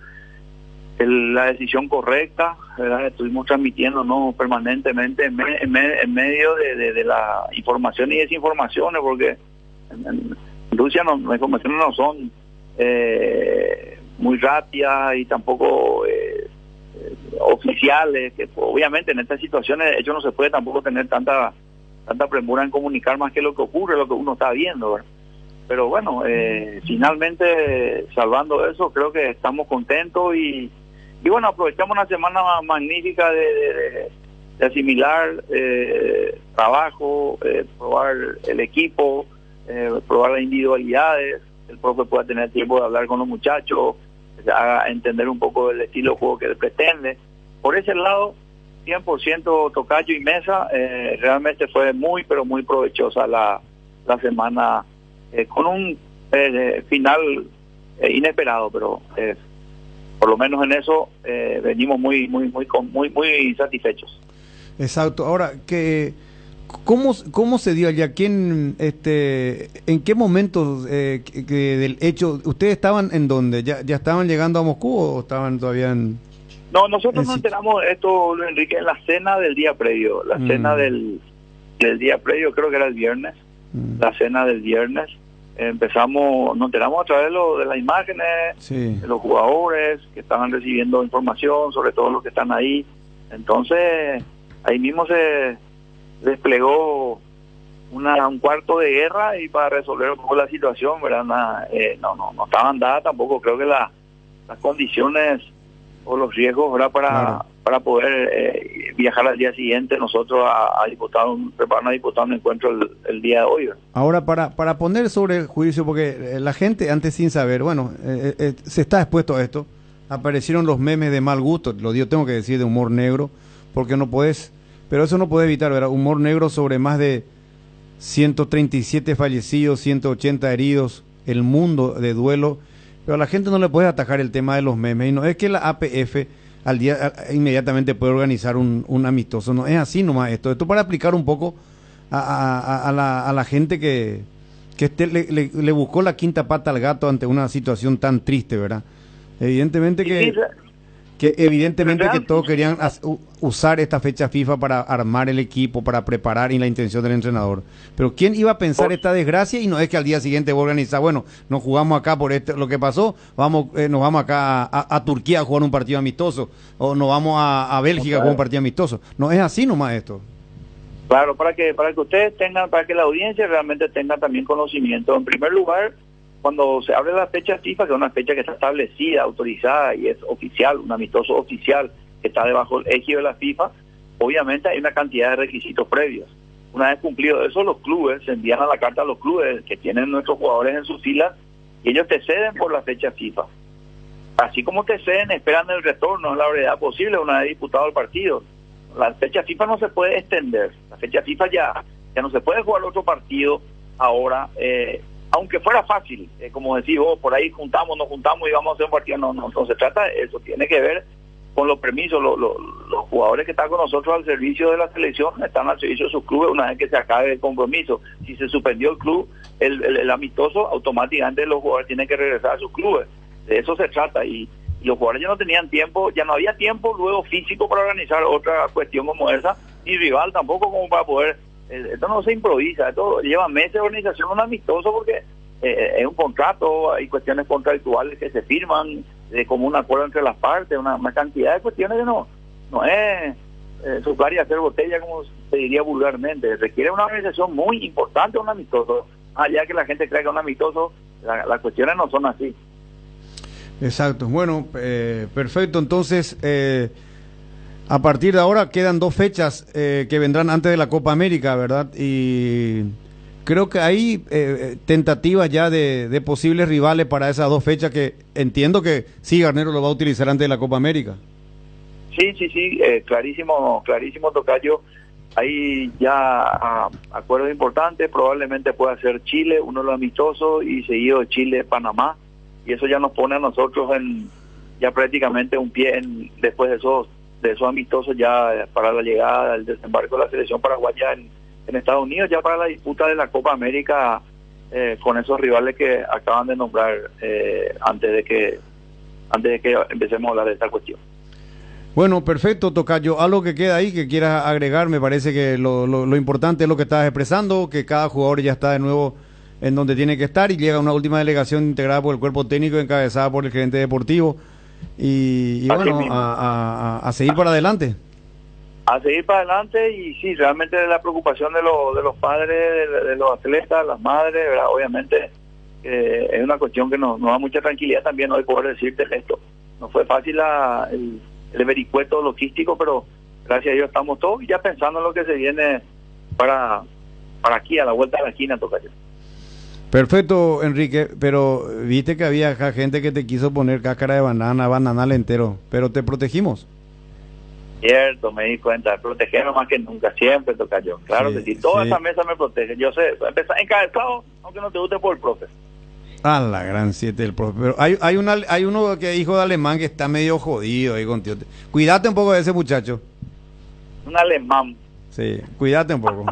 la decisión correcta, ¿verdad? Estuvimos transmitiéndonos permanentemente en medio de la información y desinformaciones, porque en Rusia las informaciones no son muy rápidas y tampoco oficiales, que obviamente en estas situaciones ellos no se puede tampoco tener tanta premura en comunicar más que lo que ocurre, lo que uno está viendo, ¿verdad? Pero bueno, finalmente, salvando eso, creo que estamos contentos y bueno, aprovechamos una semana magnífica de asimilar trabajo, probar el equipo, probar las individualidades, el profe pueda tener tiempo de hablar con los muchachos, que se haga entender un poco el estilo de juego que él pretende. Por ese lado, 100% tocayo y mesa, realmente fue muy, pero muy provechosa la semana, con un final inesperado, pero por lo menos en eso venimos muy satisfechos. Exacto. Ahora, ¿cómo se dio allá? ¿En qué momento del hecho? ¿Ustedes estaban en dónde? ¿Ya estaban llegando a Moscú o estaban todavía en...? No, nosotros nos enteramos de esto, Luis Enrique, en la cena del día previo. La cena del día previo, creo que era el viernes. La cena del viernes. Nos enteramos a través de las imágenes, sí, de los jugadores que estaban recibiendo información, sobre todo los que están ahí. Entonces, ahí mismo se desplegó un cuarto de guerra y para resolver un poco la situación, ¿verdad? No estaban dadas tampoco, creo que las condiciones o los riesgos, ¿verdad? Para poder viajar al día siguiente nosotros preparar a disputar un encuentro el día de hoy, ¿verdad? Ahora, para poner sobre el juicio, porque la gente antes sin saber, bueno, se está expuesto a esto, aparecieron los memes de mal gusto, tengo que decir de humor negro, porque no puedes, pero eso no puede evitar, ¿verdad? Humor negro sobre más de 137 fallecidos, 180 heridos, el mundo de duelo, pero a la gente no le puede atajar el tema de los memes, y no es que la APF inmediatamente puede organizar un amistoso, no es así nomás esto para explicar un poco a la gente que le buscó la quinta pata al gato ante una situación tan triste, ¿verdad? Evidentemente que todos querían usar esta fecha FIFA para armar el equipo, para preparar, y la intención del entrenador. Pero ¿quién iba a pensar esta desgracia? Y no es que al día siguiente voy a organizar, bueno, nos jugamos acá por lo que pasó, nos vamos acá a Turquía a jugar un partido amistoso, o nos vamos a Bélgica a jugar un partido amistoso. No es así nomás esto. Claro, para que ustedes tengan, para que la audiencia realmente tenga también conocimiento. En primer lugar, cuando se abre la fecha FIFA, que es una fecha que está establecida, autorizada y es oficial, un amistoso oficial que está debajo del ejido de la FIFA, obviamente hay una cantidad de requisitos previos. Una vez cumplido eso, los clubes se envían a la carta a los clubes que tienen nuestros jugadores en sus filas y ellos te ceden por la fecha FIFA. Así como te ceden, esperan el retorno a la brevedad posible una vez disputado el partido. La fecha FIFA no se puede extender. La fecha FIFA ya no se puede jugar otro partido ahora, aunque fuera fácil, como decís vos, por ahí nos juntamos y vamos a hacer un partido. No se trata de eso, tiene que ver con los permisos. Los jugadores que están con nosotros al servicio de la selección están al servicio de sus clubes una vez que se acabe el compromiso. Si se suspendió el club, el amistoso, automáticamente los jugadores tienen que regresar a sus clubes. De eso se trata, y los jugadores ya no tenían tiempo, ya no había tiempo luego físico para organizar otra cuestión como esa, ni rival tampoco como para poder. Esto no se improvisa, esto lleva meses de organización un amistoso, porque es un contrato, hay cuestiones contractuales que se firman de común acuerdo entre las partes, una cantidad de cuestiones que no es soplar y hacer botella, como se diría vulgarmente. Requiere una organización muy importante, un amistoso. Allá que la gente crea que es un amistoso, las cuestiones no son así. Exacto. Bueno, perfecto. Entonces, a partir de ahora quedan 2 fechas que vendrán antes de la Copa América, ¿verdad? Y creo que hay tentativas ya de posibles rivales para esas 2 fechas que entiendo que sí, Garnero lo va a utilizar antes de la Copa América. Sí, clarísimo, tocayo. Hay ya acuerdos importantes, probablemente pueda ser Chile, uno de los amistosos, y seguido Chile-Panamá, y eso ya nos pone a nosotros ya prácticamente un pie después de esos amistosos ya para la llegada del desembarco de la selección paraguaya en Estados Unidos, ya para la disputa de la Copa América con esos rivales que acaban de nombrar antes de que empecemos a hablar de esta cuestión. Bueno, perfecto, tocayo. Algo que queda ahí que quieras agregar, me parece que lo importante es lo que estás expresando, que cada jugador ya está de nuevo en donde tiene que estar y llega una última delegación integrada por el cuerpo técnico encabezada por el gerente deportivo y bueno, a seguir para adelante. A seguir para adelante, y sí, realmente la preocupación de los padres, de los atletas, las madres, ¿verdad? Obviamente es una cuestión que nos da mucha tranquilidad también hoy poder decirte esto. No fue fácil el vericueto logístico, pero gracias a Dios estamos todos ya pensando en lo que se viene para aquí, a la vuelta de la esquina, tocayo. Perfecto, Enrique, pero viste que había gente que te quiso poner cáscara de bananal entero, pero te protegimos. Cierto, me di cuenta, protegernos más que nunca, siempre tocayo. Claro que sí, toda esa mesa me protege. Yo sé, empezar encabezado, aunque no te guste por el profe. Ah, la gran 7 del profe. Pero hay uno que dijo de alemán que está medio jodido ahí con tío. Cuídate un poco de ese muchacho. Un alemán. Sí, cuídate un poco.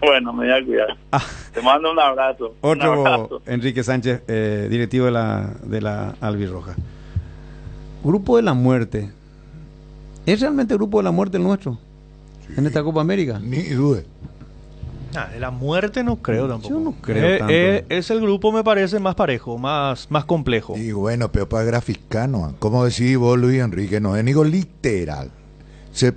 Bueno, me voy a cuidar. Te mando un abrazo. Otro, un abrazo. Enrique Sánchez, directivo de la Albirroja. Grupo de la muerte. ¿Es realmente Grupo de la muerte el nuestro? Sí. En esta Copa América. Ni dude. De la muerte no creo tampoco. Yo no creo tanto. Es el grupo, me parece, más parejo, más complejo. Y bueno, pero para graficano, como decís vos, Luis Enrique, no es digo literal. Se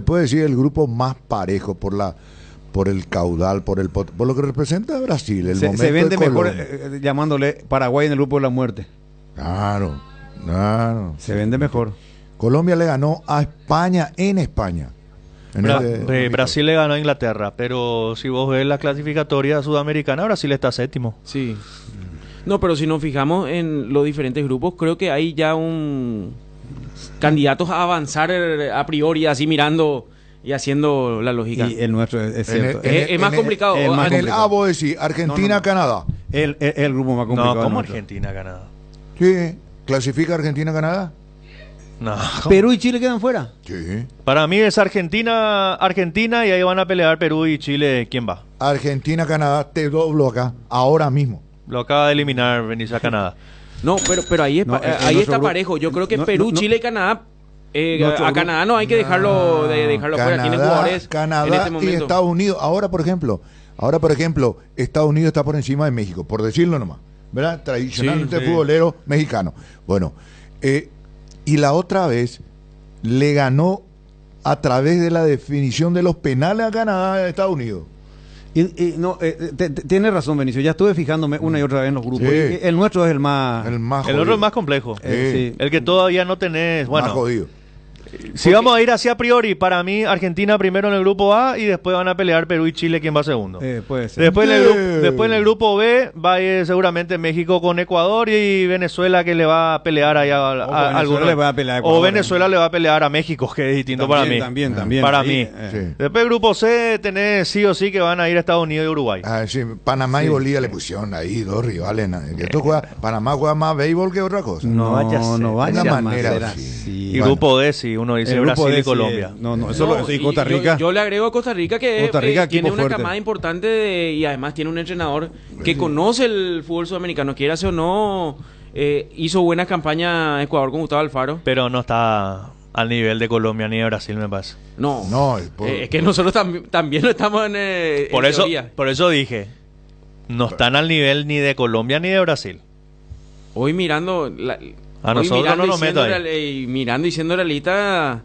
puede decir el grupo más parejo por el caudal, por lo que representa Brasil. Se vende mejor llamándole Paraguay en el grupo de la muerte. Claro. Se vende mejor. Colombia le ganó a España en España. Brasil le ganó a Inglaterra, pero si vos ves la clasificatoria sudamericana, Brasil está 7º. Sí. No, pero si nos fijamos en los diferentes grupos, creo que hay ya candidatos a avanzar a priori, así mirando y haciendo la lógica. Y el nuestro es cierto. Es más complicado. En el A vos decís Argentina-Canadá. El grupo más complicado. No, ¿cómo Argentina-Canadá? Sí, ¿clasifica Argentina-Canadá? No. ¿Perú y Chile quedan fuera? Sí. Para mí es Argentina y ahí van a pelear Perú y Chile. ¿Quién va? Argentina-Canadá, te doblo acá, ahora mismo. Lo acaba de eliminar Venice a Canadá. No, pero ahí está parejo. Yo creo que Perú, Chile y Canadá. A Canadá no hay que dejarlo fuera. Tiene jugadores Canadá en este momento. Y Estados Unidos. Ahora, por ejemplo, Estados Unidos está por encima de México, por decirlo nomás, ¿verdad? Tradicionalmente futbolero mexicano. Bueno, y la otra vez le ganó a través de la definición de los penales a Canadá a Estados Unidos. Tiene razón, Benicio. Ya estuve fijándome una y otra vez en los grupos. Sí. El nuestro es el más el otro es más complejo. Sí. El que todavía no tenés. Bueno, más jodido. Si vamos a ir así a priori, para mí Argentina primero en el grupo A y después van a pelear Perú y Chile quién va segundo. Puede ser. Después en el grupo B va a ir seguramente México con Ecuador y Venezuela que le va a pelear ahí a alguno. O Venezuela le va a pelear a México, que es distinto para mí. También. Para sí, mí. Sí. Después el grupo C tenés sí o sí que van a ir a Estados Unidos y Uruguay. Sí, Panamá y Bolivia le pusieron ahí dos rivales. Panamá juega más béisbol que otra cosa. No vaya a ser así. Y grupo D sí, uno dice Brasil y Colombia. Y Costa Rica. Yo le agrego a Costa Rica que tiene una camada importante y además tiene un entrenador que conoce el fútbol sudamericano, quiera o no, hizo buena campaña Ecuador con Gustavo Alfaro. Pero no está al nivel de Colombia ni de Brasil, me parece. No, es que nosotros también no estamos en por eso dije. no están al nivel ni de Colombia ni de Brasil. Hoy mirando... A nosotros no nos meto ahí. Mirando y siendo realista,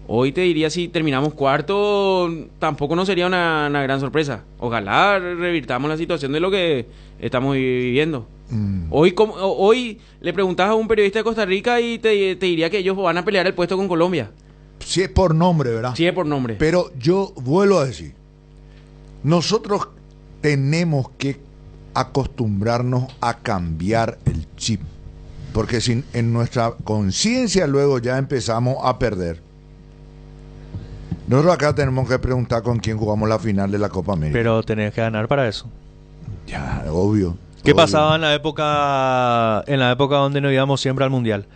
hoy te diría si terminamos cuarto, tampoco no sería una gran sorpresa. Ojalá revirtamos la situación de lo que estamos viviendo. Hoy le preguntas a un periodista de Costa Rica y te diría que ellos van a pelear el puesto con Colombia. Sí es por nombre, ¿verdad? Sí es por nombre. Pero yo vuelvo a decir, nosotros tenemos que acostumbrarnos a cambiar el chip. Porque si en nuestra conciencia luego ya empezamos a perder. Nosotros acá tenemos que preguntar con quién jugamos la final de la Copa América. Pero tenés que ganar para eso. Ya, obvio. ¿Qué pasaba en la época donde no íbamos siempre al Mundial?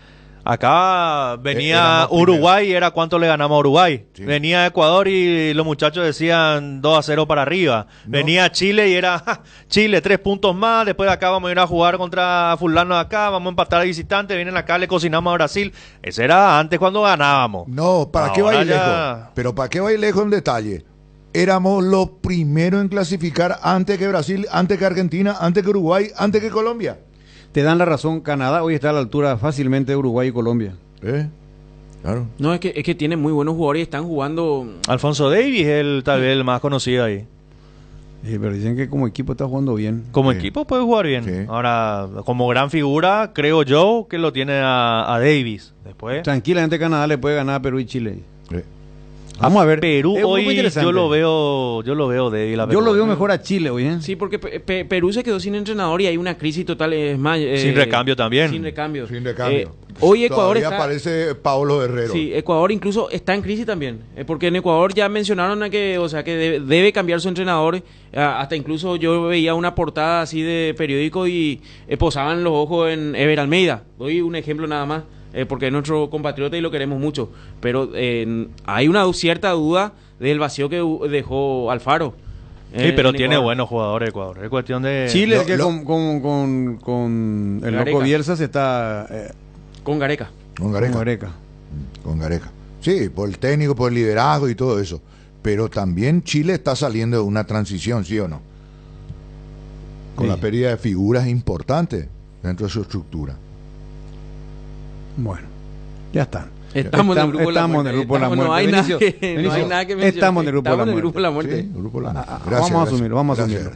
Acá venía Uruguay y era cuánto le ganamos a Uruguay. Sí. Venía Ecuador y los muchachos decían 2-0 para arriba. No. Venía Chile y era Chile, 3 puntos más. Después de acá vamos a ir a jugar contra fulano de acá. Vamos a empatar a visitante. Vienen acá, le cocinamos a Brasil. Ese era antes cuando ganábamos. No, ¿para qué va a ir lejos? Pero ¿para qué va a ir lejos en detalle? Éramos los primeros en clasificar antes que Brasil, antes que Argentina, antes que Uruguay, antes que Colombia. Te dan la razón, Canadá hoy está a la altura fácilmente de Uruguay y Colombia. Claro. No, es que tiene muy buenos jugadores y están jugando... Alfonso Davies es tal vez el más conocido ahí. Sí, pero dicen que como equipo está jugando bien. Como equipo puede jugar bien. Sí. Ahora, como gran figura, creo yo que lo tiene a Davies. Después... Tranquilamente Canadá le puede ganar a Perú y Chile. Vamos a ver. Perú hoy yo lo veo débil. Yo lo veo mejor a Chile hoy, ¿eh? Sí, porque Perú se quedó sin entrenador y hay una crisis total. Es más, sin recambio también. Sin recambio. Hoy Ecuador aparece Paolo Herrero. Sí, Ecuador incluso está en crisis también. Porque en Ecuador ya mencionaron que debe cambiar su entrenador. Hasta incluso yo veía una portada así de periódico y posaban los ojos en Ever Almeida. Doy un ejemplo nada más. Porque es nuestro compatriota y lo queremos mucho, pero hay una cierta duda del vacío que dejó Alfaro. Sí, pero tiene buenos jugadores Ecuador. Es cuestión de... Chile, que con el Gareca. loco Bielsa se está... Con Gareca. Con Gareca. Sí, por el técnico, por el liderazgo y todo eso. Pero también Chile está saliendo de una transición, ¿sí o no? Con la pérdida de figuras importantes dentro de su estructura. Bueno, ya están. Estamos en el grupo de la muerte. No hay nada que mencionar. Estamos en el grupo de la muerte. Sí, grupo de la muerte. Vamos a asumirlo.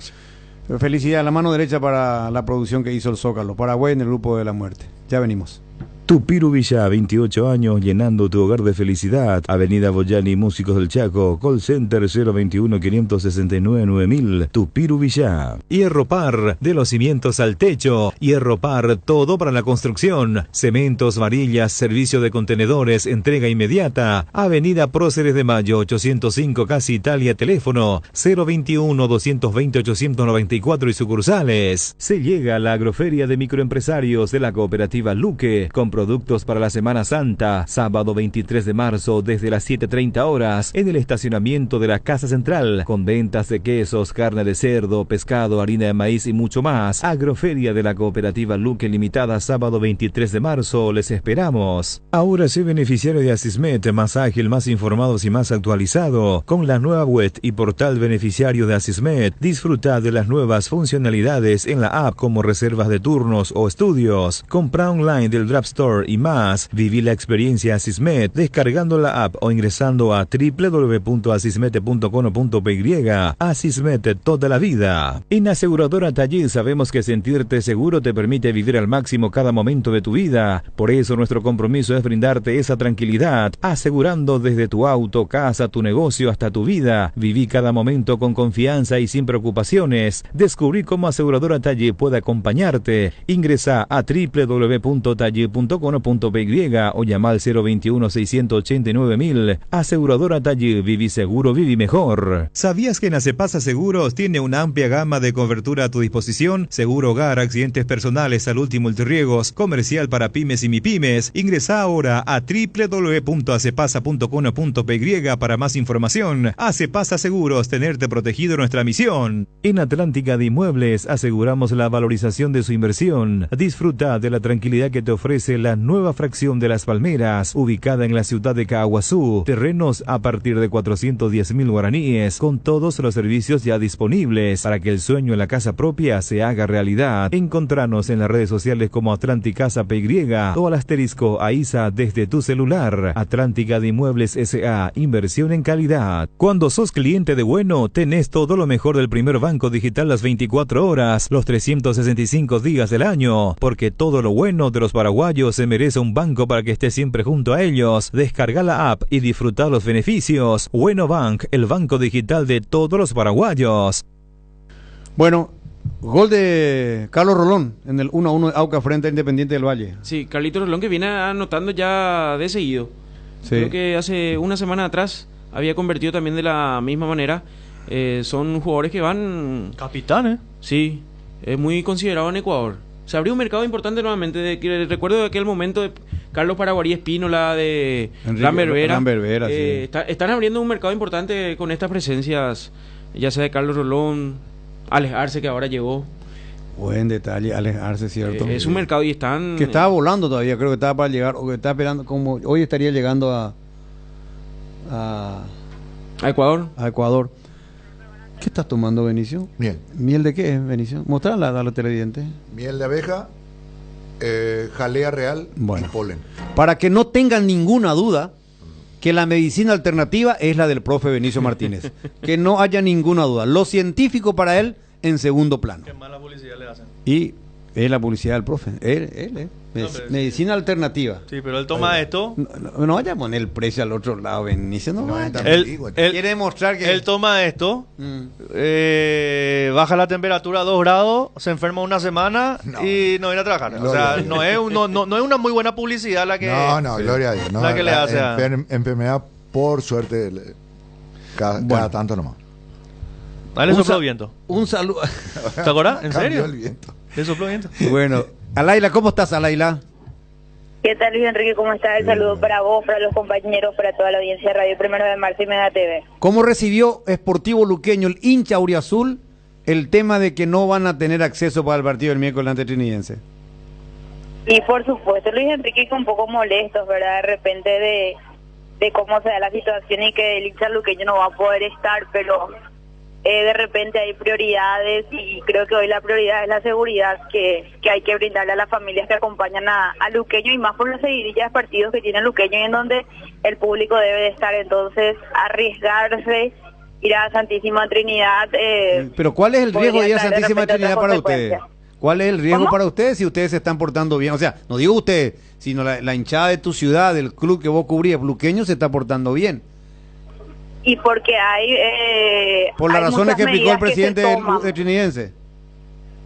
Felicidad, la mano derecha para la producción que hizo el Zócalo. Paraguay en el grupo de la muerte. Ya venimos. Tupiru Villa, 28 años, llenando tu hogar de felicidad. Avenida Boyani, Músicos del Chaco. Call Center 021-569-9000. Tupiru Villa. Hierro Par, de los cimientos al techo. Hierro Par, todo para la construcción. Cementos, varillas, servicio de contenedores, entrega inmediata. Avenida Próceres de Mayo, 805, Casi Italia. Teléfono 021-220-894 y sucursales. Se llega a la agroferia de microempresarios de la cooperativa Luque, con productos para la Semana Santa, sábado 23 de marzo desde las 7:30 horas en el estacionamiento de la Casa Central, con ventas de quesos, carne de cerdo, pescado, harina de maíz y mucho más. Agroferia de la cooperativa Luque Limitada, sábado 23 de marzo, les esperamos. Ahora sé beneficiario de Asismet, más ágil, más informados y más actualizado. Con la nueva web y portal beneficiario de Asismet, disfruta de las nuevas funcionalidades en la app como reservas de turnos o estudios. Compra online del Draft Store y más. Viví la experiencia Asismet descargando la app o ingresando a www.asismet.com.py. Asismet, toda la vida. En Aseguradora Tallil sabemos que sentirte seguro te permite vivir al máximo cada momento de tu vida. Por eso nuestro compromiso es brindarte esa tranquilidad, asegurando desde tu auto, casa, tu negocio hasta tu vida. Viví cada momento con confianza y sin preocupaciones. Descubrí cómo Aseguradora Tallil puede acompañarte. Ingresa a www.tallil.com.py o llama al 021-689-1000. Aseguradora Tallil, viví seguro, viví mejor. ¿Sabías que Nacepasa Seguros tiene una amplia gama de cobertura a tu disposición? Seguro hogar, accidentes personales, salud y multirriegos, comercial para pymes y mipymes. Ingresa ahora a www.acepasa.com.py para más información. Acepasa Seguros, tenerte protegido, nuestra misión. En Atlántica de Inmuebles aseguramos la valorización de su inversión. Disfruta de la tranquilidad que te ofrece la la nueva fracción de Las Palmeras, ubicada en la ciudad de Caaguazú. Terrenos a partir de 410.000 guaraníes, con todos los servicios ya disponibles para que el sueño en la casa propia se haga realidad. Encontranos en las redes sociales como Atlántica PY o al asterisco AISA desde tu celular. Atlántica de Inmuebles S.A. Inversión en calidad. Cuando sos cliente de Bueno, tenés todo lo mejor del primer banco digital las 24 horas, los 365 días del año, porque todo lo bueno de los paraguayos se merece un banco para que esté siempre junto a ellos. Descarga la app y disfrutar los beneficios. Bueno Bank, el banco digital de todos los paraguayos. Bueno, gol de Carlos Rolón en el 1-1 de Aucas frente a Independiente del Valle. Sí, Carlito Rolón, que viene anotando ya de seguido. Sí. Creo que hace una semana atrás había convertido también de la misma manera. Son jugadores que van... Capitanes. Sí, es muy considerado en Ecuador. Se abrió un mercado importante nuevamente. Recuerdo de aquel momento de Carlos Paraguarí Espínola, de Ran Berbera. Sí. Están abriendo un mercado importante con estas presencias, ya sea de Carlos Rolón, Alex Arce, que ahora llegó. Buen detalle, Alex Arce, cierto. Es un mercado y están... Que estaba volando todavía, creo que estaba para llegar, o que estaba esperando, como hoy estaría llegando a Ecuador. A Ecuador. ¿Qué estás tomando, Benicio? Miel. ¿Miel de qué, Benicio? Mostrarla a los televidentes. Miel de abeja, jalea real y polen. Para que no tengan ninguna duda que la medicina alternativa es la del profe Benicio Martínez. Que no haya ninguna duda. Lo científico para él en segundo plano. Qué mala publicidad le hacen. Y es la publicidad del profe. Él. Medicina alternativa. Sí, pero él toma esto. No vaya a poner el precio al otro lado, Benicio. Él quiere demostrar que... Él toma esto, baja la temperatura a 2 grados, se enferma una semana y no viene a trabajar. O sea, no es una muy buena publicidad la que... No, gloria a Dios. No, la que le hace enfermedad, por suerte, cada tanto nomás. Dale sopló viento. Un saludo. ¿Te acordás? ¿En serio? El viento. ¿Le sopló viento? Bueno, Alaila, ¿cómo estás, Alaila? ¿Qué tal, Luis Enrique? ¿Cómo estás? El saludo para vos, para los compañeros, para toda la audiencia de Radio 1 de Marzo y Mega TV. ¿Cómo recibió Sportivo Luqueño, el hincha auriazul, el tema de que no van a tener acceso para el partido del miércoles ante Trinidense? Y por supuesto, Luis Enrique, un poco molestos, ¿verdad? De repente de cómo se da la situación y que el hincha luqueño no va a poder estar, pero... de repente hay prioridades y creo que hoy la prioridad es la seguridad que hay que brindarle a las familias que acompañan a Luqueño y más por las seguidillas de partidos que tiene Luqueño en donde el público debe de estar. Entonces, arriesgarse, ir a Santísima Trinidad... pero ¿cuál es el riesgo de ir a Santísima Trinidad para ustedes? ¿Cuál es el riesgo para ustedes si ustedes se están portando bien? O sea, no digo ustedes, sino la hinchada de tu ciudad, del club que vos cubrís, Luqueño, se está portando bien. Y porque hay... por las razones que explicó el presidente de Trinidense.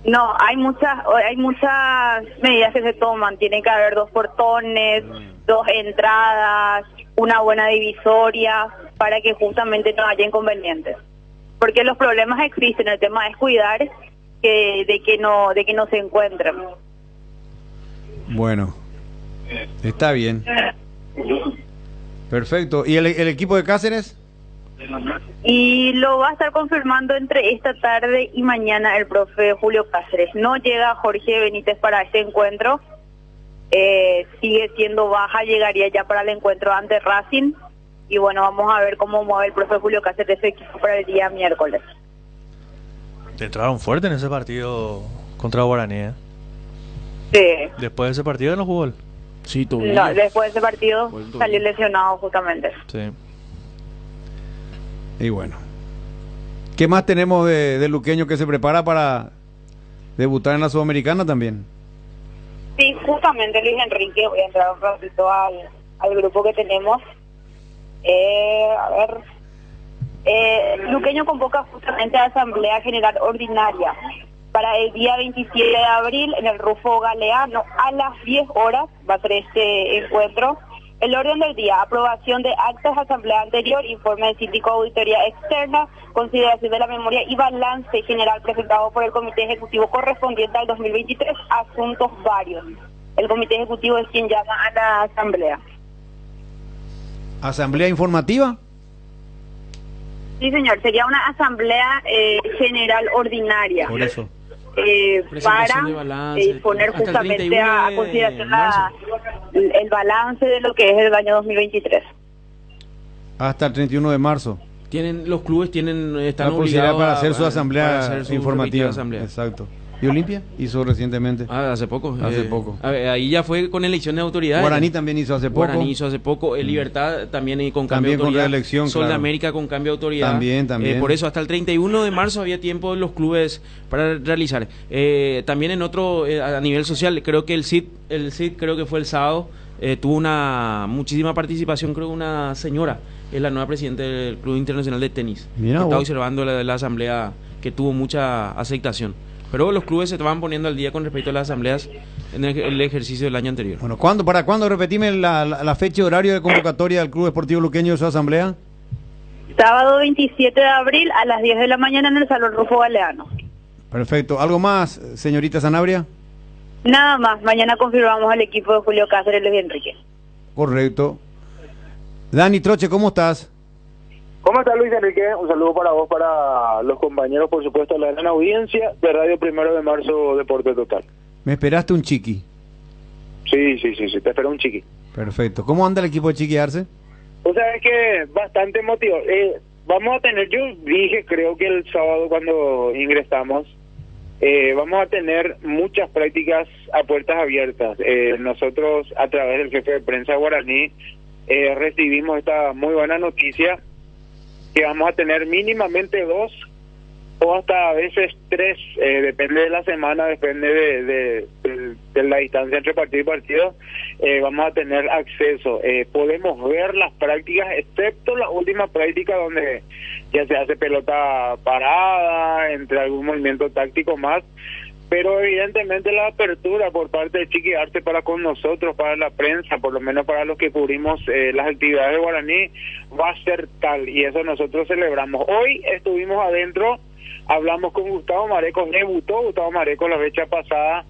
No, hay muchas medidas que se toman. Tiene que haber 2 portones, 2 entradas, una buena divisoria, para que justamente no haya inconvenientes. Porque los problemas existen, el tema es cuidar de que no se encuentren. Bueno, está bien. Perfecto. ¿Y el equipo de Cáceres? Y lo va a estar confirmando entre esta tarde y mañana el profe Julio Cáceres. No llega Jorge Benítez para este encuentro, sigue siendo baja, llegaría ya para el encuentro ante Racing. Y bueno, vamos a ver cómo mueve el profe Julio Cáceres su equipo para el día miércoles. Te entraron fuerte en ese partido contra Guaraní, ¿eh? Sí. Después de ese partido no jugó él. Sí, no, después de ese partido salió lesionado justamente. Sí. Y bueno, ¿qué más tenemos de Luqueño que se prepara para debutar en la Sudamericana también? Sí, justamente, Luis Enrique, voy a entrar un ratito al grupo que tenemos. Luqueño convoca justamente a Asamblea General Ordinaria para el día 27 de abril en el Rufo Galeano a las 10 horas va a ser este encuentro. El orden del día: aprobación de actas de asamblea anterior, informe de síndico, auditoría externa, consideración de la memoria y balance general presentado por el Comité Ejecutivo correspondiente al 2023, asuntos varios. El Comité Ejecutivo es quien llama a la asamblea. ¿Asamblea informativa? Sí, señor, sería una asamblea general ordinaria. Por eso. Para poner justamente a consideración el balance de lo que es el año 2023. Hasta el 31 de marzo. Los clubes están La posibilidad obligados para hacer su para asamblea hacer su informativa. respectiva asamblea. Exacto. ¿Y Olimpia? Hizo recientemente. Hace poco. Hace poco. Ahí ya fue con elección de autoridades. Guaraní también hizo hace poco. Guaraní hizo hace poco. Libertad también con cambio También de autoridad. con reelección, Sol de claro. América con cambio de autoridad. También. Por eso hasta el 31 de marzo había tiempo en los clubes para realizar. También en otro, a nivel social, creo que el CID creo que fue el sábado, tuvo muchísima participación, creo que una señora es la nueva presidenta del Club Internacional de Tenis. Mira, Está vos. observando la asamblea que tuvo mucha aceptación. Pero los clubes se van poniendo al día con respecto a las asambleas en el ejercicio del año anterior. Bueno, ¿para cuándo? Repetime la fecha y horario de convocatoria del Club Deportivo Luqueño de su asamblea. Sábado 27 de abril a las 10 de la mañana en el Salón Rufo Galeano. Perfecto. ¿Algo más, señorita Sanabria? Nada más, mañana confirmamos al equipo de Julio Cáceres y Luis Enrique. Correcto. Dani Troche, ¿cómo estás? ¿Cómo está Luis Enrique? Un saludo para vos, para los compañeros, por supuesto, la gran audiencia de Radio 1 de Marzo Deporte Total. Me esperaste un chiqui. Sí, te espero un chiqui. Perfecto. ¿Cómo anda el equipo de Chiqui Arce? O sea, es que bastante motivado. Vamos a tener, yo dije, creo que el sábado cuando ingresamos, vamos a tener muchas prácticas a puertas abiertas. Nosotros, a través del jefe de prensa guaraní, recibimos esta muy buena noticia que vamos a tener mínimamente 2 o hasta a veces 3, depende de la semana, depende de la distancia entre partido y partido, vamos a tener acceso. Podemos ver las prácticas, excepto la última práctica donde ya se hace pelota parada, entre algún movimiento táctico más, pero evidentemente la apertura por parte de Chiqui Arce para con nosotros, para la prensa, por lo menos para los que cubrimos las actividades de Guaraní, va a ser tal, y eso nosotros celebramos. Hoy estuvimos adentro, hablamos con Gustavo Mareco, debutó Gustavo Mareco la fecha pasada,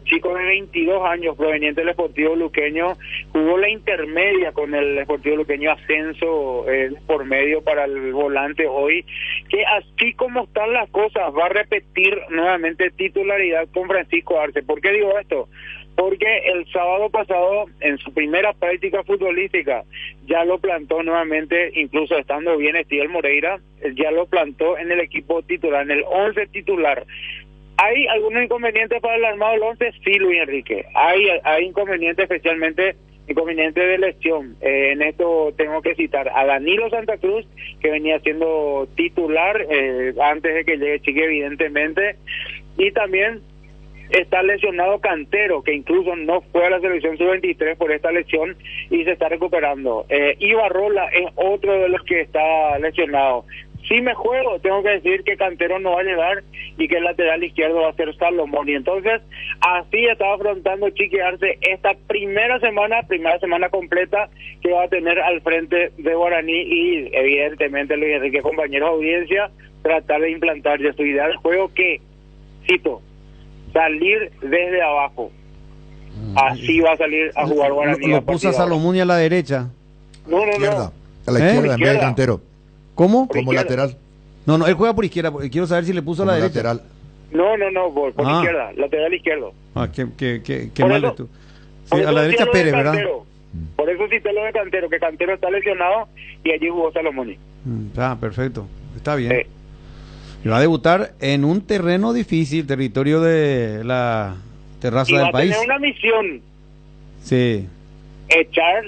chico de 22 años, proveniente del Sportivo Luqueño, jugó la intermedia con el Sportivo Luqueño, ascenso por medio para el volante hoy, que así como están las cosas, va a repetir nuevamente titularidad con Francisco Arce. ¿Por qué digo esto? Porque el sábado pasado, en su primera práctica futbolística, ya lo plantó nuevamente, incluso estando bien Estiel Moreira, ya lo plantó en el equipo titular, en el 11 titular. ¿Hay algunos inconvenientes para el armado del 11? Sí, Luis Enrique. Hay inconvenientes, especialmente inconvenientes de lesión. En esto tengo que citar a Danilo Santa Cruz, que venía siendo titular antes de que llegue Chiqui, evidentemente, y también está lesionado Cantero, que incluso no fue a la selección sub-23 por esta lesión y se está recuperando. Ibarrola es otro de los que está lesionado. Si me juego, tengo que decir que Cantero no va a llegar y que el lateral izquierdo va a ser Salomón. Y entonces, así estaba afrontando Chiqui Arce esta primera semana completa que va a tener al frente de Guaraní y, evidentemente, Luis Enrique, compañeros de audiencia, tratar de implantar ya su idea de juego que, cito, salir desde abajo. Así va a salir a jugar Guaraní. Lo puso a Salomón y a la derecha. No. A la izquierda en vez de Cantero. ¿Cómo? Como lateral. No, él juega por izquierda. Quiero saber si le puso a la derecha. Lateral. No, por izquierda, lateral izquierdo. Qué mal de tú. Sí, a la derecha Pérez, ¿verdad? Por eso cité lo de Cantero, que Cantero está lesionado y allí jugó Salomón. Perfecto. Está bien. Y va a debutar en un terreno difícil, territorio de la terraza del país. Va a tener una misión. Sí.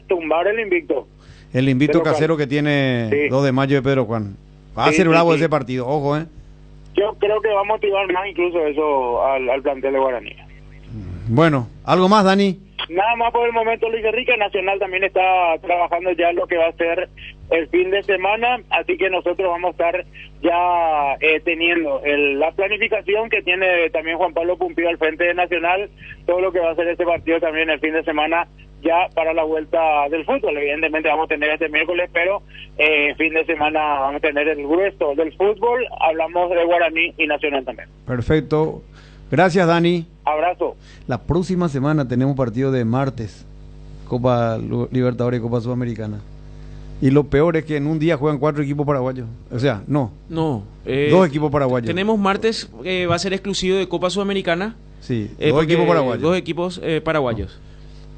Tumbar el invicto. El invicto casero que tiene 2 de mayo de Pedro Juan. Va a ser bravo ese partido, ojo, Yo creo que va a motivar más incluso eso al plantel de Guaraní. Bueno, ¿algo más, Dani? Nada más por el momento, Luis Enrique. Nacional también está trabajando ya lo que va a ser el fin de semana, así que nosotros vamos a estar ya teniendo la planificación que tiene también Juan Pablo Pumpío al frente de Nacional, todo lo que va a ser este partido también el fin de semana ya para la vuelta del fútbol. Evidentemente vamos a tener este miércoles, pero fin de semana vamos a tener el grueso del fútbol. Hablamos de Guaraní y Nacional también. Perfecto. Gracias, Dani. Abrazo. La próxima semana tenemos partido de martes, Copa Libertadores y Copa Sudamericana. Y lo peor es que en un día juegan 4 equipos paraguayos. O sea, no. 2 equipos paraguayos. Tenemos martes, va a ser exclusivo de Copa Sudamericana. Sí, 2 equipos paraguayos. 2 equipos paraguayos.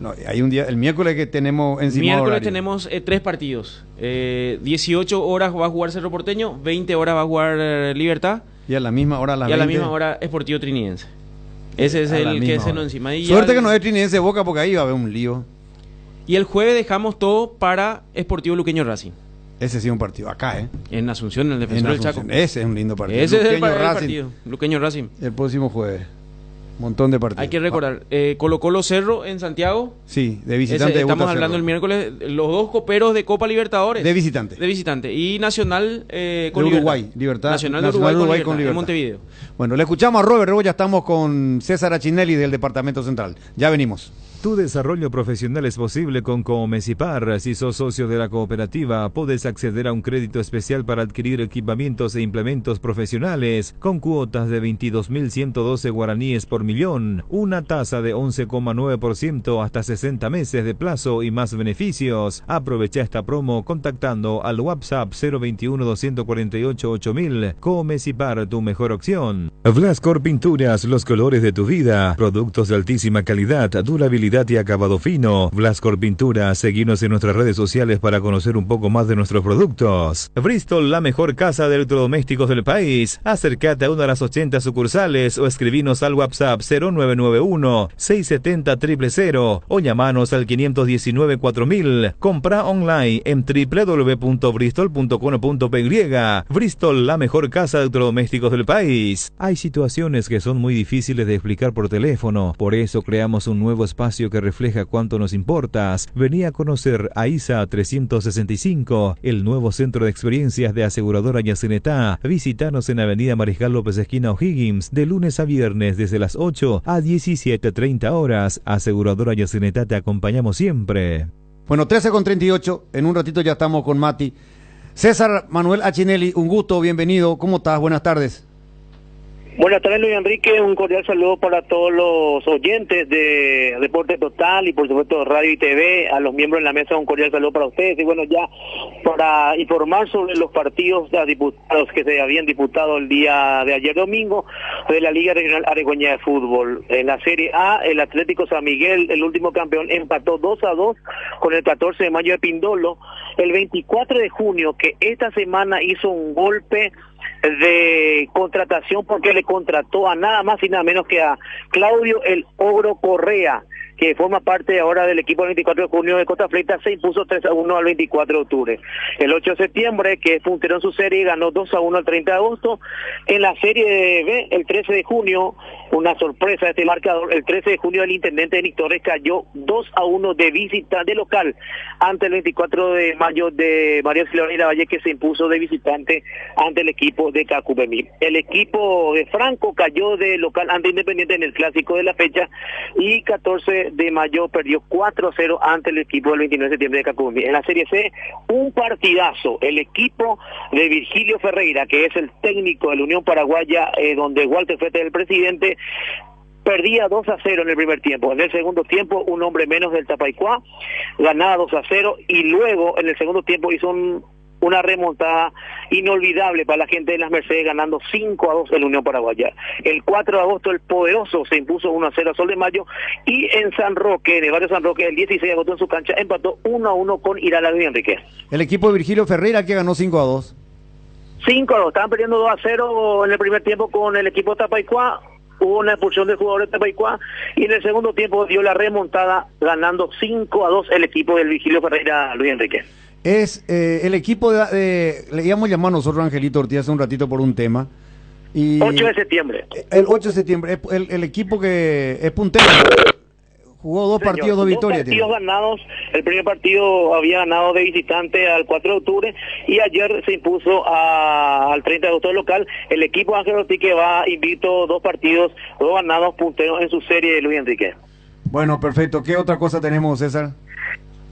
No, hay un día, el miércoles que tenemos encima Miércoles horario. tenemos 3 partidos. 18 horas va a jugar Cerro Porteño, 20 horas va a jugar Libertad. Y a la misma hora, y a la misma hora Sportivo Trinidense. Ese es el que se nos encima. Y suerte que no es Trinidense Boca, porque ahí va a haber un lío. Y el jueves dejamos todo para Sportivo Luqueño Racing. Ese sí es un partido acá, En Asunción, en el Defensor del Chaco. Ese es un lindo partido. Ese Luqueño es el Racing, partido. Luqueño Racing. El próximo jueves. Montón de partidos. Hay que recordar, Colo-Colo Cerro en Santiago. Sí, de visitante. Estamos hablando el miércoles, los 2 coperos de Copa Libertadores. De visitante. De visitante. Y Nacional con Uruguay, Libertad. Nacional de Uruguay con Libertad, en Montevideo. Bueno, le escuchamos a Robert, luego ya estamos con César Achinelli del Departamento Central. Ya venimos. Tu desarrollo profesional es posible con Comecipar. Si sos socio de la cooperativa, podés acceder a un crédito especial para adquirir equipamientos e implementos profesionales con cuotas de 22.112 guaraníes por millón, una tasa de 11,9% hasta 60 meses de plazo y más beneficios. Aprovecha esta promo contactando al WhatsApp 021-248-8000. Comecipar, tu mejor opción. Blascor Pinturas, los colores de tu vida. Productos de altísima calidad, durabilidad y acabado fino. Blascor Pintura, seguinos en nuestras redes sociales para conocer un poco más de nuestros productos. Bristol, la mejor casa de electrodomésticos del país. Acércate a una de las 80 sucursales o escribinos al WhatsApp 0991-670-000 o llamanos al 519-4000. Compra online en www.bristol.com.py. Bristol, la mejor casa de electrodomésticos del país. Hay situaciones que son muy difíciles de explicar por teléfono, por eso creamos un nuevo espacio que refleja cuánto nos importas. Vení a conocer a ISA 365, el nuevo centro de experiencias de aseguradora Yacenetá. Visítanos en Avenida Mariscal López esquina O'Higgins, de lunes a viernes desde las 8 a 17:30 horas. Aseguradora Yacenetá, te acompañamos siempre. Bueno, 13:38, en un ratito ya estamos con Mati. César Manuel Achinelli, un gusto, bienvenido. ¿Cómo estás? Buenas tardes. Buenas tardes, Luis Enrique, un cordial saludo para todos los oyentes de Deporte Total y por supuesto Radio y TV, a los miembros de la mesa un cordial saludo para ustedes. Y bueno, ya para informar sobre los partidos diputados que se habían disputado el día de ayer domingo de la Liga Regional Arequipeña de Fútbol. En la Serie A, el Atlético San Miguel, el último campeón, empató 2-2 con el 14 de mayo de Pindolo. El 24 de junio, que esta semana hizo un golpe de contratación porque le contrató a nada más y nada menos que a Claudio el Ogro Correa, que forma parte ahora del equipo del 24 de junio de Costa Fleta, se impuso 3-1 al 24 de octubre. El 8 de septiembre, que es puntero en su serie, ganó 2-1 al 30 de agosto. En la Serie B, el 13 de junio, una sorpresa de este marcador, el 13 de junio el intendente de Torres cayó 2-1 de visita de local ante el 24 de mayo de María Auxiliadora Valle, que se impuso de visitante ante el equipo de Cacupemí. El equipo de Franco cayó de local ante Independiente en el clásico de la fecha y 14 de mayo perdió 4-0 ante el equipo del 29 de septiembre de Cacupemí. En la Serie C, un partidazo. El equipo de Virgilio Ferreira, que es el técnico de la Unión Paraguaya, donde Walter Fete es el presidente, perdía 2-0 en el primer tiempo. En el segundo tiempo, un hombre menos del Tapaicuá ganaba 2-0 y luego en el segundo tiempo hizo una remontada inolvidable para la gente de las Mercedes, ganando 5-2 en la Unión Paraguaya. El 4 de agosto el Poderoso se impuso 1-0 a Sol de Mayo, y en San Roque, en el barrio San Roque, el 16 de agosto en su cancha empató 1-1 con Irala de Enrique. El equipo de Virgilio Ferreira, que ganó 5-2. 5-2, estaban perdiendo 2-0 en el primer tiempo con el equipo de Tapaicuá. Hubo una expulsión del jugador de Tapaicuá y en el segundo tiempo dio la remontada, ganando 5-2 el equipo del Virgilio Ferreira, Luis Enrique. Es el equipo le íbamos a llamar nosotros Angelito Ortiz hace un ratito por un tema. Y 8 de septiembre. El 8 de septiembre, el equipo que es puntero. Jugó dos partidos, dos victorias. Dos partidos ganados. El primer partido había ganado de visitante al 4 de octubre y ayer se impuso al 30 de agosto local. El equipo Ángel Ortiz, que va invicto, 2 partidos, 2 ganados, punteros en su serie de Luis Enrique. Bueno, perfecto. ¿Qué otra cosa tenemos, César?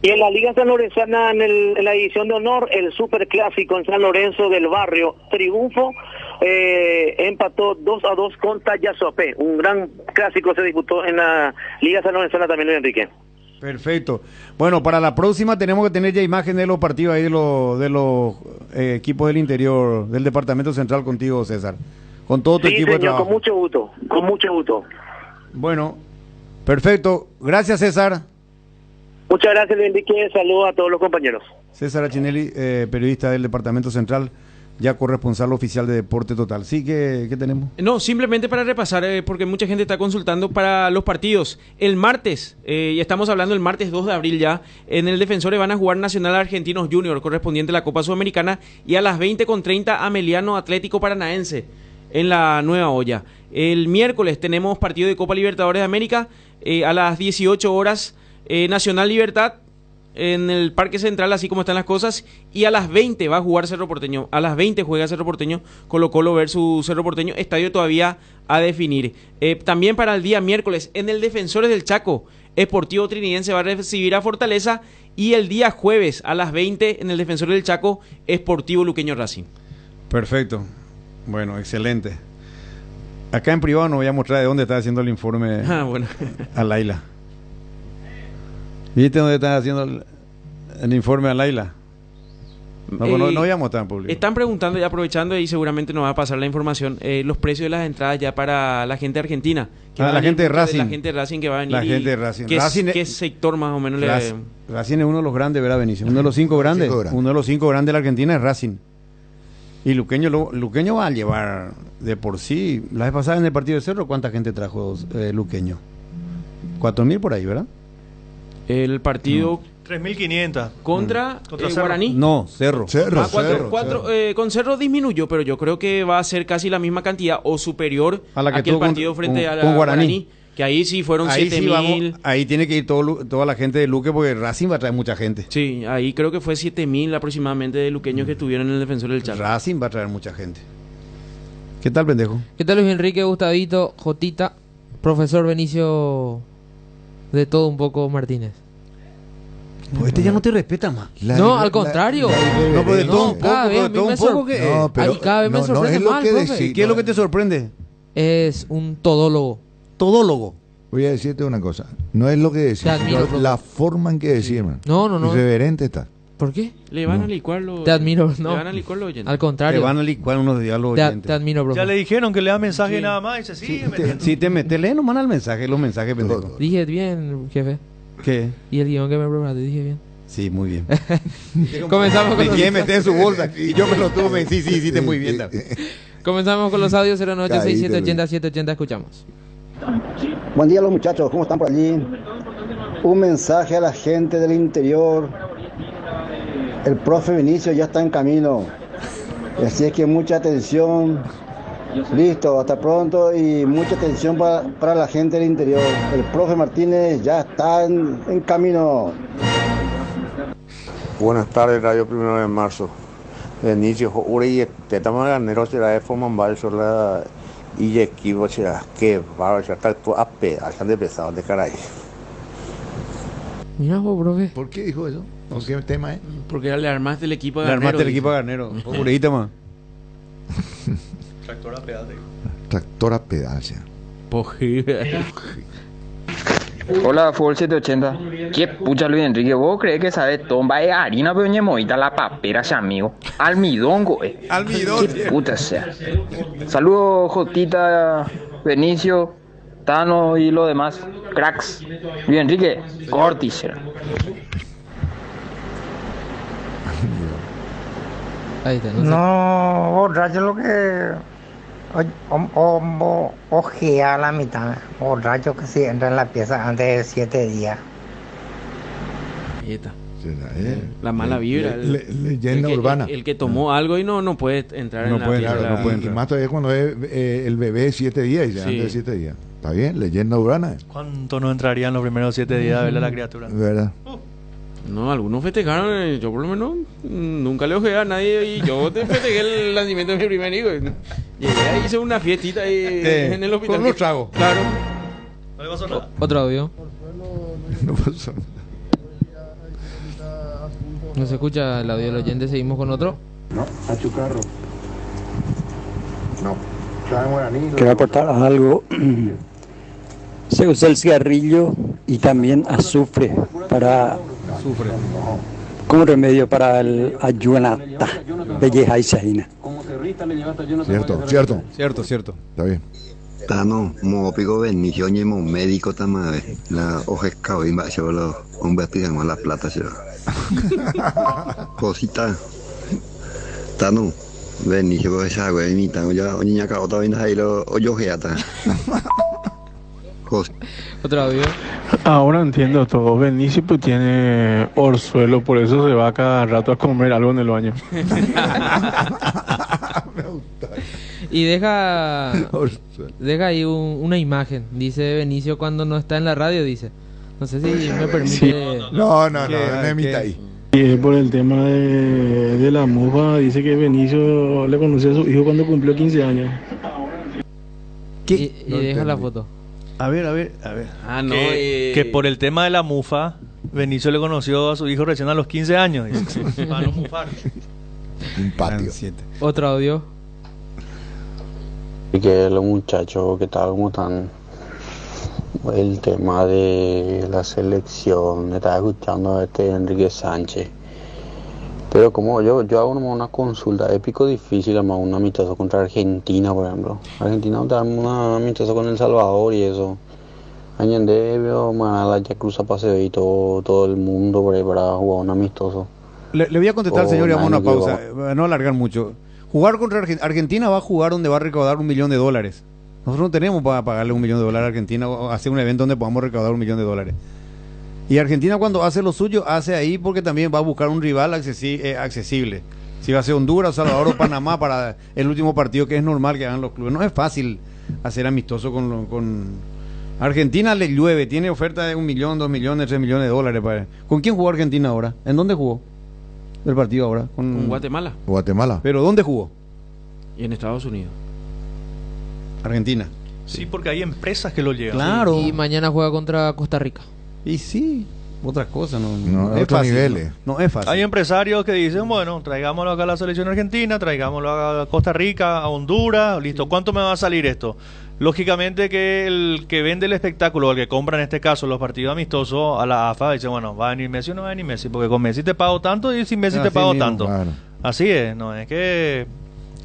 Y en la Liga San Lorenzana, en la edición de honor, el Superclásico en San Lorenzo del Barrio, triunfo, empató 2-2 con Tayazopé. Un gran clásico se disputó en la Liga San Lorenzana también, Luis Enrique. Perfecto. Bueno, para la próxima tenemos que tener ya imagen de los partidos ahí de los equipos del interior del Departamento Central contigo, César. Con todo tu equipo de trabajo. Con mucho gusto, con mucho gusto. Bueno, perfecto. Gracias, César. Muchas gracias, Luis Enrique. Saludos a todos los compañeros. César Achinelli, periodista del Departamento Central, ya corresponsal oficial de Deporte Total. Sí, ¿qué tenemos? No, simplemente para repasar, porque mucha gente está consultando para los partidos. El martes, y estamos hablando el martes 2 de abril ya, en el Defensores van a jugar Nacional Argentinos Junior, correspondiente a la Copa Sudamericana, y a las 20:30 Ameliano Atlético Paranaense, en la Nueva Olla. El miércoles tenemos partido de Copa Libertadores de América, a las 18 horas, Nacional Libertad, en el Parque Central, así como están las cosas, y a las 20 va a jugar Cerro Porteño. A las 20 juega Cerro Porteño, Colo-Colo versus Cerro Porteño, estadio todavía a definir. También para el día miércoles, en el Defensores del Chaco, Sportivo Trinidense va a recibir a Fortaleza, y el día jueves a las 20 en el Defensores del Chaco, Sportivo Luqueño Racing. Perfecto. Bueno, excelente. Acá en privado no voy a mostrar de dónde está haciendo el informe a Laila. ¿Viste dónde están haciendo el informe a Laila? No voy a mostrar en público. Están preguntando y aprovechando, y seguramente nos va a pasar la información, los precios de las entradas ya para la gente argentina. La gente de Racing. La gente de Racing que va a venir. La gente de Racing. ¿Qué sector más o menos Racing es uno de los grandes, ¿verdad, Benicio? Uno de los 5 grandes. Uno de los 5 grandes de la Argentina es Racing. Y Luqueño va a llevar de por sí. La vez pasada en el partido de Cerro, ¿cuánta gente trajo Luqueño? 4.000 por ahí, ¿verdad? El partido 3.500 contra Guaraní. No, Cerro. Con Cerro disminuyó, pero yo creo que va a ser casi la misma cantidad o superior a la que aquel tuvo partido frente a con Guaraní. Que ahí sí fueron 7.000. Ahí tiene que ir toda la gente de Luque, porque Racing va a traer mucha gente. Sí, ahí creo que fue 7.000 aproximadamente de luqueños que estuvieron en el Defensor del Chaco. Racing va a traer mucha gente. ¿Qué tal, pendejo? ¿Qué tal, Luis Enrique, Gustavito, Jotita, profesor Benicio, de todo un poco Martínez? Pues este ya no te respeta más. Al contrario. No, pero de todo un cada vez poco, me cada vez me sorprende más, profe. ¿Qué es lo que te sorprende? Es un todólogo. Todólogo. Voy a decirte una cosa. No es lo que decís, la forma en que decís, hermano. No. Irreverente está. ¿Por qué? Le van a licuar los... Te admiro, no. Le van a licuar los oyentes. Al contrario. Le van a licuar unos días los oyentes. Te admiro, profe. Ya le dijeron que le da mensaje nada más y se sigue metiendo. Si te metes, lee nomás los mensajes, pendejo. Dije bien, jefe. ¿Qué? Y el guión que me preparaste, dije bien. Sí, muy bien. Comenzamos con me quiere meter en su bolsa y yo me lo tuve. Sí, hiciste muy bien. Comenzamos con los audios 0986780. Escuchamos. Buen día, los muchachos, ¿cómo están por allí? Un mensaje a la gente del interior. El profe Benicio ya está en camino, así es que mucha atención. Listo, hasta pronto, y mucha atención para la gente del interior. El profe Martínez ya está en camino. Buenas tardes, Radio 1 de Marzo. Benicio, Uri, te estamos ganando, será de forma mal, sola. Y equipo, será que va a estar todo a pedazos de pesado de caray. Mira vos, profe. ¿Por qué dijo eso? ¿Con qué tema es? Porque le armaste el equipo a Garnero. Le armaste el equipo a Garnero. Pobrecita más. Tractor a pedal. Tractor a pedal. Hola, Fútbol 780. ¿Qué pucha, Luis Enrique? ¿Vos crees que sabes tomba de harina, pero ñemoita la papera, amigo? Almidón, güey. Almidón. ¿Qué puta sea? Saludos, Jotita, Benicio, Tano y lo demás. Cracks. Luis Enrique, Cortis. Ahí está, no, borracho lo que ojea a la mitad. Borracho que si entra en la pieza antes de 7 días. Ahí está. La mala vibra. Leyenda urbana. El que tomó algo y no puede entrar en la pieza. No puede entrar. Y más todavía cuando es el bebé 7 días y ya antes de 7 días. Está bien, leyenda urbana. ¿Cuánto no entrarían los primeros 7 días a verle a la criatura? ¿Verdad? No, algunos festejaron, yo por lo menos nunca le ojé a nadie y yo festejé el nacimiento de mi primer hijo. Llegué, hice una fiestita ahí en el hospital. Con unos tragos. Claro. No le pasó nada. Otro audio. No pasó nada. No se escucha el audio del oyente, seguimos con otro. No, a Chucarro. No. Quiero aportar algo. Se usa el cigarrillo y también azufre como remedio para el ayuanata, belleja y saína. Cierto. Está bien. Tano, mo pico Benicio ni mo médico tamave. La hoja escabin va a un vestido con la plata se cosita. Tano, Benicio con esa güey mi tano ya niña cauta viene ahí lo oyojeata. Otro audio. Ahora entiendo todo. Benicio pues tiene orzuelo, por eso se va cada rato a comer algo en el baño. Y deja ahí una imagen. Dice Benicio cuando no está en la radio, dice. No sé si me permite. Sí. No emita ahí. Y por el tema de la mufa, dice que Benicio le conoció a su hijo cuando cumplió 15 años. Y deja la foto. A ver. Ah, no. Que por el tema de la mufa, Benicio le conoció a su hijo recién a los 15 años. Para no mufar. Un patio. Otro audio. Y que los muchachos que tal, como están, el tema de la selección, estaba escuchando a Enrique Sánchez. Pero como yo hago una consulta, épico difícil, además un amistoso contra Argentina, por ejemplo. Argentina no te da un amistoso con El Salvador y eso. Allende veo Manala ya cruza paseo y todo el mundo por ahí para jugar un amistoso. Le voy a contestar al señor y vamos a una pausa, no alargar mucho. Jugar contra Argentina va a jugar donde va a recaudar $1 millón. Nosotros no tenemos para pagarle $1 millón a Argentina o hacer un evento donde podamos recaudar $1 millón. Y Argentina cuando hace lo suyo, hace ahí porque también va a buscar un rival accesible. Si va a ser Honduras, Salvador o Panamá para el último partido, que es normal que hagan los clubes. No es fácil hacer amistoso con Argentina. Le llueve, tiene oferta de $1 millón, $2 millones, $3 millones. ¿Con quién jugó Argentina ahora? ¿En dónde jugó el partido ahora? Con Guatemala. ¿Pero dónde jugó? Y en Estados Unidos. Argentina. Sí, porque hay empresas que lo llevan. Claro. Y mañana juega contra Costa Rica. Y sí, otras cosas, no es otros fácil. niveles. No es fácil. Hay empresarios que dicen, bueno, traigámoslo acá a la selección argentina, traigámoslo a Costa Rica, a Honduras, listo, ¿cuánto me va a salir esto? Lógicamente que el que vende el espectáculo, el que compra en este caso los partidos amistosos a la AFA, dice, bueno, ¿va a venir Messi o no va a venir Messi? Porque con Messi te pago tanto y sin Messi te pago mismo, tanto. Claro. Así es, no es que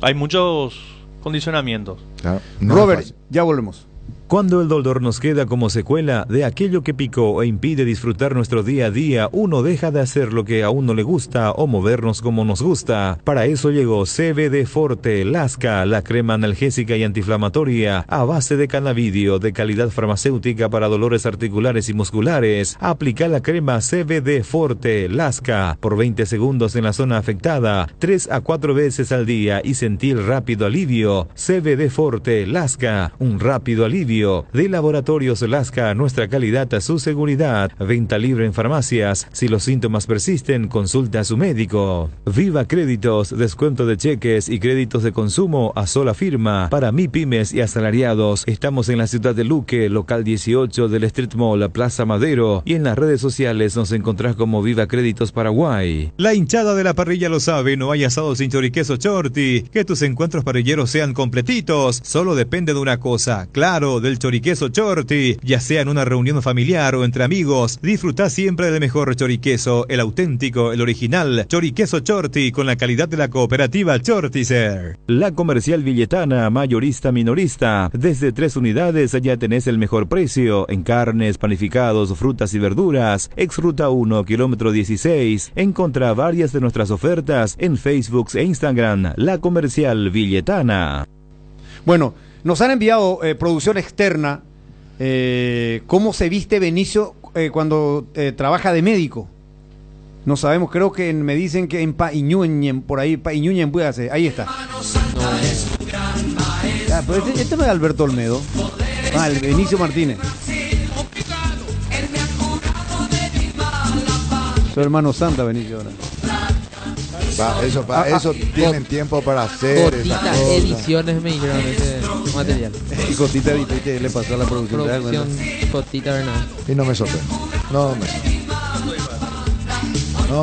hay muchos condicionamientos. Claro, Robert, ya volvemos. Cuando el dolor nos queda como secuela de aquello que picó e impide disfrutar nuestro día a día, uno deja de hacer lo que a uno le gusta o movernos como nos gusta. Para eso llegó CBD Forte Lasca, la crema analgésica y antiinflamatoria a base de cannabidio de calidad farmacéutica para dolores articulares y musculares. Aplica la crema CBD Forte Lasca por 20 segundos en la zona afectada, 3 a 4 veces al día y sentir rápido alivio. CBD Forte Lasca, un rápido alivio. De Laboratorios Lasca, nuestra calidad a su seguridad. Venta libre en farmacias. Si los síntomas persisten, consulta a su médico. Viva Créditos, descuento de cheques y créditos de consumo a sola firma para MIPYMES y asalariados. Estamos en la ciudad de Luque, local 18 del Street Mall, Plaza Madero, y en las redes sociales nos encontrás como Viva Créditos Paraguay. La hinchada de la parrilla lo sabe, no hay asado sin choriqueso Chorti. Que tus encuentros parrilleros sean completitos, solo depende de una cosa, claro, del choriqueso Chorti, ya sea en una reunión familiar o entre amigos, disfruta siempre del mejor choriqueso, el auténtico, el original, choriqueso Chorti con la calidad de la cooperativa Chortizer. La Comercial Villetana, mayorista minorista, desde 3 unidades ya tenés el mejor precio, en carnes, panificados, frutas y verduras, ex ruta 1, kilómetro 16, encontrá varias de nuestras ofertas en Facebook e Instagram, La Comercial Villetana. Bueno, nos han enviado producción externa cómo se viste Benicio cuando trabaja de médico. No sabemos, creo que me dicen que en Paiñuñen, por ahí, Paiñuñen puede hacer. Ahí está. Pero este no es Alberto Olmedo. El Benicio Martínez. Su hermano Santa, Benicio ahora. Eso tienen tiempo para hacer. Cotita Ediciones me dijeron ese material. Y Cotita Ediciones le pasó a la producción. Cotita Bernal. Y no me sorprende. No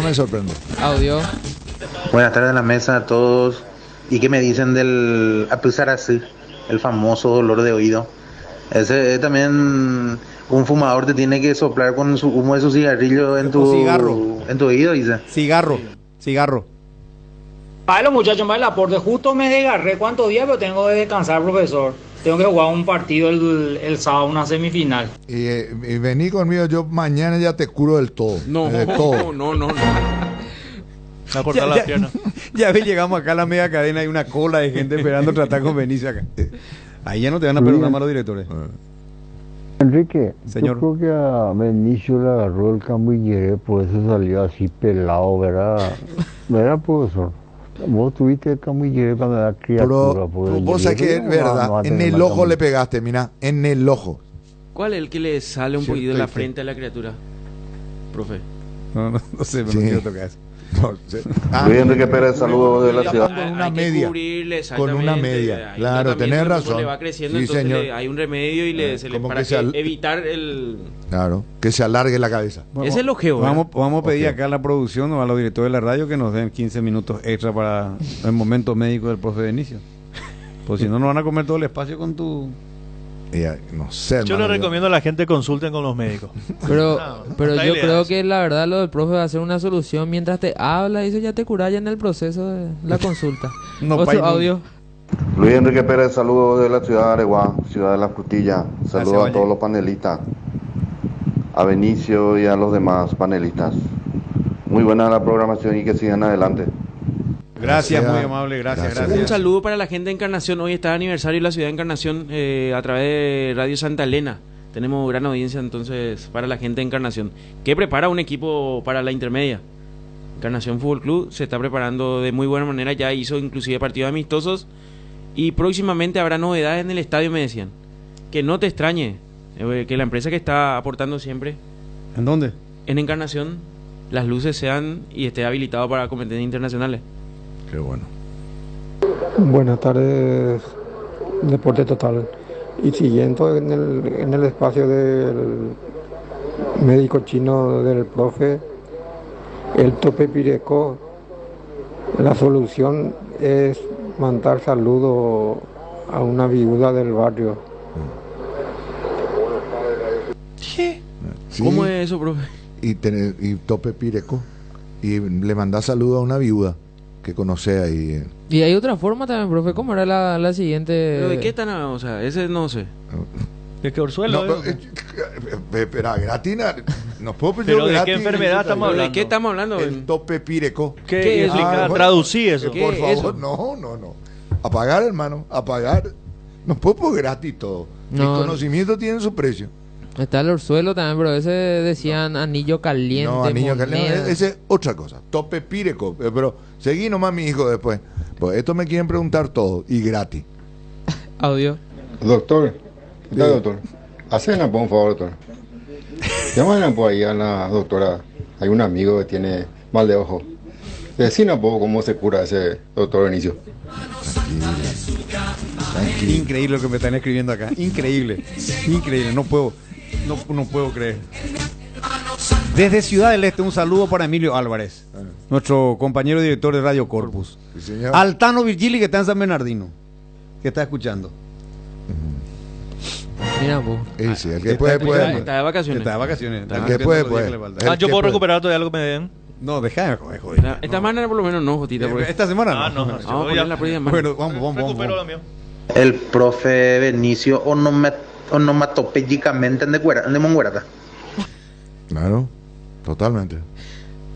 me sorprende. Audio. Buenas tardes a la mesa a todos. ¿Y qué me dicen del Apuzarasí, el famoso dolor de oído? Ese también un fumador te tiene que soplar con su humo de su cigarrillo en tu oído, dice. Cigarro. Ay, los muchachos, me el aporte. Justo me desgarré. ¿Cuántos días? Pero tengo que descansar, profesor. tengo que jugar un partido el sábado, una semifinal. Y vení conmigo, yo mañana ya te curo del todo. De todo. No. A cortar la pierna. Ya ves, llegamos acá a la media cadena, hay una cola de gente esperando tratar con Benicio acá. Ahí ya no te van a perdonar más los directores. Enrique, Señor. yo creo que a Benicio le agarró el Cambillere, por eso salió así pelado, ¿verdad? ¿Verdad, profesor? Vos tuviste el Cambillere cuando era criatura. Pero vos sabés que es verdad, en el ojo le pegaste, mira, en el ojo. ¿Cuál es el que le sale un poquito de la frente a la criatura, profe? No sé, pero no quiero tocar eso. Luis Enrique Pérez, saludos de la ciudad. Con una media. Con una media. Claro, tenés razón. Le va creciendo, Sí, entonces señor. hay un remedio y se le Como para que evitar el... Claro, que se alargue la cabeza. Ese es el ojeo. Vamos a pedir acá a la producción o a los directores de la radio que nos den 15 minutos extra para el momento médico del profe Benicio. Pues si no, nos van a comer todo el espacio con tu... no sé, Yo le recomiendo a la gente consulten con los médicos. Pero Está yo ideal. creo que la verdad lo del profe va a ser una solución mientras te habla y eso ya te cura ya en el proceso de la consulta. Otro audio. Luis Enrique Pérez, saludos de la ciudad de Areguá, ciudad de La Frutilla. Saludos Valle. a todos los panelistas, a Benicio y a los demás panelistas. Muy buena la programación y que sigan adelante. Gracias, muy amable, gracias. Un saludo para la gente de Encarnación. Hoy está de aniversario de la ciudad de Encarnación a través de Radio Santa Elena. Tenemos gran audiencia entonces para la gente de Encarnación, que prepara un equipo para la intermedia. Encarnación Fútbol Club se está preparando de muy buena manera, ya hizo inclusive partidos amistosos y próximamente habrá novedades en el estadio, me decían. Que no te extrañe, que la empresa que está aportando siempre... ¿En dónde? En Encarnación, las luces sean y esté habilitado para competencias internacionales. Qué bueno. Buenas tardes, Deporte Total. Y siguiendo en el espacio del médico chino del profe, el tope pireco, la solución es mandar saludos a una viuda del barrio. ¿Qué? ¿Cómo es eso, profe? Y tope pireco. Y le mandás saludo a una viuda que conoce ahí. Y hay otra forma también, profe. ¿Cómo era la siguiente? ¿Pero de qué están? O sea, ese no sé. ¿De qué orzuelo? No, espera, gratina. No puedo pedir ¿Pero de gratis, qué enfermedad estamos hablando? ¿De qué estamos hablando? El tope pireco. ¿Qué es? Traducí eso. Por favor, no. Apagar, hermano, apagar. No puedo por gratis todo. No. El conocimiento tiene su precio. Está el orzuelo también, pero ese decían anillo caliente. No, anillo moneda. caliente. Esa es otra cosa. Tope pireco. Pero seguí nomás, mi hijo, después. Pues esto me quieren preguntar todo y gratis. Audio. Doctor, ¿qué tal, doctor? Hacena, por favor, doctor. Llaman por ahí a la doctora. Hay un amigo que tiene mal de ojo. Decina un poco cómo se cura ese doctor Benicio. Increíble lo que me están escribiendo acá. Increíble. No puedo creer. Desde Ciudad del Este, un saludo para Emilio Álvarez, nuestro compañero director de Radio Corpus. Sí, señor. Altano Virgili, que está en San Bernardino, que está escuchando. Mira, pues. Sí, el que puede. Está de vacaciones. El que puede. ¿Yo puedo recuperar todavía algo que me den? No, déjame joder. Esta semana por lo menos no, Jotita. Esta semana no. Vamos a poner la próxima semana. Bueno, vamos. El profe Benicio onomatopéyicamente de Monguerata. Claro, totalmente.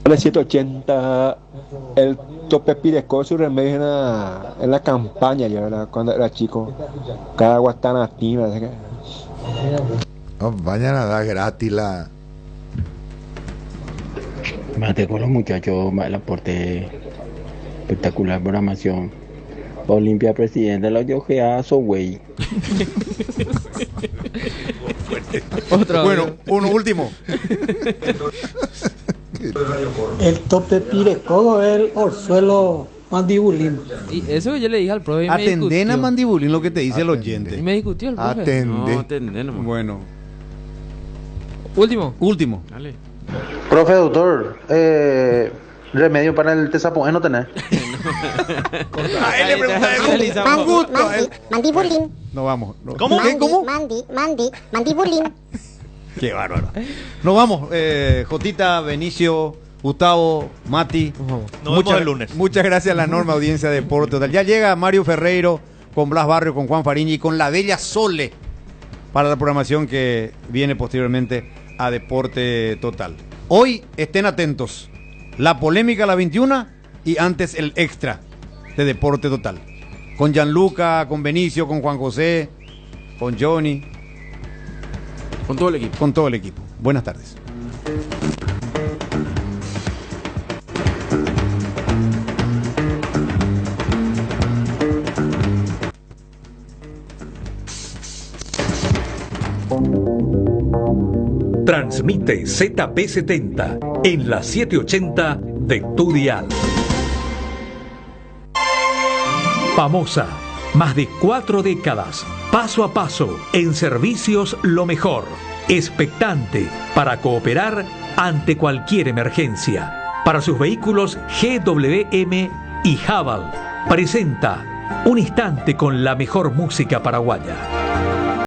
Hola, 180. El tope pireco su remedio en la campaña, ya, ¿verdad? Cuando era chico. Cada guatanatina. No, vayan a dar gratis la. Mate con los muchachos, el aporte espectacular programación. Olimpia presidente, la yojeazo, güey. Bueno, uno último. El tope pireco es el orzuelo mandibulín. Y eso que yo le dije al profe. Atenden a mandibulín lo que te dice el oyente. Y me discutió el profe. Atende. Bueno. Último. Dale. Profe, doctor, remedio para el tesapoé no tenés. A él le pregunta Mandibulín. No vamos. No. ¿Cómo? ¿Cómo? Mandibulín. Qué bárbaro. Nos vamos. Jotita, Benicio, Gustavo, Mati. Nos vemos el lunes. Muchas gracias a la enorme audiencia de Deporte Total. Ya llega Mario Ferreiro con Blas Barrio, con Juan Fariña y con la bella Sole para la programación que viene posteriormente a Deporte Total. Hoy estén atentos, la polémica a la 21 y antes el extra de Deporte Total. Con Gianluca, con Benicio, con Juan José, con Johnny. Con todo el equipo. Con todo el equipo. Buenas tardes. Transmite ZP70 en la 780 de tu dial. Famosa, más de 4 décadas, paso a paso, en servicios lo mejor. Expectante para cooperar ante cualquier emergencia. Para sus vehículos GWM y Haval, presenta Un Instante con la mejor música paraguaya.